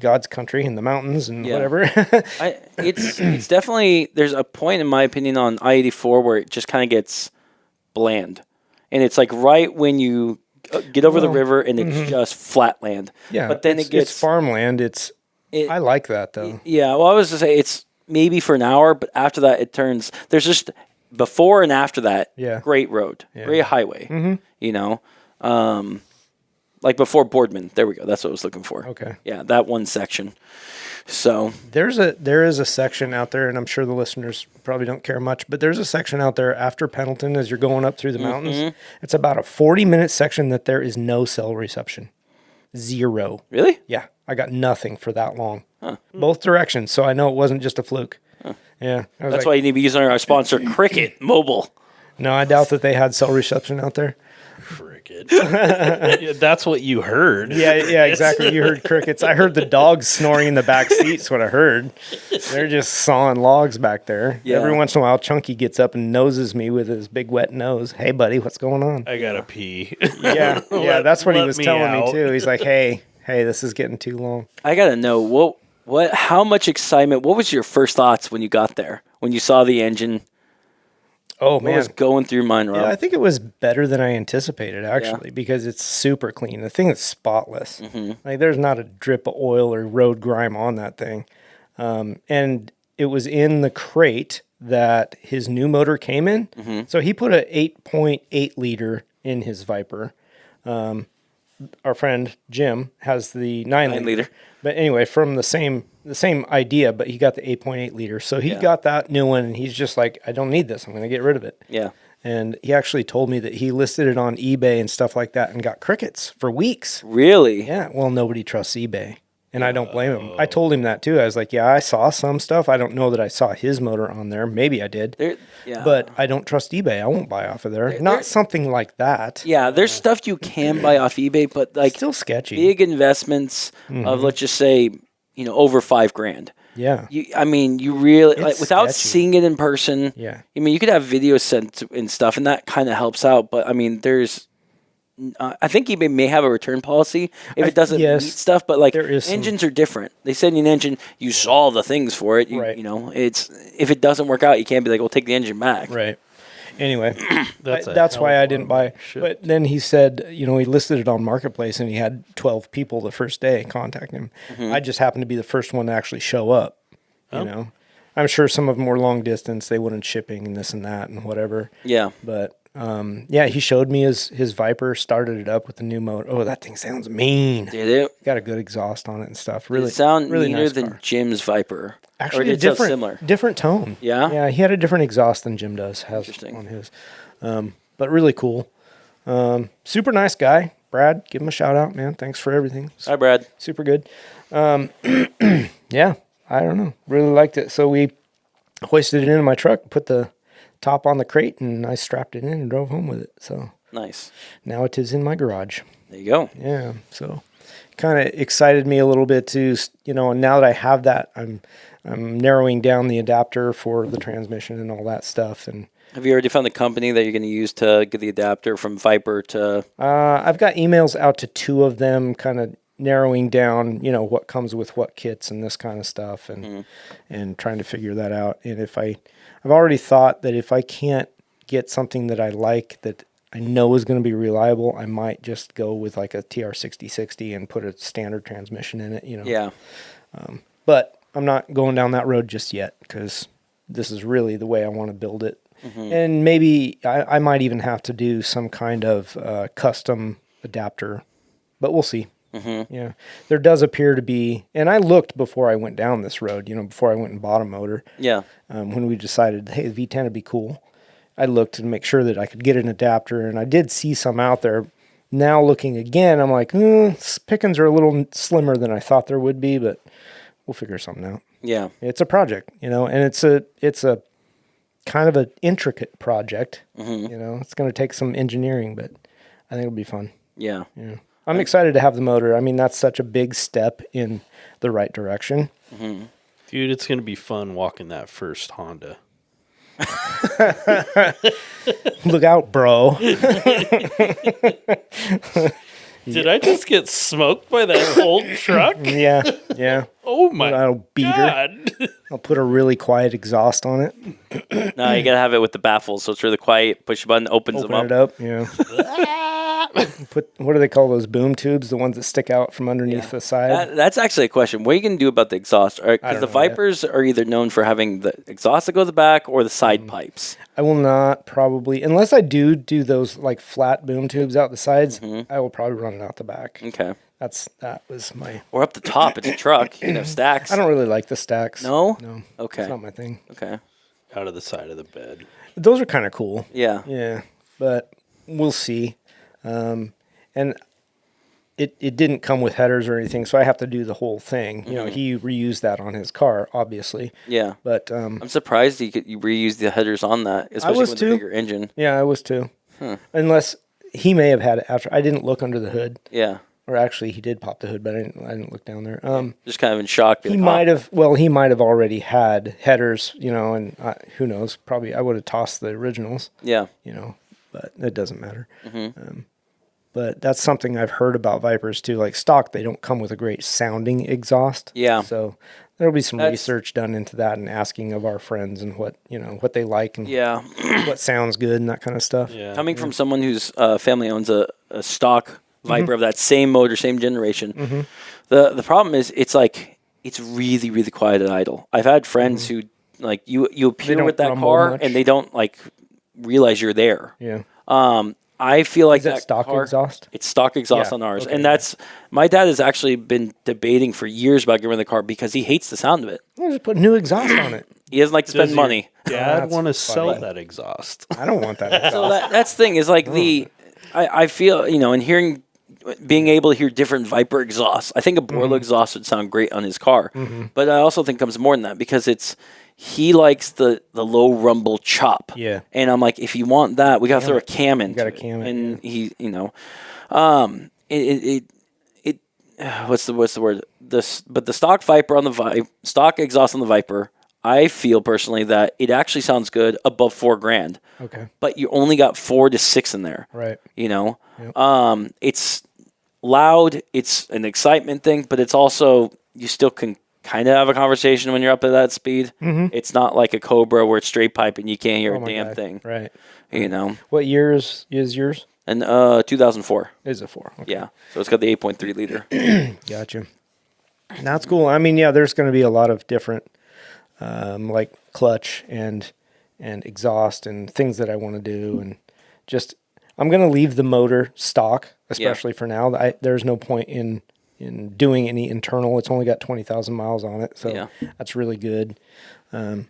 A: God's country and the mountains and
B: Yeah.
A: whatever.
B: It's definitely, there's a point in my opinion on I-84 where it just kind of gets bland. And it's like right when you get over the river and it's just flat land.
A: Yeah.
B: But then
A: it's,
B: it gets
A: it's farmland. I like that though.
B: Yeah, well, I was to say it's maybe for an hour, but after that it turns. There's just before and after that.
A: Yeah.
B: Great road, great highway. Like before Boardman. There we go. That's what I was looking for.
A: Okay.
B: Yeah, that one section. So
A: There is a section out there, and I'm sure the listeners probably don't care much, but there's a section out there after Pendleton as you're going up through the mountains. It's about a 40-minute section that there is no cell reception. Zero.
B: really,
A: Yeah, I got nothing for that long. Both directions, so I know it wasn't just a fluke. Yeah. I was
B: that's
A: like,
B: why you need to be using our sponsor, Cricket Mobile.
A: no, I doubt that they had cell reception out there.
C: Cricket. Yeah, that's what you heard.
A: Yeah, exactly. You heard crickets. I heard the dogs snoring in the back seats. What I heard. They're just sawing logs back there.
B: Yeah.
A: Every once in a while, Chunky gets up and noses me with his big wet nose. Hey, buddy, what's going on?
C: I gotta pee.
A: Yeah, that's what he
C: let
A: was
C: me
A: telling me
C: out.
A: too. He's like, hey, this is getting too long.
B: I gotta know how much excitement. What was your first thoughts when you got there? When you saw the engine?
A: Oh
B: What was
A: man.
B: going through your mind, Rob?
A: Yeah, I think it was better than I anticipated actually because it's super clean. The thing is spotless. Like there's not a drip of oil or road grime on that thing. And it was in the crate that his new motor came in. So he put a 8.8 liter in his Viper. Our friend Jim has the 9
B: liter.
A: But anyway, from the same idea, but he got the 8.8 liter. So he got that new one, and he's just like, I don't need this. I'm going to get rid of it.
B: Yeah.
A: And he actually told me that he listed it on eBay and stuff like that and got crickets for weeks.
B: Really?
A: Yeah, well, nobody trusts eBay. And I don't blame him. I told him that too. I was like, yeah, I saw some stuff. I don't know that I saw his motor on there. Maybe I did.
B: Yeah.
A: But I don't trust eBay. I won't buy off of there. Not something like that.
B: Yeah, there's stuff you can buy off eBay, but like
A: Still sketchy.
B: big investments of let's just say, over $5,000.
A: Yeah.
B: You really like without
A: sketchy.
B: seeing it in person.
A: Yeah.
B: You could have videos sent and stuff, and that kind of helps out. But there's, I think eBay may have a return policy if it doesn't
A: yes,
B: meet stuff. But like
A: there is some.
B: engines are different. They send you an engine, you saw the things for it.
A: Right.
B: It's if it doesn't work out, you can't be like, "Well, take the engine back."
A: Right. Anyway,
C: That's a
A: that's
C: hell
A: why
C: of
A: I
C: a
A: didn't
C: lot
A: buy.
C: of shit.
A: But then he said, he listed it on Marketplace and he had 12 people the first day contact him. I just happened to be the first one to actually show up. You know, I'm sure some of them were long distance. They wouldn't shipping and this and that and whatever.
B: Yeah.
A: But he showed me his Viper, started it up with the new motor. Oh, that thing sounds mean.
B: Did it?
A: Got a good exhaust on it and stuff. Really,
B: Sound
A: really
B: meaner
A: nice
B: than
A: car.
B: Jim's Viper. Or
A: Actually,
B: did
A: a
B: it sound
A: different,
B: similar?
A: different tone.
B: Yeah?
A: Yeah, he had a different exhaust than Jim does. Has
B: Interesting.
A: on his, but really cool. Super nice guy. Brad, give him a shout out, man. Thanks for everything.
B: Hi, Brad.
A: Super good. Yeah, I don't know. Really liked it. So we hoisted it into my truck, put the top on the crate, and I strapped it in and drove home with it. So
B: Nice.
A: now it is in my garage.
B: There you go.
A: Yeah. So kind of excited me a little bit to, and now that I have that, I'm narrowing down the adapter for the transmission and all that stuff. And
B: Have you already found the company that you're going to use to get the adapter from Viper to?
A: I've got emails out to 2 of them, kind of narrowing down, what comes with what kits and this kind of stuff, and trying to figure that out. And I've already thought that if I can't get something that I like that I know is going to be reliable, I might just go with like a TR6060 and put a standard transmission in it,
B: Yeah.
A: But I'm not going down that road just yet because this is really the way I want to build it. And maybe I might even have to do some kind of custom adapter, but we'll see. Yeah, there does appear to be, and I looked before I went down this road, before I went and bought a motor.
B: Yeah.
A: When we decided, hey, the V10 would be cool, I looked to make sure that I could get an adapter, and I did see some out there. Now looking again, I'm like, pickings are a little slimmer than I thought there would be, but we'll figure something out.
B: Yeah.
A: It's a project, and it's a kind of an intricate project. It's going to take some engineering, but I think it'll be fun.
B: Yeah.
A: Yeah. I'm excited to have the motor. I mean, that's such a big step in the right direction.
C: Dude, it's going to be fun walking that first Honda.
A: Look out, bro.
C: Did I just get smoked by that old truck?
A: Yeah.
C: Oh my
A: That'll beat her.
C: God.
A: I'll put a really quiet exhaust on it.
B: No, you got to have it with the baffles, so it's really quiet. Push a button, opens
A: Open
B: them up.
A: it up. Yeah. What do they call those boom tubes? The ones that stick out from underneath the side.
B: That's actually a question. What are you going to do about the exhaust? Because
A: don't
B: the
A: know
B: Vipers are either known for having the exhaust that go to the back or the side pipes.
A: I will not probably, unless I do those like flat boom tubes out the sides, I will probably run it out the back.
B: Okay.
A: That was my.
B: Or up the top. It's a truck. You can have stacks.
A: I don't really like the stacks.
B: No?
A: No.
B: Okay.
A: It's not my thing.
B: Okay.
C: Out of the side of the bed.
A: Those are kind of cool.
B: Yeah.
A: Yeah, but we'll see. And it didn't come with headers or anything, so I have to do the whole thing. He reused that on his car, obviously.
B: Yeah.
A: But
B: I'm surprised you reuse the headers on that, especially
A: was
B: with
A: too.
B: the bigger engine.
A: yeah, I was too. Unless he may have had it after. I didn't look under the hood,
B: Yeah.
A: or actually he did pop the hood, but I didn't look down there.
B: Just kind of in shock.
A: He might have. Well, he might have already had headers, and who knows? Probably I would have tossed the originals,
B: Yeah.
A: but it doesn't matter. But that's something I've heard about Vipers too. Like stock, they don't come with a great sounding exhaust.
B: Yeah.
A: So there'll be some
B: That's-
A: research done into that and asking of our friends and what they like and
B: Yeah.
A: what sounds good and that kind of stuff.
C: Yeah.
B: Coming from someone whose family owns a stock Viper of that same motor, same generation, the problem is it's really, really quiet at idle. I've had friends who like you appear
A: don't
B: with that
A: rumble
B: car
A: much.
B: and they don't like realize you're there.
A: Yeah.
B: I feel like
A: Is that stock
B: car,
A: exhaust?
B: It's stock exhaust
A: Yeah,
B: on ours,
A: okay,
B: and that's my dad has actually been debating for years about getting rid of the car because he hates the sound of it.
A: Well, just put new exhaust on it.
B: He doesn't like to spend
C: Does
B: money.
C: Dad
A: that's
C: want to
A: funny.
C: sell that exhaust.
A: I don't want that exhaust.
B: So that's the thing is like I feel in being able to hear different Viper exhausts. I think a Borla exhaust would sound great on his car, but I also think it comes more than that because he likes the low rumble chop.
A: Yeah.
B: And I'm like, if you want that, we got to throw a cam into
A: gotta
B: it.
A: cam it,
B: And he, what's the word? But the stock Viper on the stock exhaust on the Viper, I feel personally that it actually sounds good above $4,000.
A: Okay.
B: But you only got 4 to 6 in there.
A: Right.
B: It's loud. It's an excitement thing, but it's also you still can kind of have a conversation when you're up at that speed. It's not like a Cobra where it's straight pipe and you can't hear
A: Oh
B: a
A: my
B: damn
A: God.
B: thing.
A: Right.
B: What
A: year is yours?
B: And 2004.
A: Is it 4? Okay.
B: Yeah. So it's got the 8.3 liter.
A: Gotcha. That's cool. I mean, yeah, there's going to be a lot of different, like clutch and exhaust and things that I want to do, and just I'm going to leave the motor stock, especially for now. There's no point in doing any internal. It's only got 20,000 miles on it, so
B: Yeah.
A: that's really good. I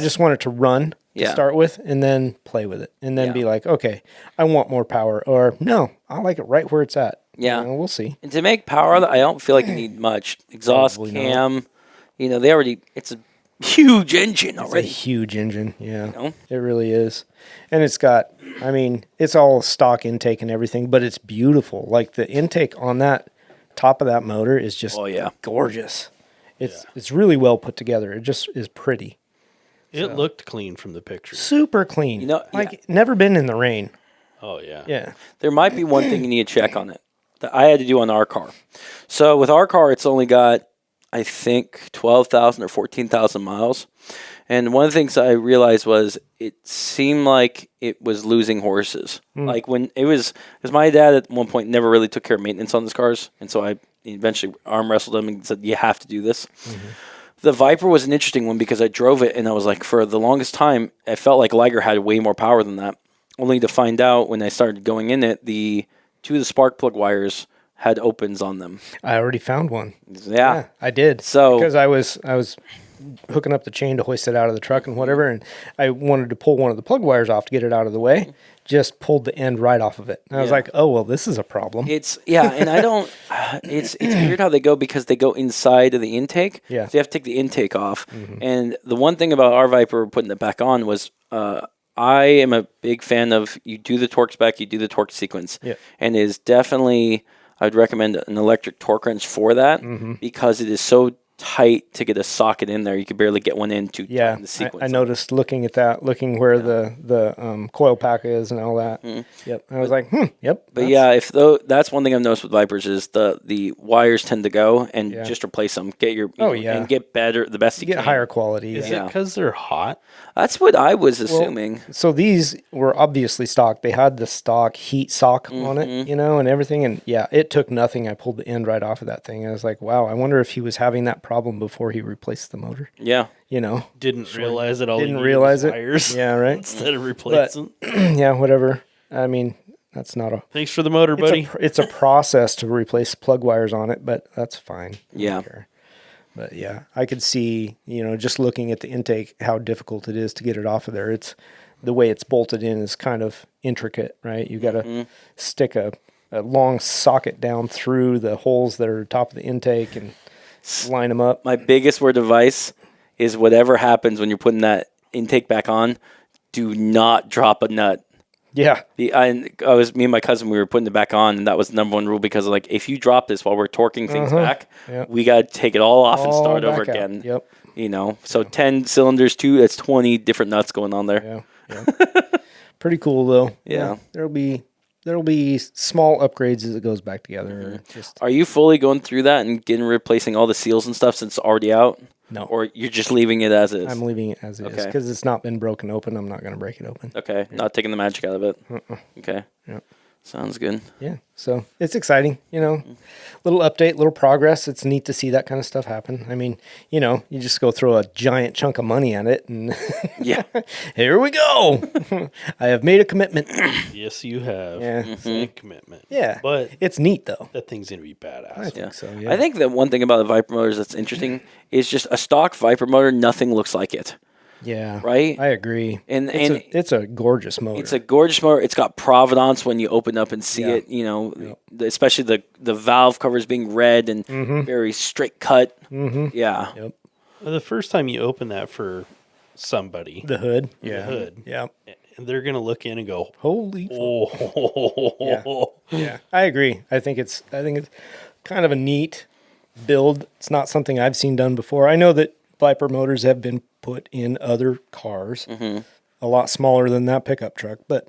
A: just want it to run to start with, and then play with it, and then be like, okay, I want more power, or no, I like it right where it's at.
B: Yeah.
A: We'll see.
B: And to make power, I don't feel like you need much. Exhaust
A: Probably
B: cam, it's a huge engine
A: It's
B: already.
A: a huge engine, yeah.
B: know?
A: It really is. And it's got, it's all stock intake and everything, but it's beautiful. Like the intake on that top of that motor is just gorgeous. It's really well put together. It just is pretty.
C: It looked clean from the picture.
A: Super clean. Never been in the rain.
C: Oh, yeah.
A: Yeah.
B: There might be one thing you need to check on it that I had to do on our car. So with our car, it's only got, I think, 12,000 or 14,000 miles. And one of the things I realized was it seemed like it was losing horses. Like when it was, because my dad at one point never really took care of maintenance on his cars. And so I eventually arm wrestled him and said, you have to do this. The Viper was an interesting one because I drove it and I was like, for the longest time, I felt like Liger had way more power than that. Only to find out when I started going in it, two of the spark plug wires had opens on them.
A: I already found one.
B: Yeah,
A: I did.
B: So
A: because I was hooking up the chain to hoist it out of the truck and whatever, and I wanted to pull one of the plug wires off to get it out of the way. Just pulled the end right off of it. And I was like, oh well, this is a problem.
B: And I don't. It's weird how they go because they go inside of the intake.
A: Yeah.
B: So you have to take the intake off. And the one thing about our Viper putting it back on was. I am a big fan of you do the torque spec, you do the torque sequence.
A: Yeah.
B: And it is definitely, I'd recommend an electric torque wrench for that because it is so tight to get a socket in there. You could barely get one in to tighten the sequence.
A: I noticed looking at that, looking where the coil pack is and all that. Yep. I was like, yep.
B: But that's one thing I've noticed with Vipers is the wires tend to go and just replace them. Get your and get better, the best you
A: get
B: can.
A: higher quality.
C: Is it because they're hot?
B: That's what I was assuming.
A: So these were obviously stock. They had the stock heat sock on it, and everything. And it took nothing. I pulled the end right off of that thing. I was like, wow, I wonder if he was having that problem before he replaced the motor.
B: Yeah.
C: Didn't realize it all.
A: Didn't realize it.
C: Wires
A: Yeah, right.
C: instead of replacing.
A: Whatever. That's not a.
C: Thanks for the motor, buddy.
A: It's a process to replace plug wires on it, but that's fine. I don't care. But I could see, just looking at the intake, how difficult it is to get it off of there. It's the way it's bolted in is kind of intricate, right? You got to stick a long socket down through the holes that are top of the intake and line them up.
B: My biggest word of advice is whatever happens when you're putting that intake back on, do not drop a nut.
A: Yeah.
B: Me and my cousin, we were putting it back on, and that was the number one rule because, like, if you drop this while we're torquing things back, we got to take it all off and start over again.
A: Yep.
B: So 10 cylinders, that's 20 different nuts going on there.
A: Yeah. Pretty cool, though.
B: Yeah.
A: There'll be small upgrades as it goes back together.
B: Are you fully going through that and replacing all the seals and stuff since it's already out?
A: No.
B: Or you're just leaving it as is?
A: I'm leaving it as is because it's not been broken open. I'm not going to break it open.
B: Okay. Not taking the magic out of it. Okay.
A: Yeah.
B: Sounds good.
A: Yeah. So it's exciting, little update, little progress. It's neat to see that kind of stuff happen. I mean, you just go throw a giant chunk of money at it and here we go. I have made a commitment.
C: Yes, you have.
A: Yeah.
C: A commitment.
A: Yeah.
C: But
A: it's neat though.
C: that thing's going to be badass.
A: I think so. Yeah.
B: I think that one thing about the Viper motors that's interesting is just a stock Viper motor, nothing looks like it.
A: Yeah.
B: Right?
A: I agree.
B: And
A: it's a gorgeous motor.
B: It's a gorgeous motor. It's got provenance when you open up and see it, especially the valve covers being red and very straight cut. Yeah.
A: Yep.
C: The first time you open that for somebody,
A: The hood.
C: the hood,
A: Yeah.
C: and they're going to look in and go,
A: Holy.
C: oh.
A: Yeah. I agree. I think it's kind of a neat build. It's not something I've seen done before. I know that Viper motors have been put in other cars, a lot smaller than that pickup truck, but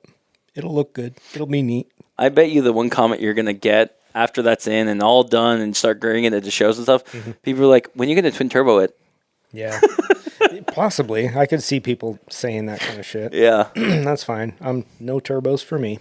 A: it'll look good. It'll be neat.
B: I bet you the one comment you're going to get after that's in and all done and start gearing it at the shows and stuff, people are like, when are you going to twin turbo it?
A: Yeah. Possibly. I could see people saying that kind of shit.
B: Yeah.
A: That's fine. No turbos for me.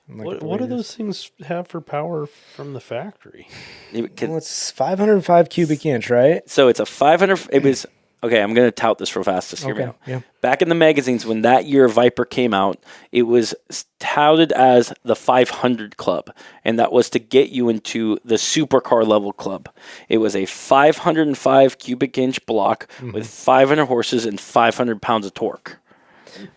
C: What do those things have for power from the factory?
A: Well, it's 505 cubic inch, right?
B: So it's a 500. It was okay. I'm going to tout this real fast. Just hear me out.
A: Yeah.
B: Back in the magazines when that year Viper came out, it was touted as the 500 club, and that was to get you into the supercar level club. It was a 505 cubic inch block with 500 horses and 500 pounds of torque.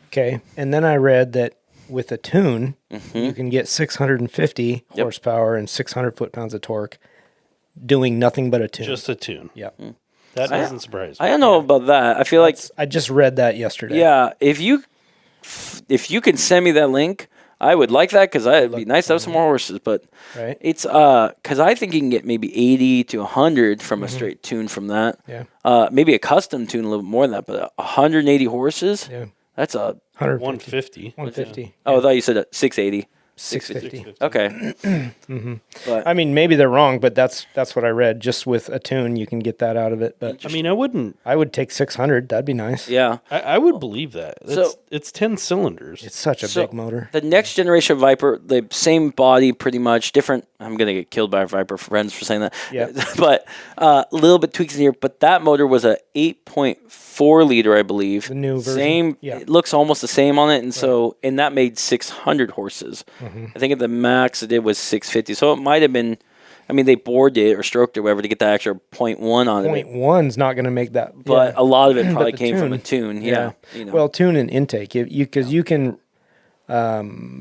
A: Okay. And then I read that with a tune, you can get 650 horsepower and 600 foot-pounds of torque doing nothing but a tune.
C: Just a tune.
A: Yeah.
C: That doesn't surprise me.
B: I don't know about that. I feel like
A: I just read that yesterday.
B: yeah, if you can send me that link, I would like that because it'd be nice to have some more horses. But
A: Right.
B: it's because I think you can get maybe 80 to 100 from a straight tune from that.
A: Yeah.
B: Maybe a custom tune a little bit more than that, but 180 horses.
A: Yeah.
B: That's a
C: 150.
A: 150.
B: oh, I thought you said 680.
A: 650.
B: Okay. But
A: I mean, maybe they're wrong, but that's what I read. Just with a tune, you can get that out of it. But
C: I mean, I would
A: take 600. That'd be nice.
B: yeah.
C: I would believe that.
B: So-
C: It's 10 cylinders.
A: It's such a
B: So,
A: big motor.
B: The next generation Viper, the same body, pretty much different. I'm gonna get killed by our Viper friends for saying that.
A: Yeah.
B: But a little bit tweaks in here. But that motor was a 8.4 liter, I believe.
A: The new version.
B: Same.
A: Yeah.
B: It looks almost the same on it, and that made 600 horses. I think at the max it did was 650. So it might have been. I mean, they bored it or stroked it, or whatever, to get that extra 0.1 on it.
A: 0.1's not going to make that.
B: But a lot of it probably
A: the
B: came from
A: tune.
B: a tune. Yeah. You know.
A: Well, tune and intake, because you can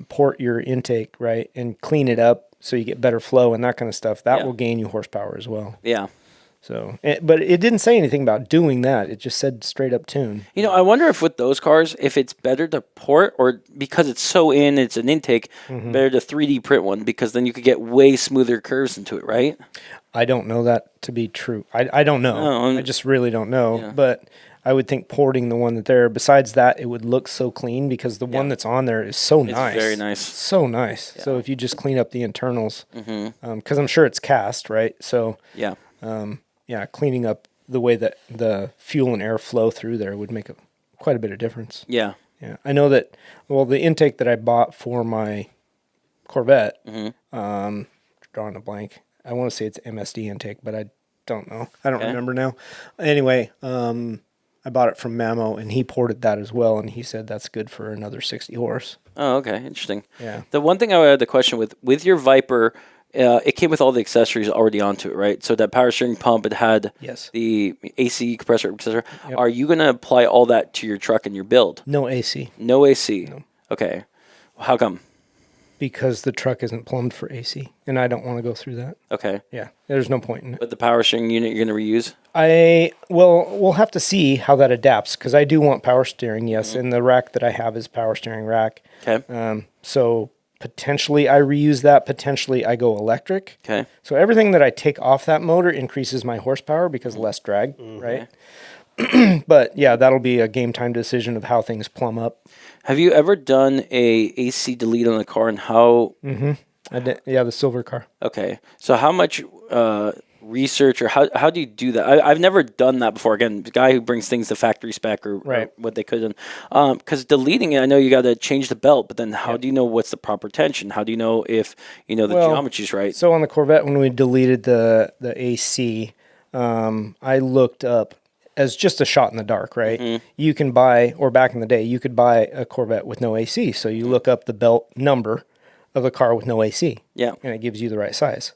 A: port your intake, right, and clean it up so you get better flow and that kind of stuff. That
B: Yeah.
A: will gain you horsepower as well.
B: yeah.
A: So, but it didn't say anything about doing that. It just said straight up tune.
B: You know, I wonder if with those cars, if it's better to port or because it's so it's an intake, better to 3D print one because then you could get way smoother curves into it, right?
A: I don't know that to be true. I don't know.
B: No,
A: I just really don't know.
B: Yeah.
A: But I would think porting the one that there. Besides that, it would look so clean because the one that's on there is so nice.
B: very nice.
A: So nice. So if you just clean up the internals, because I'm sure it's cast, right? So
B: Yeah.
A: yeah, cleaning up the way that the fuel and air flow through there would make quite a bit of difference.
B: Yeah.
A: Yeah, I know that. Well, the intake that I bought for my Corvette, drawing a blank. I want to say it's MSD intake, but I don't know. I don't remember now. Anyway, I bought it from Mamo, and he ported that as well, and he said that's good for another 60 horse.
B: Oh, okay. Interesting.
A: Yeah.
B: The one thing I had the question with your Viper, it came with all the accessories already onto it, right? So that power steering pump, it had
A: Yes.
B: the AC compressor, etc. Are you going to apply all that to your truck and your build?
A: No AC,
B: No AC. No. Okay. How come?
A: because the truck isn't plumbed for AC, and I don't want to go through that.
B: Okay.
A: Yeah, there's no point in it.
B: But the power steering unit you're going to reuse?
A: We'll have to see how that adapts, because I do want power steering, yes, and the rack that I have is power steering rack.
B: Okay.
A: So potentially I reuse that, potentially I go electric.
B: Okay.
A: So everything that I take off that motor increases my horsepower because less drag, right? But yeah, that'll be a game time decision of how things plumb up.
B: Have you ever done a AC delete on the car and how?
A: Yeah, the silver car.
B: Okay, so how much research or how do you do that? I've never done that before. Again, the guy who brings things to factory spec or what they could. Because deleting it, I know you got to change the belt, but then how do you know what's the proper tension? How do you know if the geometry's right?
A: So on the Corvette, when we deleted the AC, I looked up as just a shot in the dark, right? You can buy, or back in the day, you could buy a Corvette with no AC. So you look up the belt number of a car with no AC.
B: Yeah.
A: And it gives you the right size.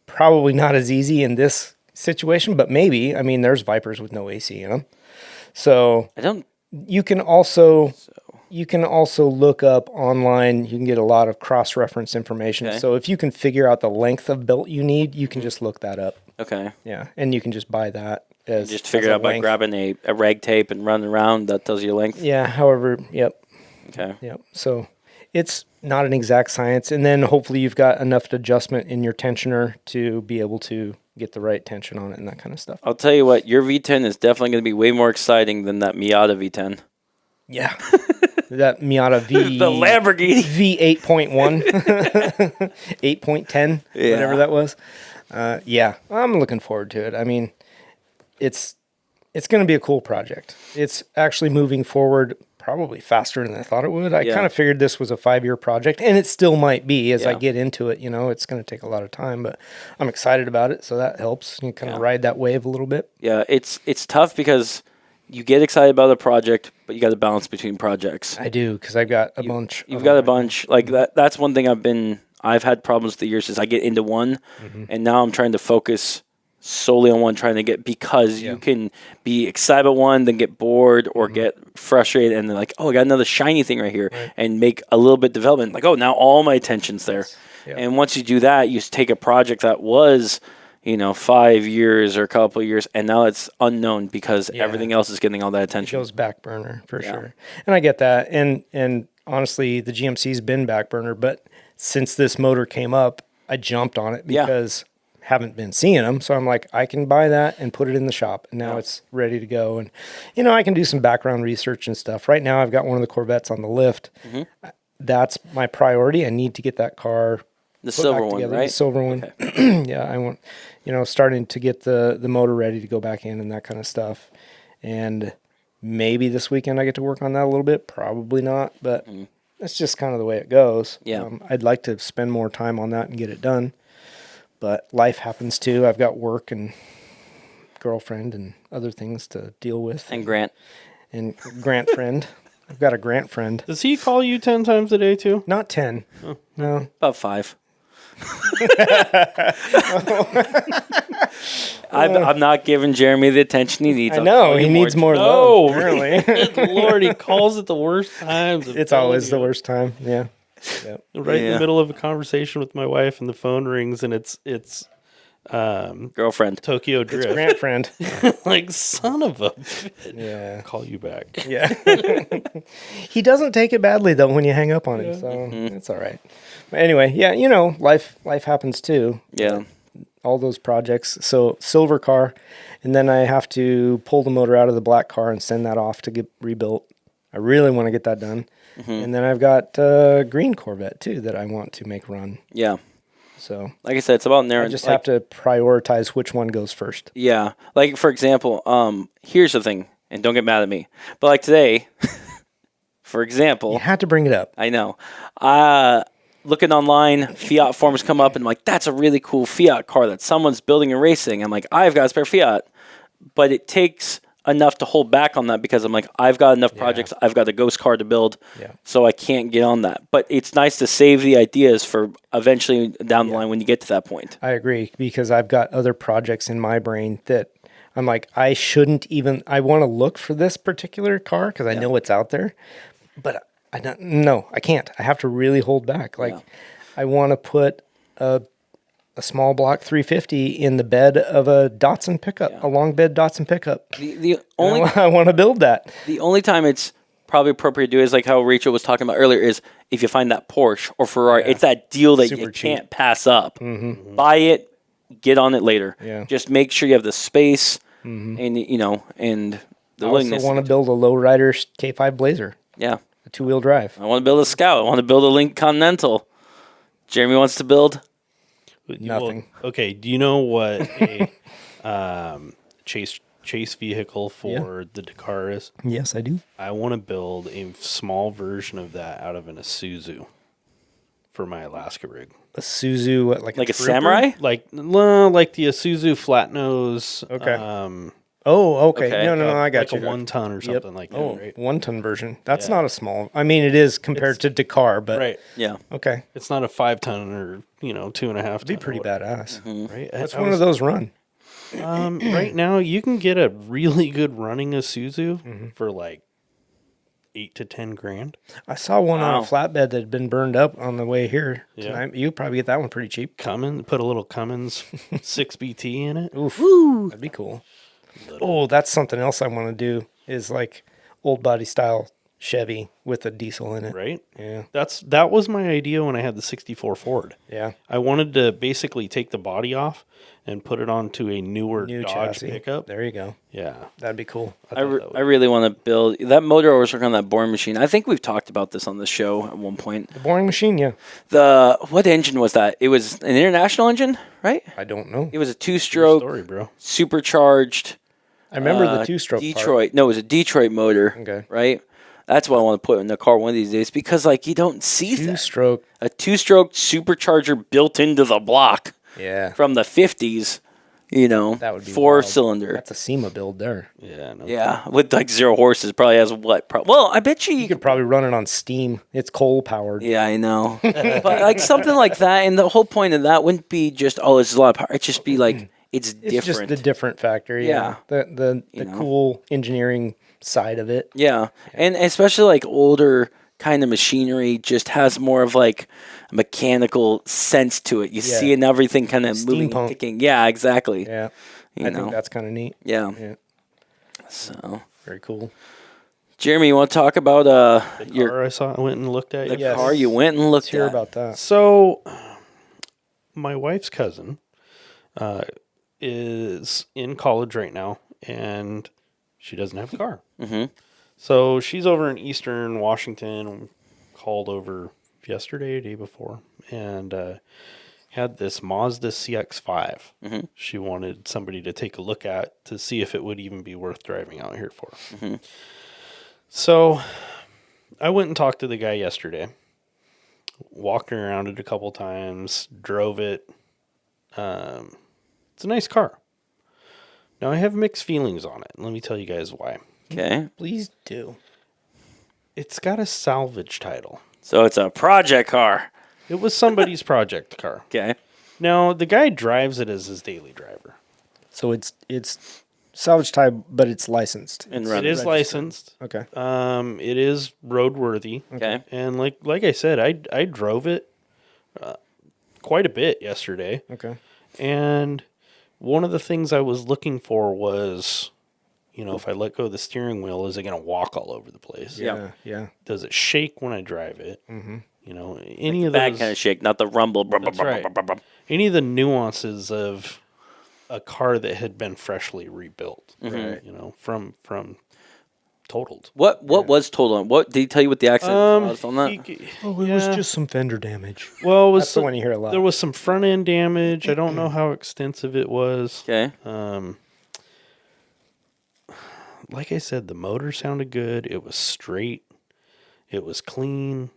A: Probably not as easy in this situation, but maybe. I mean, there's Vipers with no AC in them. So you can also look up online. You can get a lot of cross-reference information.
B: Okay.
A: So if you can figure out the length of belt you need, you can just look that up.
B: Okay.
A: Yeah, and you can just buy that.
B: Just figure it out by grabbing a rag tape and running around. That tells you your length.
A: Yeah, however, yep.
B: Okay.
A: Yep. So it's not an exact science. And then hopefully you've got enough adjustment in your tensioner to be able to get the right tension on it and that kind of stuff.
B: I'll tell you what, your V10 is definitely going to be way more exciting than that Miata V10.
A: Yeah. That Miata V...
B: The Lamborghini.
A: V8.1. 8.10, whatever that was. Yeah, I'm looking forward to it. I mean, it's going to be a cool project. It's actually moving forward probably faster than I thought it would. I kind of figured this was a 5-year project, and it still might be as I get into it. It's going to take a lot of time, but I'm excited about it, so that helps. You kind of ride that wave a little bit. Yeah,
B: it's tough because you get excited about a project, but you got to balance between projects.
A: I do, because I've got a bunch.
B: You've got a bunch. Like that's one thing I've had problems with the years is I get into one, and now I'm trying to focus solely on one trying to get, because you can be excited about one, then get bored or get frustrated, and then like, oh, I got another shiny thing right here, and make a little bit development. Like, oh, now all my attention's there. Yeah. And once you do that, you take a project that was, 5 years or a couple of years, and now it's unknown because everything else is getting all that attention.
A: It goes back burner for sure. And I get that. And honestly, the GMC's been back burner, but since this motor came up, I jumped on it because haven't been seeing them. So I'm like, I can buy that and put it in the shop. And now it's ready to go. And, I can do some background research and stuff. Right now, I've got one of the Corvettes on the lift. Mm-hmm. That's my priority. I need to get that car.
B: The silver one, right?
A: The silver one. Yeah, I want, starting to get the motor ready to go back in and that kind of stuff. And maybe this weekend I get to work on that a little bit. Probably not, but that's just kind of the way it goes.
B: Yeah.
A: I'd like to spend more time on that and get it done. But life happens too. I've got work and girlfriend and other things to deal with.
B: And Grant.
A: And Grant friend. I've got a Grant friend.
C: Does he call you 10 times a day too?
A: Not 10. Oh. No.
B: About 5. I'm not giving Jeremy the attention he needs.
A: I know. He needs more love, apparently.
C: Lord, he calls it the worst times.
A: It's always the worst time. Yeah.
C: Yep. Right in the middle of a conversation with my wife, and the phone rings, and it's
B: girlfriend
C: Tokyo Drift.
A: It's Grant friend.
C: Like, son of a bitch.
A: Yeah.
C: I'll call you back.
A: Yeah. He doesn't take it badly though when you hang up on him, so it's all right. But anyway, life happens too.
B: Yeah.
A: All those projects. So silver car, and then I have to pull the motor out of the black car and send that off to get rebuilt. I really want to get that done. Mm-hmm. And then I've got green Corvette too that I want to make run.
B: Yeah.
A: So,
B: like I said, it's about narrowing.
A: I just have to prioritize which one goes first.
B: Yeah. Like, for example, here's the thing, and don't get mad at me, but like today, for example.
A: You had to bring it up.
B: I know. Looking online, Fiat forums come up, and I'm like, that's a really cool Fiat car that someone's building and racing. I'm like, I've got a spare Fiat. But it takes enough to hold back on that because I'm like, I've got enough projects. I've got a ghost car to build, so I can't get on that. But it's nice to save the ideas for eventually down the line when you get to that point.
A: I agree, because I've got other projects in my brain that I'm like, I want to look for this particular car because I know it's out there, but I can't. I have to really hold back. Like, I want to put a small block 350 in the bed of a Datsun pickup, a long bed Datsun pickup. I want to build that.
B: The only time it's probably appropriate to do is like how Rachel was talking about earlier, is if you find that Porsche or Ferrari, it's that deal that you can't pass up. Mm-hmm. Buy it, get on it later. Yeah. Just make sure you have the space and and the willingness.
A: I also want to build a lowrider K5 Blazer.
B: Yeah.
A: A 2-wheel drive.
B: I want to build a Scout. I want to build a Link Continental. Jeremy wants to build
A: nothing.
C: Well, okay, do you know what a chase vehicle for the Dakar is?
A: Yes, I do.
C: I want to build a small version of that out of an Isuzu for my Alaska rig.
A: A Isuzu, like
B: a Samurai?
C: Like the Isuzu flat nose.
A: Okay. Okay. No, I got
C: you. Like a 1 ton or something like that, right?
A: 1 ton version. That's not a small. I mean, it is compared to Dakar, but
C: right.
B: Yeah.
A: Okay.
C: It's not a 5 ton or 2.5 ton.
A: It'd be pretty badass,
C: right?
A: That's one of those run.
C: Right now, you can get a really good running Isuzu for like $8 to $10,000.
A: I saw one on a flatbed that had been burned up on the way here tonight. You probably get that one pretty cheap.
C: Put a little Cummins 6BT in it.
A: Oof, that'd be cool. Oh, that's something else I want to do, is like old body style Chevy with a diesel in it.
C: Right?
A: Yeah.
C: That was my idea when I had the 64 Ford.
A: Yeah.
C: I wanted to basically take the body off and put it onto a newer Dodge
A: chassis.
C: Pickup.
A: There you go.
C: Yeah.
A: That'd be cool.
B: I really want to build that motor. I was working on that boring machine. I think we've talked about this on the show at one point.
A: The boring machine, yeah.
B: What engine was that? It was an international engine, right?
A: I don't know.
B: It was a 2-stroke,
C: story, bro.
A: I
B: supercharged.
A: remember the 2-stroke
B: Detroit.
A: part.
B: No, it was a Detroit motor.
A: Okay.
B: Right? That's what I want to put in the car one of these days, because like you don't see that.
A: 2-stroke.
B: A 2-stroke supercharger built into the block.
A: Yeah.
B: From the 50s. That would be 4-cylinder.
A: That's a SEMA build there.
B: Yeah, with like 0 horses. Probably has what? Well, I bet you
A: could probably run it on steam. It's coal powered.
B: Yeah, I know. But like something like that, and the whole point of that wouldn't be just, it's a lot of power. It'd just be like, it's
A: It's
B: different.
A: just the different factor. Yeah. The cool engineering side of it.
B: Yeah. And especially like older kind of machinery just has more of like a mechanical sense to it. You see and everything kind of moving and
A: Steampunk.
B: ticking. Yeah, exactly.
A: Yeah.
B: You
A: I
B: know.
A: think that's kind of neat.
B: Yeah.
A: Yeah.
B: So,
A: Very cool.
B: Jeremy, you want to talk about
C: The
B: your
C: car I went and looked at.
B: the
A: Yes.
B: car you went and looked
A: Let's hear
B: at?
A: about that.
C: So, my wife's cousin is in college right now, and she doesn't have a car.
B: Mm-hmm.
C: So she's over in Eastern Washington. Called over yesterday, day before, and had this Mazda CX-5.
B: Mm-hmm.
C: She wanted somebody to take a look at to see if it would even be worth driving out here for.
B: Mm-hmm.
C: So I went and talked to the guy yesterday. Walked around it a couple times, drove it. It's a nice car. Now, I have mixed feelings on it. Let me tell you guys why.
B: Okay.
A: Please do.
C: It's got a salvage title.
B: So it's a project car.
C: It was somebody's project car.
B: Okay.
C: Now, the guy drives it as his daily driver.
A: So it's salvage type, but it's licensed.
B: And
C: It
B: run.
C: is licensed.
A: Okay.
C: It is roadworthy.
B: Okay.
C: And like I said, I drove it quite a bit yesterday.
A: Okay.
C: And one of the things I was looking for was, if I let go of the steering wheel, is it going to walk all over the place?
B: Yeah.
A: Yeah.
C: Does it shake when I drive it?
A: Mm-hmm.
C: Any of
B: Back
C: those,
B: kind of shake, not the rumble.
C: That's right. Any of the nuances of a car that had been freshly rebuilt,
A: Right.
C: from totaled.
B: What was total on? What did he tell you what the accident caused on that?
A: Oh, it was just some fender damage.
C: Well, it was
A: That's the one you hear a lot.
C: There was some front end damage. I don't know how extensive it was.
B: Okay.
C: Like I said, the motor sounded good. It was straight. It was clean.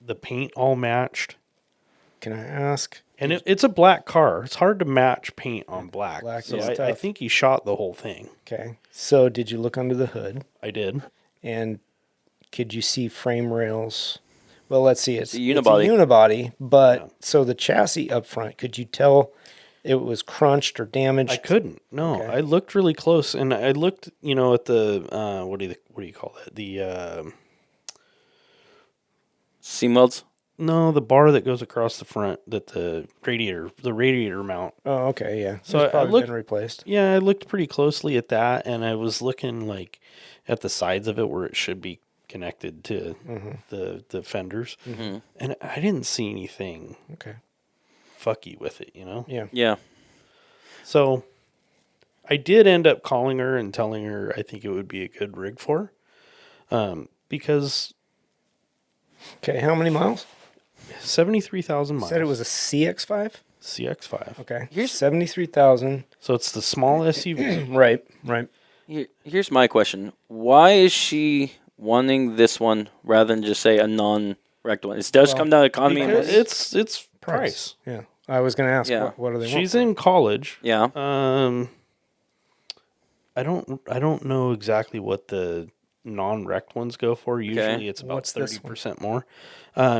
C: The paint all matched.
A: Can I ask?
C: And it's a black car. It's hard to match paint on black.
A: Black
C: so
A: is
C: I
A: tough.
C: think he shot the whole thing.
A: Okay. So did you look under the hood
C: I did.
A: and could you see frame rails? Well, let's see. It's
B: a unibody.
A: It's a unibody, but
C: Yeah.
A: so the chassis up front, could you tell it was crunched or damaged?
C: I couldn't. No,
A: Okay.
C: I looked really close, and I looked, at the what do you call that? The
B: Seam welds.
C: no, the bar that goes across the front, that the radiator mount.
A: Oh, okay, yeah.
C: So
A: It's
C: I
A: probably
C: looked-
A: been replaced.
C: Yeah, I looked pretty closely at that, and I was looking like at the sides of it where it should be connected to the fenders, and I didn't see anything
A: Okay.
C: fucky with it,
A: Yeah.
B: Yeah.
C: So I did end up calling her and telling her I think it would be a good rig for her, because
A: Okay, how many miles?
C: 73,000 miles.
A: Said it was a CX-5?
C: CX-5.
A: Okay. Here's 73,000.
C: So it's the small SUV.
A: Right.
B: Here's my question: why is she wanting this one rather than just say a non-wrecked one? It does come down to economy. And
C: Because it's price.
A: Yeah. I was going to ask,
B: Yeah.
A: what do they want?
C: She's in college.
B: yeah.
C: I don't know exactly what the non-wrecked ones go for. Usually it's about
A: What's this
C: 30% more.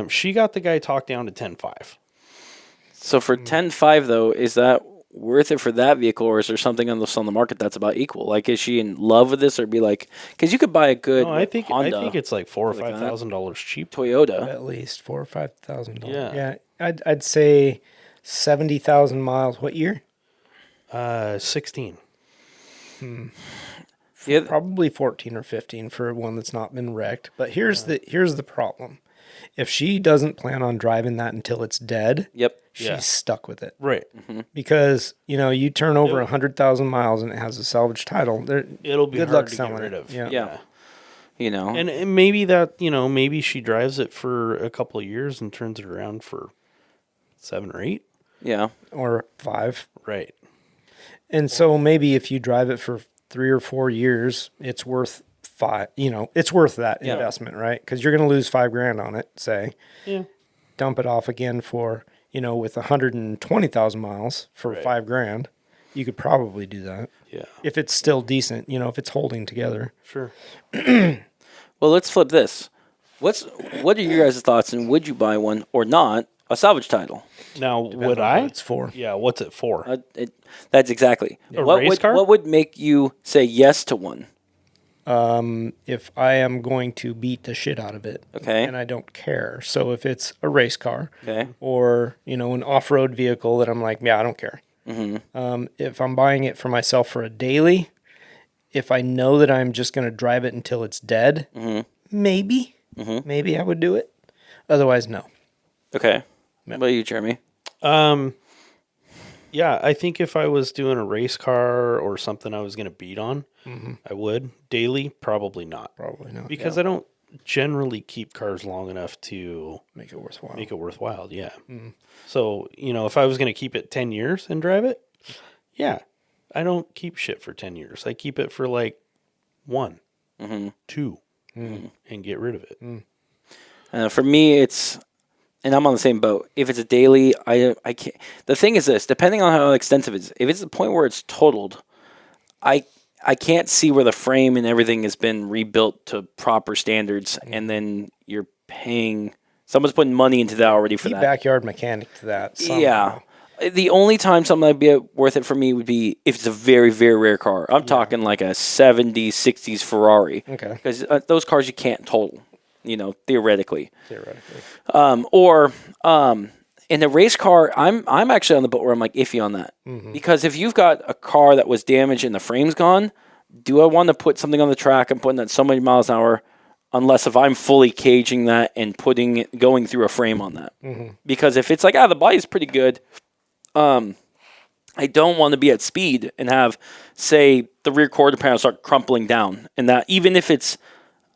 C: She got the guy talked down to 10.5.
B: So for 10.5 though, is that worth it for that vehicle, or is there something on the market that's about equal? Like, is she in love with this, or be like, because you could buy a good
C: No, I think
B: Honda,
C: it's like $4,000 or
B: Like that.
C: $5,000 cheap.
B: Toyota.
A: At least $4,000 or $5,000.
C: Yeah.
A: I'd say 70,000 miles. What year?
C: 16.
B: Yeah,
A: Probably 14 or 15 for one that's not been wrecked. But here's the problem. If she doesn't plan on driving that until it's dead,
B: Yep.
A: she's
C: Yeah.
A: stuck with it.
C: Right.
A: Because, you turn over 100,000 miles and it has a salvage title.
C: It'll be
A: Good
C: hard
A: luck
C: to
A: selling
C: get rid
A: it.
C: of.
A: Yeah.
B: Yeah. You know.
C: And maybe that, maybe she drives it for a couple of years and turns it around for 7 or 8.
B: yeah.
A: Or 5.
C: Right.
A: And so maybe if you drive it for 3 or 4 years, it's worth 5. It's worth that
B: Yeah.
A: investment, right? Because you're going to lose $5,000 on it. Say,
C: Yeah.
A: dump it off again for with 120,000 miles for
C: Right.
A: $5,000. You could probably do that
C: Yeah.
A: if it's still decent. If it's holding together.
C: Sure.
B: Well, let's flip this. What are your guys' thoughts, and would you buy one or not A salvage title.
C: Now, would
A: on what
C: I?
A: it's for.
C: Yeah, what's it for?
B: That's exactly.
C: A race car?
B: What would make you say yes to one?
A: If I am going to beat the shit out of it,
B: Okay.
A: and I don't care. So if it's a race car,
B: Okay.
A: or an off-road vehicle that I'm like, yeah, I don't care. If I'm buying it for myself for a daily, if I know that I'm just going to drive it until it's dead, maybe I would do it. Otherwise, no.
B: Okay. What about you, Jeremy?
C: Yeah, I think if I was doing a race car or something I was going to beat on, I would. Daily, probably not.
A: Probably not.
C: Because I don't generally keep cars long enough to
A: Make it worthwhile.
C: make it worthwhile, yeah. So, if I was going to keep it 10 years and drive it, yeah, I don't keep shit for 10 years. I keep it for like 1, 2, and get rid of it.
B: For me, it's, and I'm on the same boat. If it's a daily, I can't. The thing is this: depending on how extensive it is, if it's the point where it's totaled, I can't see where the frame and everything has been rebuilt to proper standards, and then you're paying. Someone's putting money into that already for that.
A: Backyard mechanic to that. Somehow.
B: Yeah. The only time something would be worth it for me would be if it's a very, very rare car. I'm talking like a 70s, 60s Ferrari.
A: Okay.
B: Because those cars you can't total, theoretically.
A: Theoretically.
B: In a race car, I'm actually on the boat where I'm like iffy on that. Because if you've got a car that was damaged and the frame's gone, do I want to put something on the track and putting that so many miles an hour? Unless if I'm fully caging that and going through a frame on that. Because if it's like, the body's pretty good, I don't want to be at speed and have, say, the rear quarter panel start crumpling down. And that, even if it's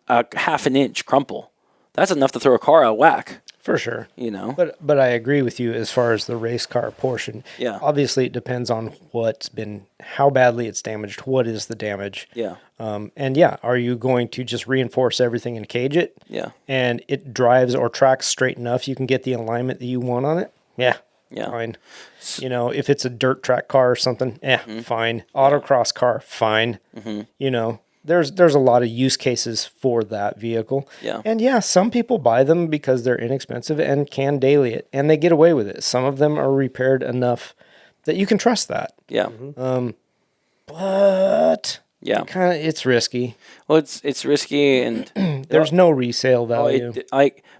B: a half an inch crumple, that's enough to throw a car out whack.
A: For sure.
B: But
A: I agree with you as far as the race car portion.
B: Yeah.
A: Obviously, it depends on how badly it's damaged, what is the damage.
B: Yeah.
A: Are you going to just reinforce everything and cage it?
B: Yeah.
A: And it drives or tracks straight enough, you can get the alignment that you want on it? Yeah.
B: Yeah.
A: Fine. If it's a dirt track car or something, fine. Autocross car, fine. There's a lot of use cases for that vehicle.
B: Yeah.
A: And some people buy them because they're inexpensive and can daily it, and they get away with it. Some of them are repaired enough that you can trust that.
B: Yeah.
A: But
B: Yeah.
A: it's risky.
B: Well, it's risky, and
A: There's no resale value.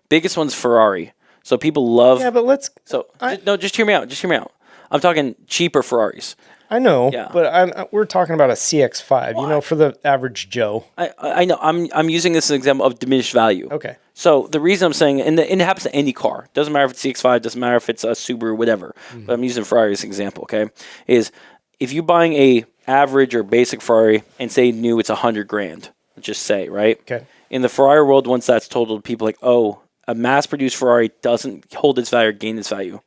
B: Biggest one's Ferrari. So people love.
A: Yeah, but
B: Just hear me out. Just hear me out. I'm talking cheaper Ferraris.
A: I know,
B: Yeah.
A: but we're talking about a CX-5, for the average Joe.
B: I know. I'm using this as an example of diminished value.
A: Okay.
B: So the reason I'm saying, and it happens to any car. Doesn't matter if it's CX-5. Doesn't matter if it's a Subaru, whatever. But I'm using Ferrari as an example. Okay, is if you're buying a average or basic Ferrari and say new, it's $100,000. Just say, right?
A: Okay.
B: In the Ferrari world, once that's totaled, people are like, oh, a mass-produced Ferrari doesn't hold its value or gain its value.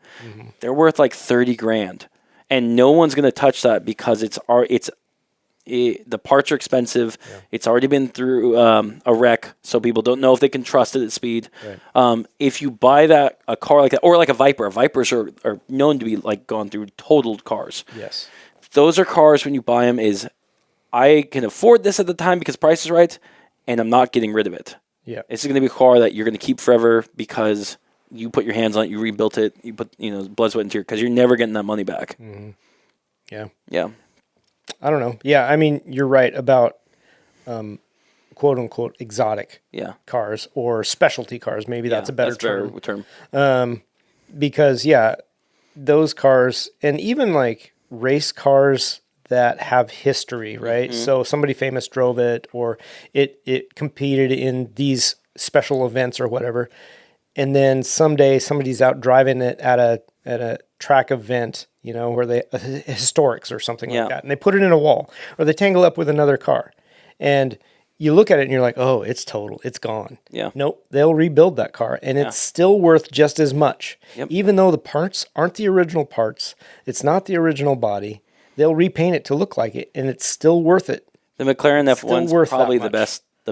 B: They're worth like $30,000. And no one's going to touch that because the parts are expensive. Yeah. It's already been through a wreck, so people don't know if they can trust it at speed. Right. If you buy a car like that, or like a Viper, Vipers are known to be like gone through totaled cars.
A: Yes.
B: Those are cars when you buy them is, I can afford this at the time because price is right, and I'm not getting rid of it.
A: Yeah.
B: It's going to be a car that you're going to keep forever because you put your hands on it, you rebuilt it, you put blood, sweat, and tears, because you're never getting that money back.
A: Yeah.
B: Yeah.
A: I don't know. Yeah, I mean, you're right about quote unquote exotic cars or specialty cars. Maybe that's a better term. Because those cars, and even like race cars that have history, right? So somebody famous drove it, or it competed in these special events or whatever. And then someday somebody's out driving it at a track event, where they historics or something like that, and they put it in a wall, or they tangle up with another car, and you look at it and you're like, oh, it's total, it's gone. Yeah. Nope, they'll rebuild that car, and it's still worth just as much, even though the parts aren't the original parts. It's not the original body. They'll repaint it to look like it, and it's still worth it.
B: The McLaren F1's probably the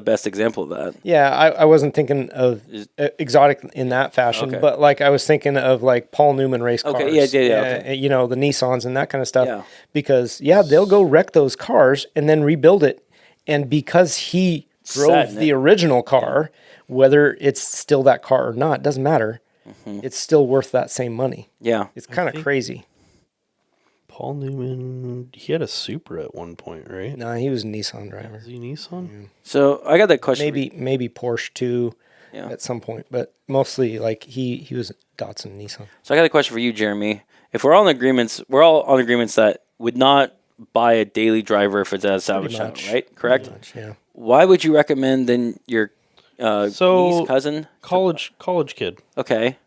B: best example of that.
A: Yeah, I wasn't thinking of exotic in that fashion, but like I was thinking of like Paul Newman race cars.
B: Okay, yeah. Okay.
A: The Nissans and that kind of stuff. Yeah. Because they'll go wreck those cars and then rebuild it, and because he drove the original car, whether it's still that car or not, doesn't matter. it's still worth that same money.
B: Yeah.
A: It's kind of
C: think-
A: crazy.
C: Paul Newman, he had a Supra at one point, right?
A: No, he was a Nissan driver.
C: Was he Nissan?
B: So I got that question.
A: Maybe Porsche too
B: Yeah.
A: at some point, but mostly like he was Datsun Nissan.
B: So I got a question for you, Jeremy. If we're all in agreements, that would not buy a daily driver if it's at a salvage title,
A: much.
B: right? Correct.
A: Yeah.
B: Why would you recommend then your
C: So-
B: niece, cousin?
C: College kid.
B: Okay.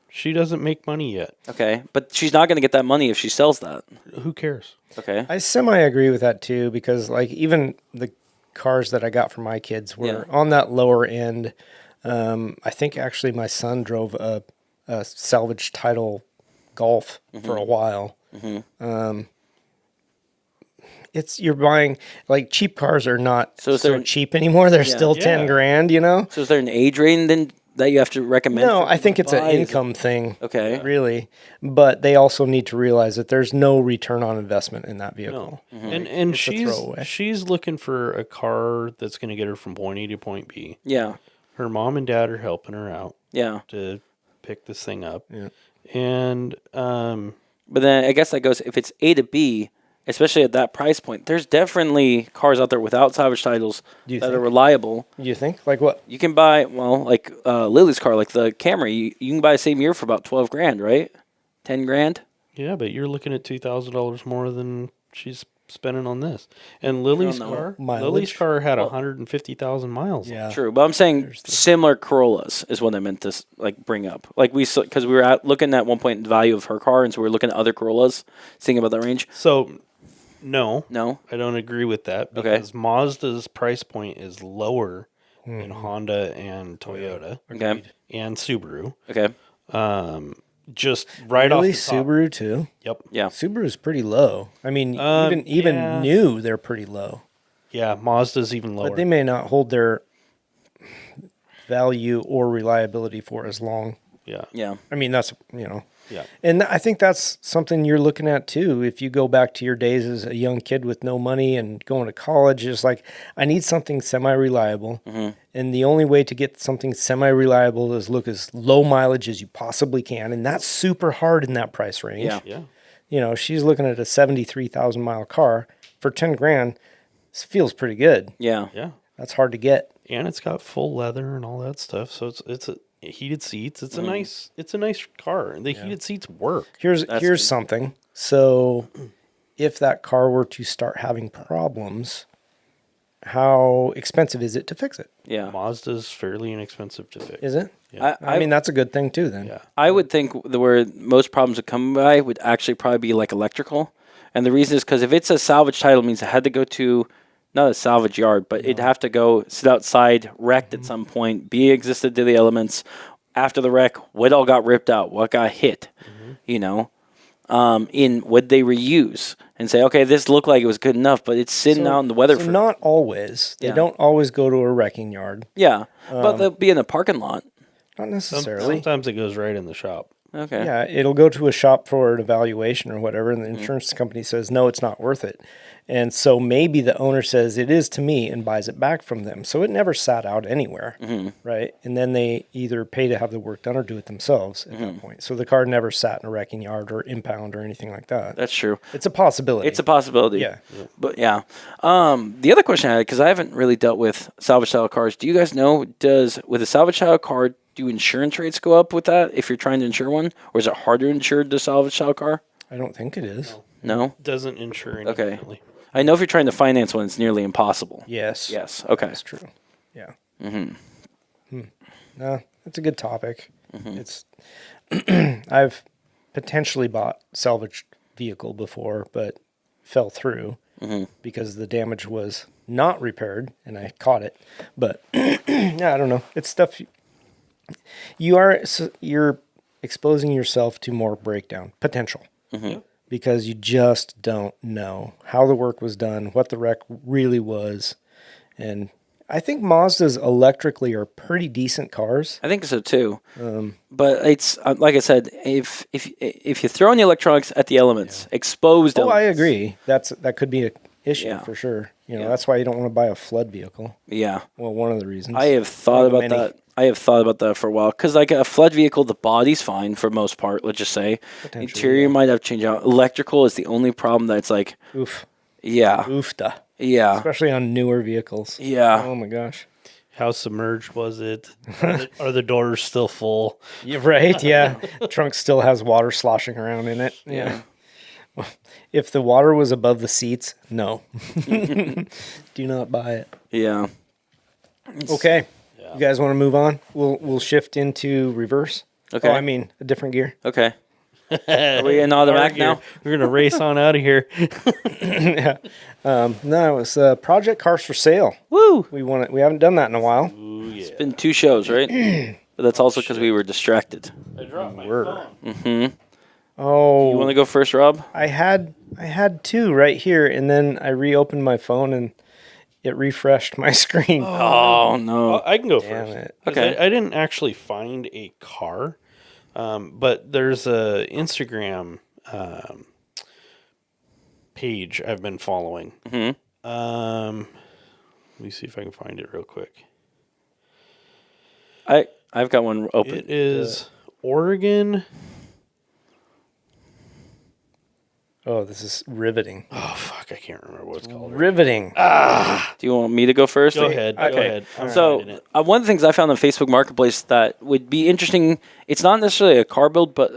C: She doesn't make money yet.
B: Okay. But she's not going to get that money if she sells that.
C: Who cares?
B: Okay.
A: I semi agree with that too, because like even the cars that I got for my kids were on that lower end. I think actually my son drove a salvage title Golf for a while. You're buying like cheap cars are not
B: So is there
A: cheap anymore. They're still
C: Yeah.
A: 10 grand, you know?
B: So is there an age rating then that you have to recommend?
A: No,
B: for
A: I think
B: people
A: it's
B: to
A: an
B: buy? Is it-
A: income thing.
B: Okay.
A: Really. But they also need to realize that there's no return on investment in that vehicle.
C: No. And
A: It's a throwaway.
C: she's looking for a car that's going to get her from point A to point B.
B: Yeah.
C: Her mom and dad are helping her out
B: Yeah.
C: to pick this thing up.
A: Yeah.
C: And
B: But then I guess that goes, if it's A to B, especially at that price point, there's definitely cars out there without salvage titles
A: Do you
B: that are
A: think?
B: reliable.
A: You think? Like what?
B: You can buy, well, like Lily's car, like the Camry, you can buy the same year for about 12 grand, right? 10 grand?
C: yeah, but you're looking at $2,000 more than she's spending on this. And Lily's
B: know.
C: car,
A: Mileage?
C: had 150,000 miles.
A: Yeah.
B: True. But I'm saying similar Corollas is what I meant to like bring up. Like because we were looking at one point the value of her car, and so we were looking at other Corollas, thinking about that range.
C: So, no,
B: No?
C: I don't agree with that
B: Okay.
C: because Mazda's price point is lower than Honda and Toyota
B: Okay.
C: and Subaru.
B: Okay.
C: Just right
A: Really?
C: off the top.
A: Subaru too?
C: Yep.
B: Yeah.
A: Subaru's pretty low. I mean, even
C: yeah.
A: new, they're pretty low.
C: Yeah, Mazda's even lower.
A: But they may not hold their value or reliability for as long.
C: yeah.
B: Yeah.
A: I mean, that's, you know.
C: Yeah.
A: And I think that's something you're looking at too. If you go back to your days as a young kid with no money and going to college, it's like, I need something semi-reliable. And the only way to get something semi-reliable is look as low mileage as you possibly can. And that's super hard in that price range.
B: Yeah.
C: Yeah.
A: You know, she's looking at a 73,000 mile car for 10 grand. This feels pretty good.
B: Yeah.
C: Yeah.
A: That's hard to get.
C: And it's got full leather and all that stuff. So it's a heated seats. It's a nice car. And the heated seats work.
A: Here's
B: good.
A: something. So if that car were to start having problems, how expensive is it to fix it?
B: Yeah.
C: Mazda's fairly inexpensive to fix.
A: Is it?
C: Yeah.
A: I mean, that's a good thing too then.
C: Yeah.
B: I would think where most problems would come by would actually probably be like electrical. And the reason is because if it's a salvage title, it means it had to go to not a salvage yard, but it'd have to go sit outside, wrecked at some point, be existed to the elements. After the wreck, what all got ripped out? What got hit? You know, in would they reuse and say, okay, this looked like it was good enough, but it's sitting out in the weather
A: So
B: for
A: not always. They
B: Yeah.
A: don't always go to a wrecking yard.
B: yeah, but they'll be in the parking lot.
A: Not necessarily.
C: Sometimes it goes right in the shop.
B: Okay.
A: Yeah, it'll go to a shop for an evaluation or whatever, and the insurance company says, no, it's not worth it. And so maybe the owner says it is to me and buys it back from them. So it never sat out anywhere, right? And then they either pay to have the work done or do it themselves at that point. So the car never sat in a wrecking yard or impound or anything like that.
B: That's true.
A: It's a possibility.
B: It's a possibility.
A: Yeah.
B: But yeah. The other question I had, because I haven't really dealt with salvage style cars, do you guys know, with a salvage style car, do insurance rates go up with that if you're trying to insure one? Or is it harder to insure the salvage style car?
A: I don't think it is.
B: No?
C: Doesn't insure any
B: Okay.
C: differently.
B: I know if you're trying to finance one, it's nearly impossible.
A: Yes.
B: Yes. Okay.
A: That's true. Yeah. No, it's a good topic. It's I've potentially bought salvaged vehicle before, but fell through because the damage was not repaired and I caught it. But yeah, I don't know. It's stuff you're exposing yourself to more breakdown potential. Because you just don't know how the work was done, what the wreck really was. And I think Mazdas electrically are pretty decent cars.
B: I think so too. But it's like I said, if you throw in the electronics at the elements, exposed
A: Oh, I
B: elements,
A: agree. That could be issue
B: Yeah.
A: for sure.
B: Yeah.
A: That's why you don't want to buy a flood vehicle.
B: Yeah.
A: Well, one of the reasons.
B: I have thought
A: One of
B: about
A: many.
B: that. I have thought about that for a while because, like a flood vehicle, the body's fine for most part. Let's just say
A: Potentially,
B: interior
A: yeah.
B: might have changed out. Electrical is the only problem that's like,
A: Oof.
B: yeah,
A: Oofta.
B: yeah,
A: Especially on newer vehicles.
B: yeah,
A: Oh my gosh.
C: How submerged was it? Are the doors still full?
A: Yeah, right. Yeah. Trunk still has water sloshing around in it. Yeah. If the water was above the seats, no. Do not buy it.
B: yeah.
A: Okay. You guys want to move on? We'll shift into reverse.
B: Okay.
A: Oh, I mean a different gear.
B: Okay. Are we in automatic now?
C: We're gonna race on out of here.
A: No, it's Project Cars for Sale.
B: Woo!
A: We haven't done that in a while.
C: Ooh, yeah.
B: It's been 2 shows, right? But that's also because we were distracted.
C: I dropped my
A: Word.
C: phone.
A: Oh,
B: You want to go first, Rob?
A: I had 2 right here, and then I reopened my phone and it refreshed my screen.
B: Oh no.
C: I can go
A: Damn
C: first.
A: it.
C: 'Cause
B: Okay.
C: I didn't actually find a car, but there's a Instagram page I've been following. Let me see if I can find it real quick.
B: I've got one open.
C: It is Oregon.
A: Oh, this is riveting.
C: Oh fuck, I can't remember what it's called.
A: Riveting.
B: Do you want me to go first?
C: Go ahead. Go
B: Okay.
C: ahead. I'm
B: So
C: finding it.
B: one of the things I found on Facebook Marketplace that would be interesting, it's not necessarily a car build, but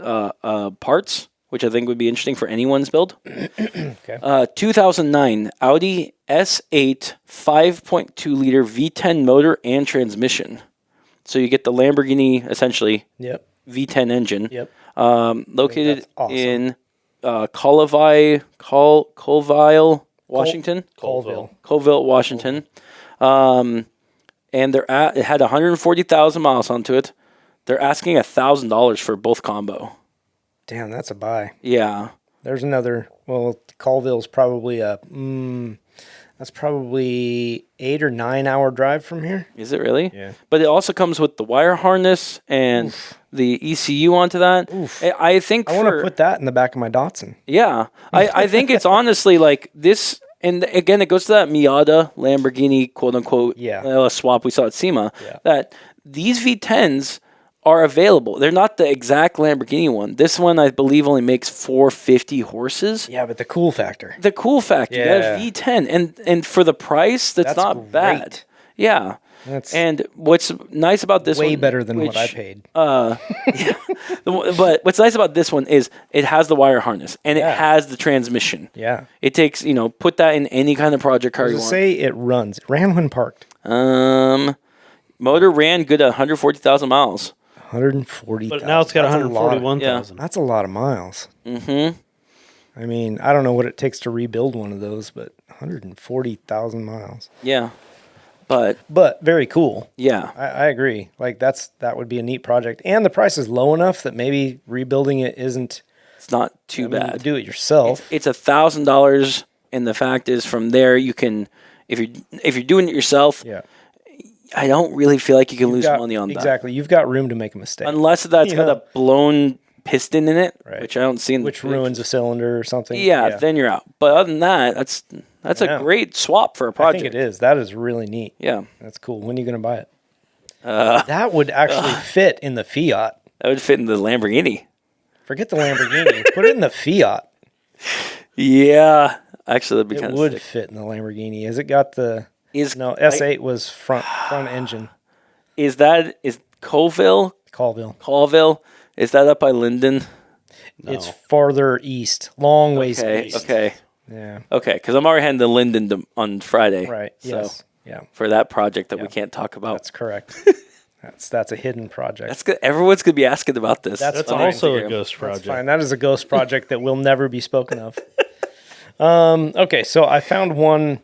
B: parts, which I think would be interesting for anyone's build.
A: Okay.
B: 2009 Audi S8 5.2 liter V10 motor and transmission. So you get the Lamborghini, essentially,
A: Yep.
B: V10 engine.
A: Yep.
B: Located
A: that's awesome.
B: in Colville, Washington. Colville, Washington. And it had 140,000 miles onto it. They're asking $1,000 for both combo.
A: Damn, that's a buy.
B: Yeah.
A: There's another. Well, Colville's probably that's probably 8 or 9 hour drive from here.
B: Is it really?
A: Yeah.
B: But it also comes with the wire harness and the ECU onto that.
A: Oof.
B: I think
A: I want to put that in the back of my Datsun.
B: Yeah. I think it's honestly like this. And again, it goes to that Miata Lamborghini, quote unquote, swap we saw at SEMA.
A: Yeah.
B: That these V10s are available. They're not the exact Lamborghini one. This one, I believe, only makes 450 horses.
A: Yeah, but the cool factor.
B: The cool factor,
A: Yeah.
B: that V10, and for the price, that's not
A: great.
B: bad. Yeah.
A: That's
B: And what's nice about this
A: way
B: one,
A: better than what
B: which,
A: I paid.
B: But what's nice about this one is it has the wire harness and it
A: Yeah.
B: has the transmission.
A: Yeah.
B: It takes, put that in any kind of project car you
A: Does it
B: want.
A: say it runs? It ran when parked.
B: Motor ran good at 140,000 miles.
A: 140.
C: But now it's got 141,000.
A: That's a lot of miles.
B: Mm-hmm.
A: I mean, I don't know what it takes to rebuild one of those, but 140,000 miles.
B: Yeah. But
A: very cool.
B: yeah.
A: I agree. Like that would be a neat project, and the price is low enough that maybe rebuilding it isn't
B: It's not too
A: I mean, you
B: bad.
A: could do it yourself.
B: It's $1,000, and the fact is, from there you can, if you're doing it yourself,
A: yeah,
B: I don't really feel like you can lose
A: Got-
B: money on that,
A: exactly. You've got room to make a mistake,
B: unless that's got
A: Yeah.
B: a blown piston in it,
A: Right.
B: which I don't see in
A: which
B: the picture.
A: ruins a cylinder or something.
B: Yeah, then you're out. But other than that, that's
A: Yeah.
B: a great swap for a
A: I
B: project.
A: think it is. That is really neat.
B: Yeah,
A: That's cool. When are you going to buy it? That would actually fit in the Fiat.
B: that would fit in the Lamborghini.
A: Forget the Lamborghini. Put it in the Fiat.
B: Yeah, actually, that'd be
A: It
B: kind of
A: would
B: sick.
A: fit in the Lamborghini. Has it got the?
B: Is
A: No, S8 was front engine.
B: is Colville? Colville? Is that up by Linden?
C: No.
A: It's farther east, long ways
B: Okay,
A: east.
B: okay,
A: Yeah.
B: okay. Because I'm already heading to Linden on Friday.
A: Right.
B: So
A: Yes. Yeah.
B: for that project that we
A: Yeah.
B: can't talk about.
A: That's correct. that's a hidden project.
B: That's good. Everyone's gonna be asking about this.
A: That's
C: That's
A: fine.
C: also
B: Instagram.
C: a ghost
A: That's
C: project.
A: fine. That is a ghost project that will never be spoken of. Okay, so I found one.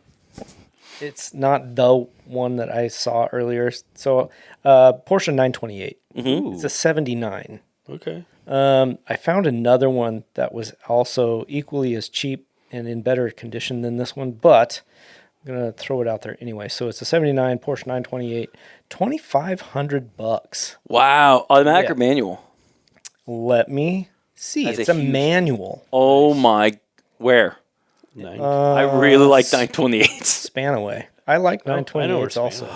A: It's not the one that I saw earlier. So Porsche 928. It's a 79.
C: Okay.
A: I found another one that was also equally as cheap and in better condition than this one, but I'm gonna throw it out there anyway. So it's a 79 Porsche 928, $2,500.
B: Wow, automatic
A: Yeah.
B: or manual?
A: Let me see.
B: That's
A: It's
B: a
A: a
B: huge-
A: manual.
B: Oh my! Where? I really like 928s.
A: Spanaway. I like
C: I know
A: 928s
C: where
A: also.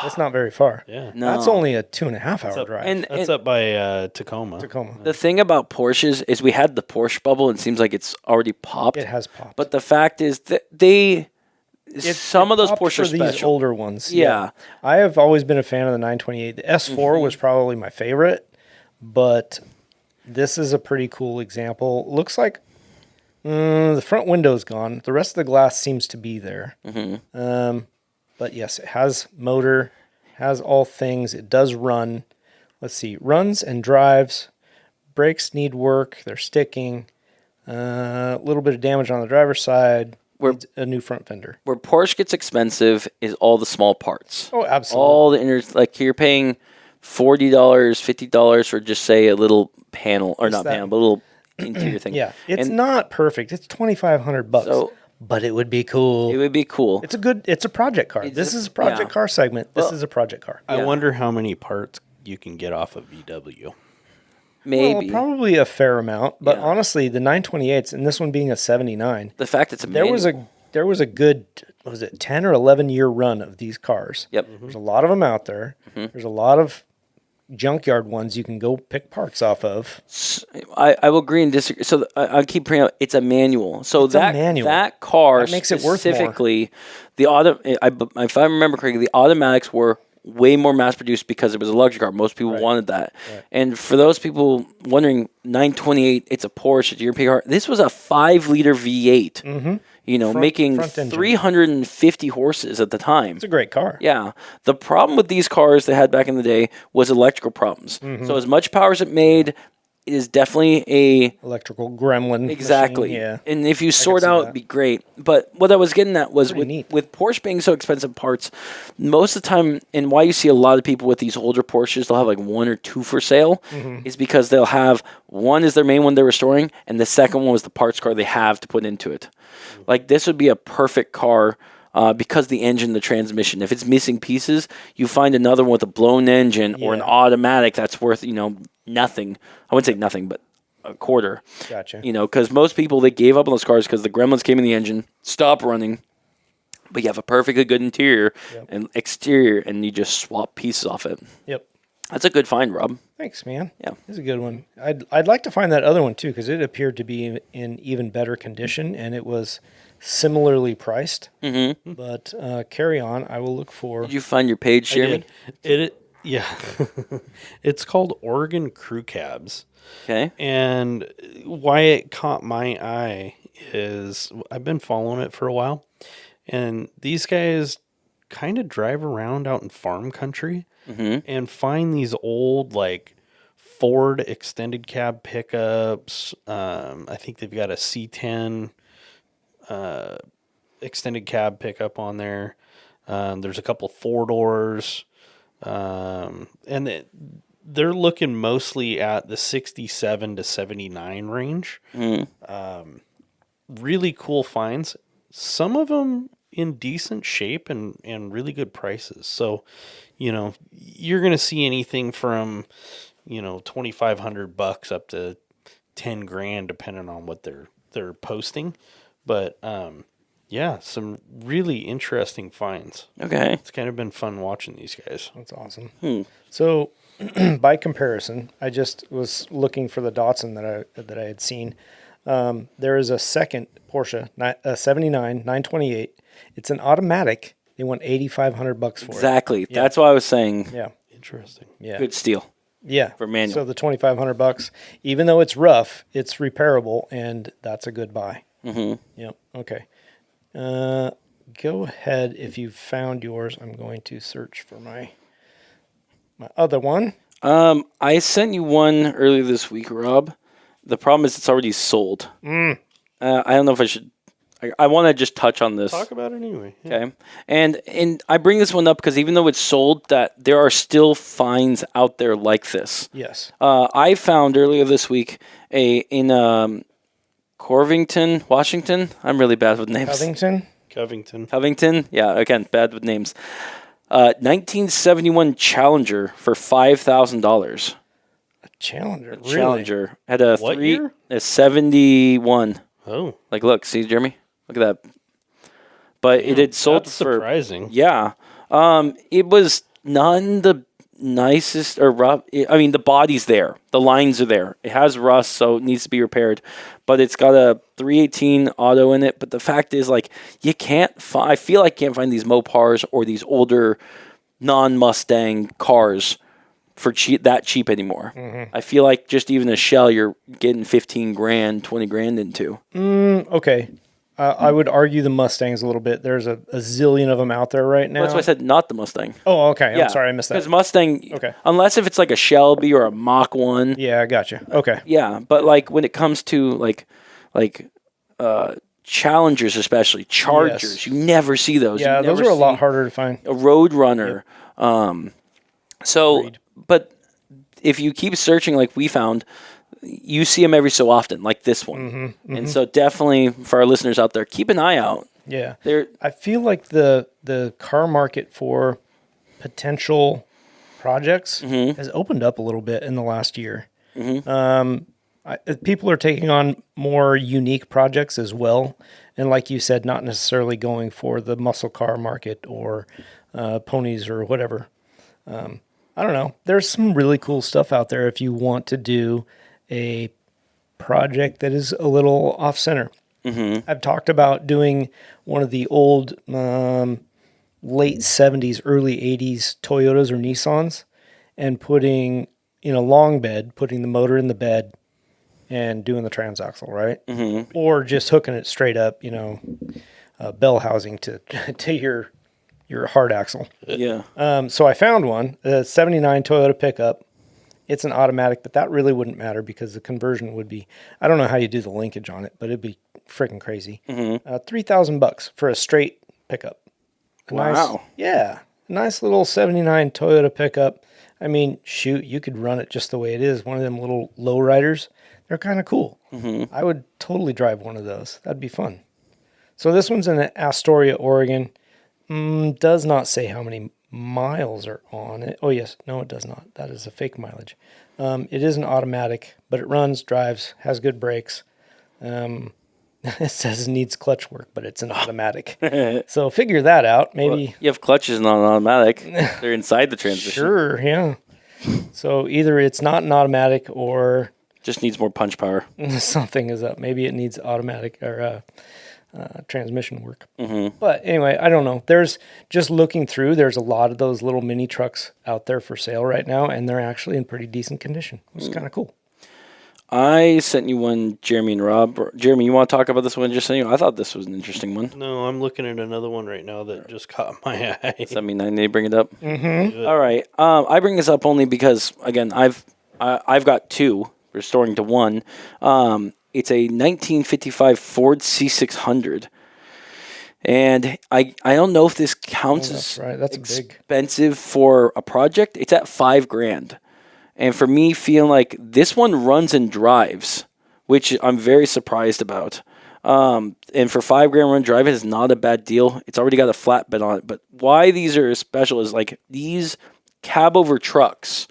A: That's not very far.
C: Yeah.
B: No.
A: That's only a 2.5 hour
C: up-
A: drive.
B: And
C: That's up by Tacoma.
A: Tacoma.
B: the thing about Porsches is we had the Porsche bubble, and it seems like it's already popped.
A: It has popped.
B: But the fact is that some of those
A: popped
B: Porsche
A: for these
B: special.
A: older ones.
B: Yeah.
A: I have always been a fan of the 928. The S4 was probably my favorite, but this is a pretty cool example. Looks like the front window's gone. The rest of the glass seems to be there. But yes, it has motor, has all things. It does run. Let's see, runs and drives. Brakes need work. They're sticking. A little bit of damage on the driver's side. Needs a new front fender.
B: Where Porsche gets expensive is all the small parts.
A: Oh, absolutely.
B: All the like you're paying $40, $50 for just say a little panel, or not
A: that-
B: panel, but a little interior thing.
A: Yeah, it's
B: And
A: not perfect. It's $2,500,
B: So-
A: but it would be cool.
B: it would be cool.
A: It's a project car. This is a project car segment. This is a project car.
C: I
B: Yeah.
C: wonder how many parts you can get off of VW.
B: Maybe
A: Well, probably a fair amount, but
B: Yeah.
A: honestly, the 928s and this one being a 79,
B: the fact it's a
A: there was a good, what was it, 10 or 11 year run of these cars.
B: Yep.
A: There's a lot of them out there. There's a lot of junkyard ones you can go pick parts off of.
B: I will agree and disagree. So I keep bringing up it's a manual. So
A: It's a
B: that
A: manual.
B: that car
A: That makes it worth more.
B: specifically, the if I remember correctly, the automatics were way more mass produced because it was a luxury car. Most people wanted that. And for those people wondering, 928, it's a Porsche, it's a European car. This was a 5-liter V8. You know, making
A: front engine.
B: 350 horses at the time.
A: It's a great car.
B: Yeah. The problem with these cars they had back in the day was electrical problems. So as much power as it made, it is definitely a
A: Electrical gremlin.
B: exactly.
A: Machine, yeah.
B: And if you sort
A: see
B: out,
A: that.
B: it'd be great. But what I was getting at was
A: Pretty neat.
B: with Porsche being so expensive parts, most of the time, and why you see a lot of people with these older Porsches, they'll have like 1 or 2 for sale, is because they'll have one is their main one they're restoring, and the second one was the parts car they have to put into it. Like this would be a perfect car. Because the engine, the transmission, if it's missing pieces, you find another one with a blown engine or an
A: Yeah.
B: automatic that's worth, nothing. I wouldn't say nothing, but a quarter.
A: Gotcha.
B: Because most people, they gave up on those cars because the gremlins came in the engine, stopped running, but you have a perfectly good interior and exterior, and you just swap pieces off it.
A: Yep.
B: That's a good find, Rob.
A: Thanks, man.
B: Yeah.
A: It's a good one. I'd like to find that other one too because it appeared to be in even better condition and it was similarly priced. Mm-hmm. But carry on. I will look for.
B: Did you find your page, Jeremy?
C: Yeah. It's called Oregon Crew Cabs.
B: Okay.
C: And why it caught my eye is I've been following it for a while. And these guys kind of drive around out in farm country and find these old, like, Ford extended cab pickups. I think they've got a C10 extended cab pickup on there. There's a couple 4-doors. And they're looking mostly at the 67 to 79 range. Really cool finds. Some of them in decent shape and really good prices. So, you're going to see anything from, $2,500 up to $10,000 depending on what they're posting. But, yeah, some really interesting finds.
B: Okay.
C: It's kind of been fun watching these guys.
A: That's awesome. So, by comparison, I just was looking for the Datsun that I had seen. There is a second Porsche, a 79 928. It's an automatic. They want $8,500 for it.
B: Exactly. That's why I was saying
A: Yeah.
C: Interesting.
A: Yeah.
B: good steal.
A: Yeah.
B: For manual.
A: So the $2,500, even though it's rough, it's repairable, and that's a good buy. Mm-hmm. Yep. Okay. Go ahead if you've found yours. I'm going to search for my other one.
B: I sent you one earlier this week, Rob. The problem is it's already sold. I don't know if I should. I want to just touch on this.
C: Talk about it anyway. Yeah.
B: Okay, and I bring this one up because even though it's sold, that there are still finds out there like this.
A: Yes.
B: I found earlier this week in Corvington, Washington. I'm really bad with names.
C: Covington.
B: Yeah, again, bad with names. 1971 Challenger for $5,000.
A: Challenger. Really?
B: Challenger had a
C: What
B: a
C: year?
B: 71.
C: Oh.
B: Like, look, see, Jeremy, Look at that. But it had sold
C: That's
B: for
C: surprising.
B: Yeah. It was not in the nicest or rough. I mean, the body's there. The lines are there. It has rust, so it needs to be repaired. But it's got a 318 auto in it. But the fact is, like, you can't I feel like you can't find these Mopars or these older non-Mustang cars for that cheap anymore.
A: Mm-hmm.
B: I feel like just even a shell, you're getting 15 grand, 20 grand into.
A: Okay. I would argue the Mustangs a little bit. There's a zillion of them out there right now.
B: That's why I said not the Mustang.
A: Oh, okay. I'm sorry, I missed that.
B: Because Mustang,
A: Okay.
B: unless if it's like a Shelby or a Mach 1.
A: Yeah, I got you. Okay.
B: Yeah, but like when it comes to like Challengers, especially Chargers,
A: Yes.
B: you never see those.
A: Yeah,
B: You
A: those
B: never
A: are a lot
B: see
A: harder to find.
B: a Roadrunner. So,
A: Agreed.
B: but if you keep searching, like we found, you see them every so often, like this one. And so, definitely for our listeners out there, keep an eye out.
A: Yeah.
B: They're
A: I feel like the car market for potential projects has opened up a little bit in the last year. People are taking on more unique projects as well. And like you said, not necessarily going for the muscle car market or ponies or whatever. I don't know. There's some really cool stuff out there if you want to do a project that is a little off center. I've talked about doing one of the old late 70s, early 80s Toyotas or Nissans and putting in a long bed, putting the motor in the bed and doing the transaxle, right? Or just hooking it straight up, bell housing to your hard axle.
B: yeah.
A: So I found one, a 79 Toyota pickup. It's an automatic, but that really wouldn't matter because the conversion would be, I don't know how you do the linkage on it, but it'd be freaking crazy. $3,000 for a straight pickup.
B: Wow.
A: A nice little 79 Toyota pickup. I mean, shoot, you could run it just the way it is. One of them little lowriders. They're kind of cool. I would totally drive one of those. That'd be fun. So this one's in Astoria, Oregon. Does not say how many miles are on it. Oh, yes. No, it does not. That is a fake mileage. It is an automatic, but it runs, drives, has good brakes. It says it needs clutch work, but it's an automatic. So figure that out. Maybe.
B: You have clutches not automatic. They're inside the transmission.
A: Sure, yeah. So either it's not an automatic or
B: Just needs more punch power.
A: something is up. Maybe it needs automatic or transmission work. But anyway, I don't know. There's just looking through, there's a lot of those little mini trucks out there for sale right now, and they're actually in pretty decent condition. It's kind of cool.
B: I sent you one, Jeremy and Rob. Jeremy, you want to talk about this one? Just saying, I thought this was an interesting one.
C: No, I'm looking at another one right now that just caught my eye.
B: 79, they bring it up. All right. I bring this up only because, again, I've got two, restoring to one. It's a 1955 Ford C600. And I don't know if this counts as
A: right. That's big.
B: expensive for a project. It's at $5,000. And for me, feeling like this one runs and drives, which I'm very surprised about. And for $5,000 run drive, it is not a bad deal. It's already got a flatbed on it. But why these are special is like these cab over trucks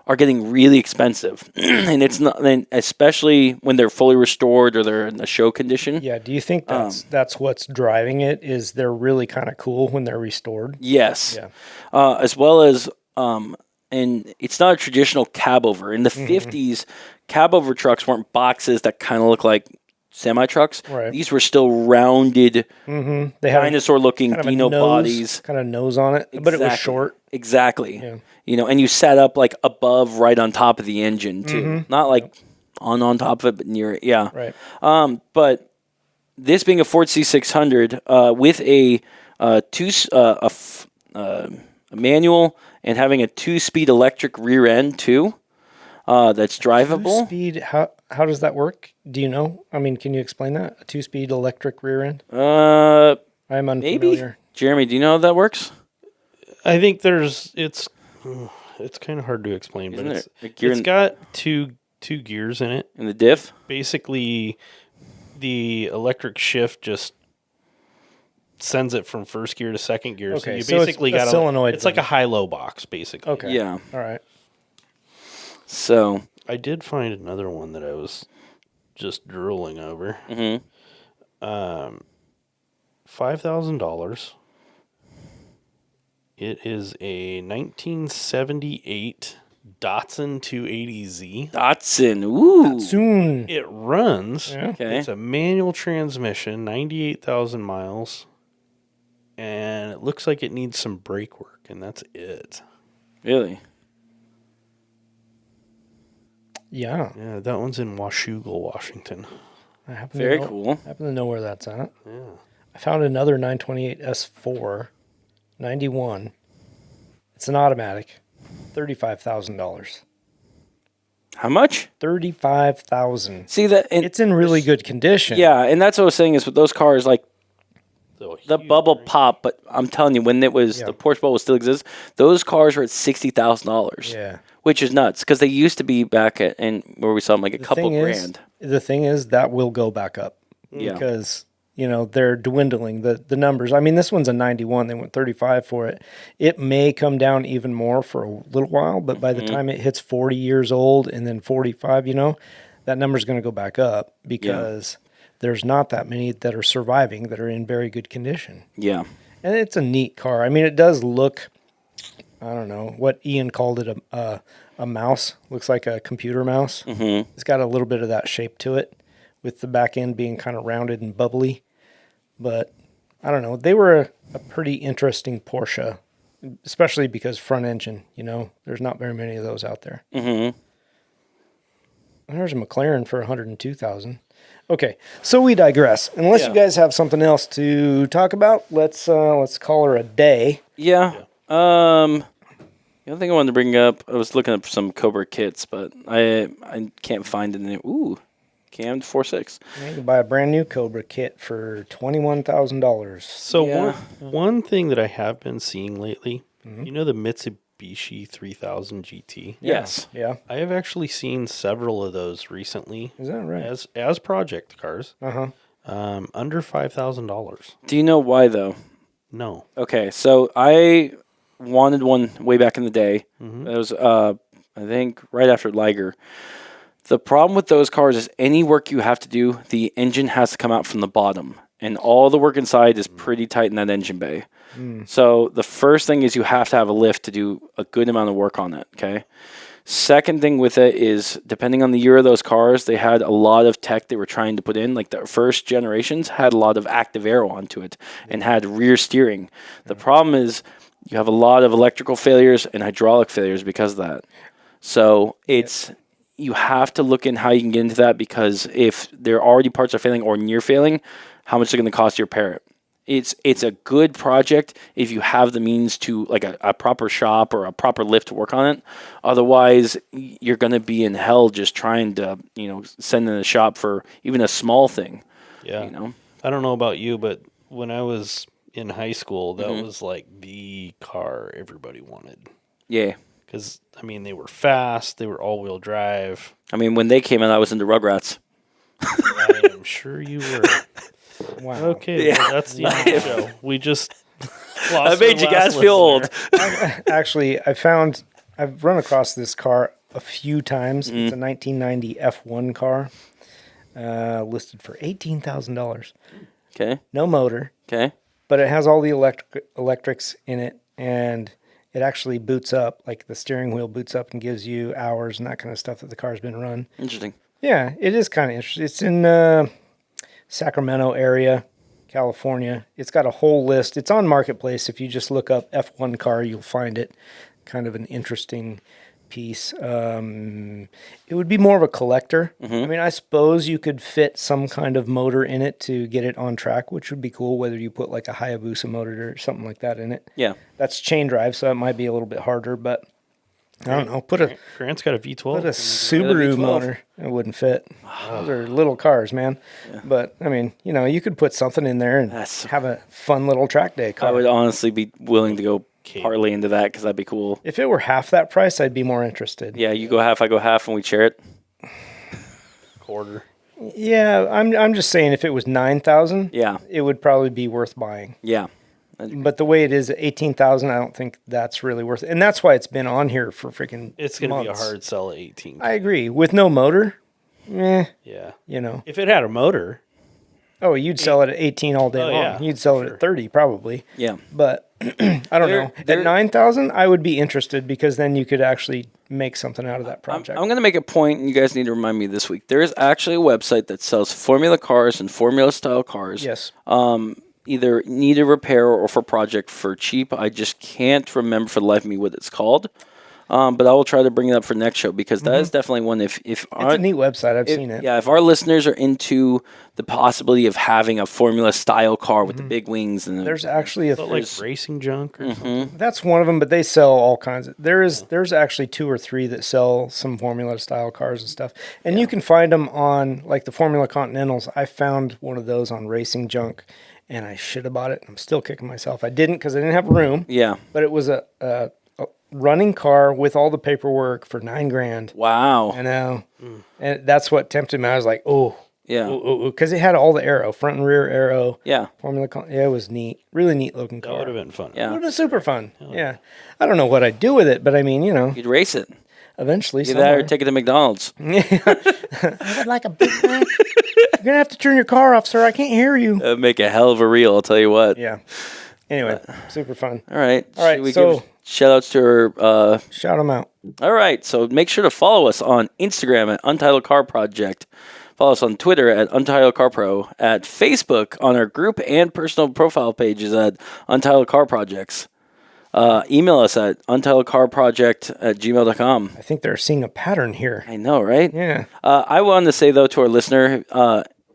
B: are getting really expensive, and it's not, and especially when they're fully restored or they're in a show condition.
A: Yeah. Do you think that's what's driving it? Is they're really kind of cool when they're restored?
B: Yes.
A: Yeah.
B: As well as, and it's not a traditional cab over. In the 50s, cab over trucks weren't boxes that kind of look like semi trucks.
A: Right.
B: These were still rounded,
A: They had
B: dinosaur looking
A: kind of a
B: dino
A: nose,
B: bodies.
A: kind of nose on it, but it was short.
B: Exactly.
A: Yeah.
B: And you sat up like above, right on top of the engine too. Not like on top of it, but near it. Yeah.
A: Right.
B: But this being a Ford C600 with a manual and having a 2-speed electric rear end too, that's drivable.
A: Speed. How does that work? Do you know? I mean, can you explain that? A 2-speed electric rear end? I'm unfamiliar.
B: Maybe. Jeremy, do you know how that works?
C: I think it's kind of hard to explain,
B: Isn't
C: but
B: there a
C: it's got two gears in it.
B: In the diff?
C: Basically, the electric shift just sends it from first gear to second gear.
A: Okay,
C: So you basically
A: it's a
C: got
A: solenoid
C: It's like
A: thing.
C: a high-low box, basically.
A: Okay.
B: Yeah.
A: All right.
B: So
C: I did find another one that I was just drooling over. $5,000. It is a 1978 Datsun 280Z.
B: Datsun. Ooh.
A: Soon.
C: It runs.
A: Yeah.
B: Okay.
C: It's a manual transmission, 98,000 miles. And it looks like it needs some brake work, and that's it.
B: Really?
A: Yeah.
C: Yeah, that one's in Washougal, Washington.
A: I happen
B: Very
A: to know,
B: cool.
A: happen to know where that's at.
C: Yeah.
A: I found another 928 S4, 91. It's an automatic. $35,000.
B: How much?
A: 35,000.
B: See that? And
A: It's in really good condition.
B: yeah, and that's what I was saying is with those cars, like
C: So
B: the
C: huge
B: bubble
C: brake.
B: pop. But I'm telling you, when it was
A: Yeah.
B: the Porsche bubble still exists, those cars were at $60,000.
A: Yeah.
B: Which is nuts because they used to be back at and where we saw them like a couple grand.
A: The thing is that will go back up.
B: Yeah.
A: Because, they're dwindling the numbers. I mean, this one's a 91. They went 35 for it. It may come down even more for a little while, but by the time it hits 40 years old and then 45, that number's going to go back up because there's not that many that are surviving that are in very good condition.
B: Yeah.
A: And it's a neat car. I mean, it does look, I don't know, what Ian called it, a mouse. Looks like a computer mouse. Mm-hmm. It's got a little bit of that shape to it, with the back end being kind of rounded and bubbly. But I don't know. They were a pretty interesting Porsche, especially because front engine, there's not very many of those out there.
B: Mm-hmm.
A: There's a McLaren for 102,000. Okay, so we digress. Unless you guys have something else to talk about, let's call her a day.
B: Yeah. The other thing I wanted to bring up, I was looking up some Cobra kits, but I can't find it. Ooh, cammed 4.6.
A: You can buy a brand new Cobra kit for $21,000.
C: So
B: Yeah.
C: one thing that I have been seeing lately, the Mitsubishi 3000 GT?
B: Yes.
A: Yeah.
C: I have actually seen several of those recently
A: Is that right?
C: as project cars,
A: Uh-huh.
C: under $5,000.
B: Do you know why though?
C: No.
B: Okay, so I wanted one way back in the day. It was, I think, right after Liger. The problem with those cars is any work you have to do, the engine has to come out from the bottom. And all the work inside is pretty tight in that engine bay. So the first thing is you have to have a lift to do a good amount of work on it, okay? Second thing with it is, depending on the year of those cars, they had a lot of tech they were trying to put in. Like the first generations had a lot of active aero onto it and had rear steering. The problem is you have a lot of electrical failures and hydraulic failures because of that. So you have to look in how you can get into that, because if there already parts are failing or near failing, how much is it going to cost to repair it? It's a good project if you have the means to, like a proper shop or a proper lift to work on it. Otherwise, you're going to be in hell just trying to, send in a shop for even a small thing.
C: Yeah. I don't know about you, but when I was in high school, that was like the car everybody wanted.
B: Yeah.
C: Because, they were fast. They were all-wheel drive.
B: I mean, when they came out, I was into Rugrats.
C: I am sure you were.
A: Wow.
C: Okay, well, that's the end of the show. We just
B: I
C: lost
B: made
C: our
B: you guys
C: last
B: feel old.
C: listener.
A: Actually, I've run across this car a few times. It's a 1990 F1 car, listed for $18,000.
B: Okay.
A: No motor,
B: Okay.
A: but it has all the electrics in it, and it actually boots up. Like the steering wheel boots up and gives you hours and that kind of stuff that the car's been run.
B: Interesting.
A: Yeah, it is kind of interesting. It's in Sacramento area, California. It's got a whole list. It's on Marketplace. If you just look up F1 car, you'll find it. Kind of an interesting piece. It would be more of a collector. I mean, I suppose you could fit some kind of motor in it to get it on track, which would be cool, whether you put like a Hayabusa motor or something like that in it.
B: Yeah.
A: That's chain drive, so it might be a little bit harder, but I don't know.
C: Grant's got a V12.
A: Put a Subaru
B: V12.
A: motor. It wouldn't fit. Those are little cars, man. Yeah. But, I mean, you could put something in there and have a fun little track day car.
B: I would honestly be willing to go partly into that because that'd be cool.
A: If it were half that price, I'd be more interested.
B: Yeah, you go half, I go half, and we share it.
C: Quarter.
A: Yeah, I'm just saying if it was $9,000,
B: Yeah.
A: it would probably be worth buying.
B: Yeah.
A: But the way it is at $18,000, I don't think that's really worth it. And that's why it's been on here for freaking
C: It's going to be a
A: months.
C: hard sell at 18.
A: I agree. With no motor,
C: Yeah.
A: you know.
C: If it had a motor,
A: Oh, you'd sell it at 18 all day long.
C: yeah,
A: You'd sell it
C: sure.
A: at 30 probably.
B: Yeah.
A: But I don't know. At 9,000, I would be interested because then you could actually make something out of that project.
B: I'm going to make a point, and you guys need to remind me this week. There is actually a website that sells formula cars and formula style cars.
A: Yes.
B: Either need a repair or for project for cheap. I just can't remember for the life of me what it's called. But I will try to bring it up for next show because that is definitely one. If
A: It's a neat website. I've seen it.
B: Yeah, if our listeners are into the possibility of having a formula style car with the big wings and
A: There's actually a
C: Like racing junk or something.
A: that's one of them, but they sell all kinds of. There's actually 2 or 3 that sell some Formula style cars and stuff, and you can find them on like the Formula Continentals. I found one of those on Racing Junk, and I should have bought it. I'm still kicking myself. I didn't because I didn't have room.
B: yeah.
A: But it was a running car with all the paperwork for $9,000.
B: Wow.
A: I know, and that's what tempted me. I was like, oh.
B: Yeah.
A: Because it had all the aero, front and rear aero.
B: Yeah.
A: Yeah, it was neat. Really neat looking car.
C: That would have been fun.
B: Yeah.
A: It was super fun. Yeah. I don't know what I'd do with it, but I mean,
B: You'd race it.
A: eventually
B: Either that or take it to McDonald's.
A: I would like a Big Mac. You're going to have to turn your car off, sir. I can't hear you.
B: That'd make a hell of a reel, I'll tell you what.
A: Yeah. Anyway, super fun.
B: All right.
A: All right,
B: Should we
A: so-
B: give shout outs to our
A: Shout them out.
B: all right, so make sure to follow us on Instagram at Untitled Car Project. Follow us on Twitter at Untitled Car Pro, at Facebook on our group and personal profile pages at Untitled Car Projects. Email us at untitledcarproject@gmail.com.
A: I think they're seeing a pattern here.
B: I know, right?
A: Yeah.
B: I wanted to say, though, to our listener,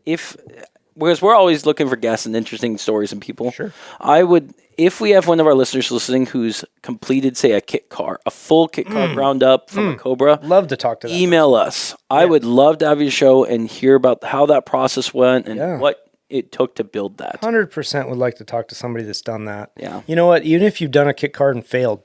B: because we're always looking for guests and interesting stories and people.
A: Sure.
B: I would, if we have one of our listeners listening who's completed, say, a kit car, a full kit car ground up from a Cobra,
A: Love to talk to them.
B: email us. I would love to have you show and hear about how that process went and
A: Yeah.
B: what it took to build that.
A: 100% would like to talk to somebody that's done that.
B: Yeah.
A: You know what? Even if you've done a kit car and failed,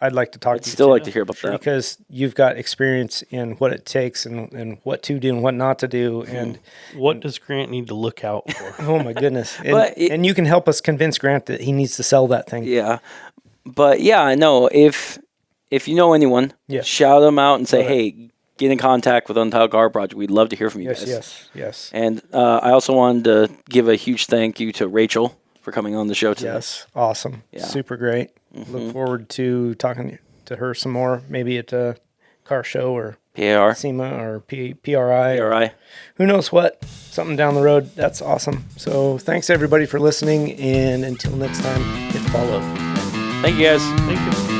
A: I'd like to talk
B: I'd
A: to you.
B: still
A: too.
B: like to hear about that.
A: Because you've got experience in what it takes and what to do and what not to do. And
C: What does Grant need to look out for?
A: oh my goodness. And,
B: But
A: and you can help us convince Grant that he needs to sell that thing.
B: Yeah. But yeah, I know if you know anyone,
A: Yes.
B: shout them out and say,
A: Love it.
B: hey, get in contact with Untitled Car Project. We'd love to hear from you
A: Yes,
B: guys.
A: yes.
B: And I also wanted to give a huge thank you to Rachel for coming on the show today.
A: Yes. Awesome.
B: Yeah.
A: Super great. Look forward to talking to her some more, maybe at a car show or
B: PAR.
A: SEMA or PRI.
B: PRI.
A: Who knows what? Something down the road. That's awesome. So thanks everybody for listening. And until next time, hit follow.
B: Thank you guys.
C: Thank you.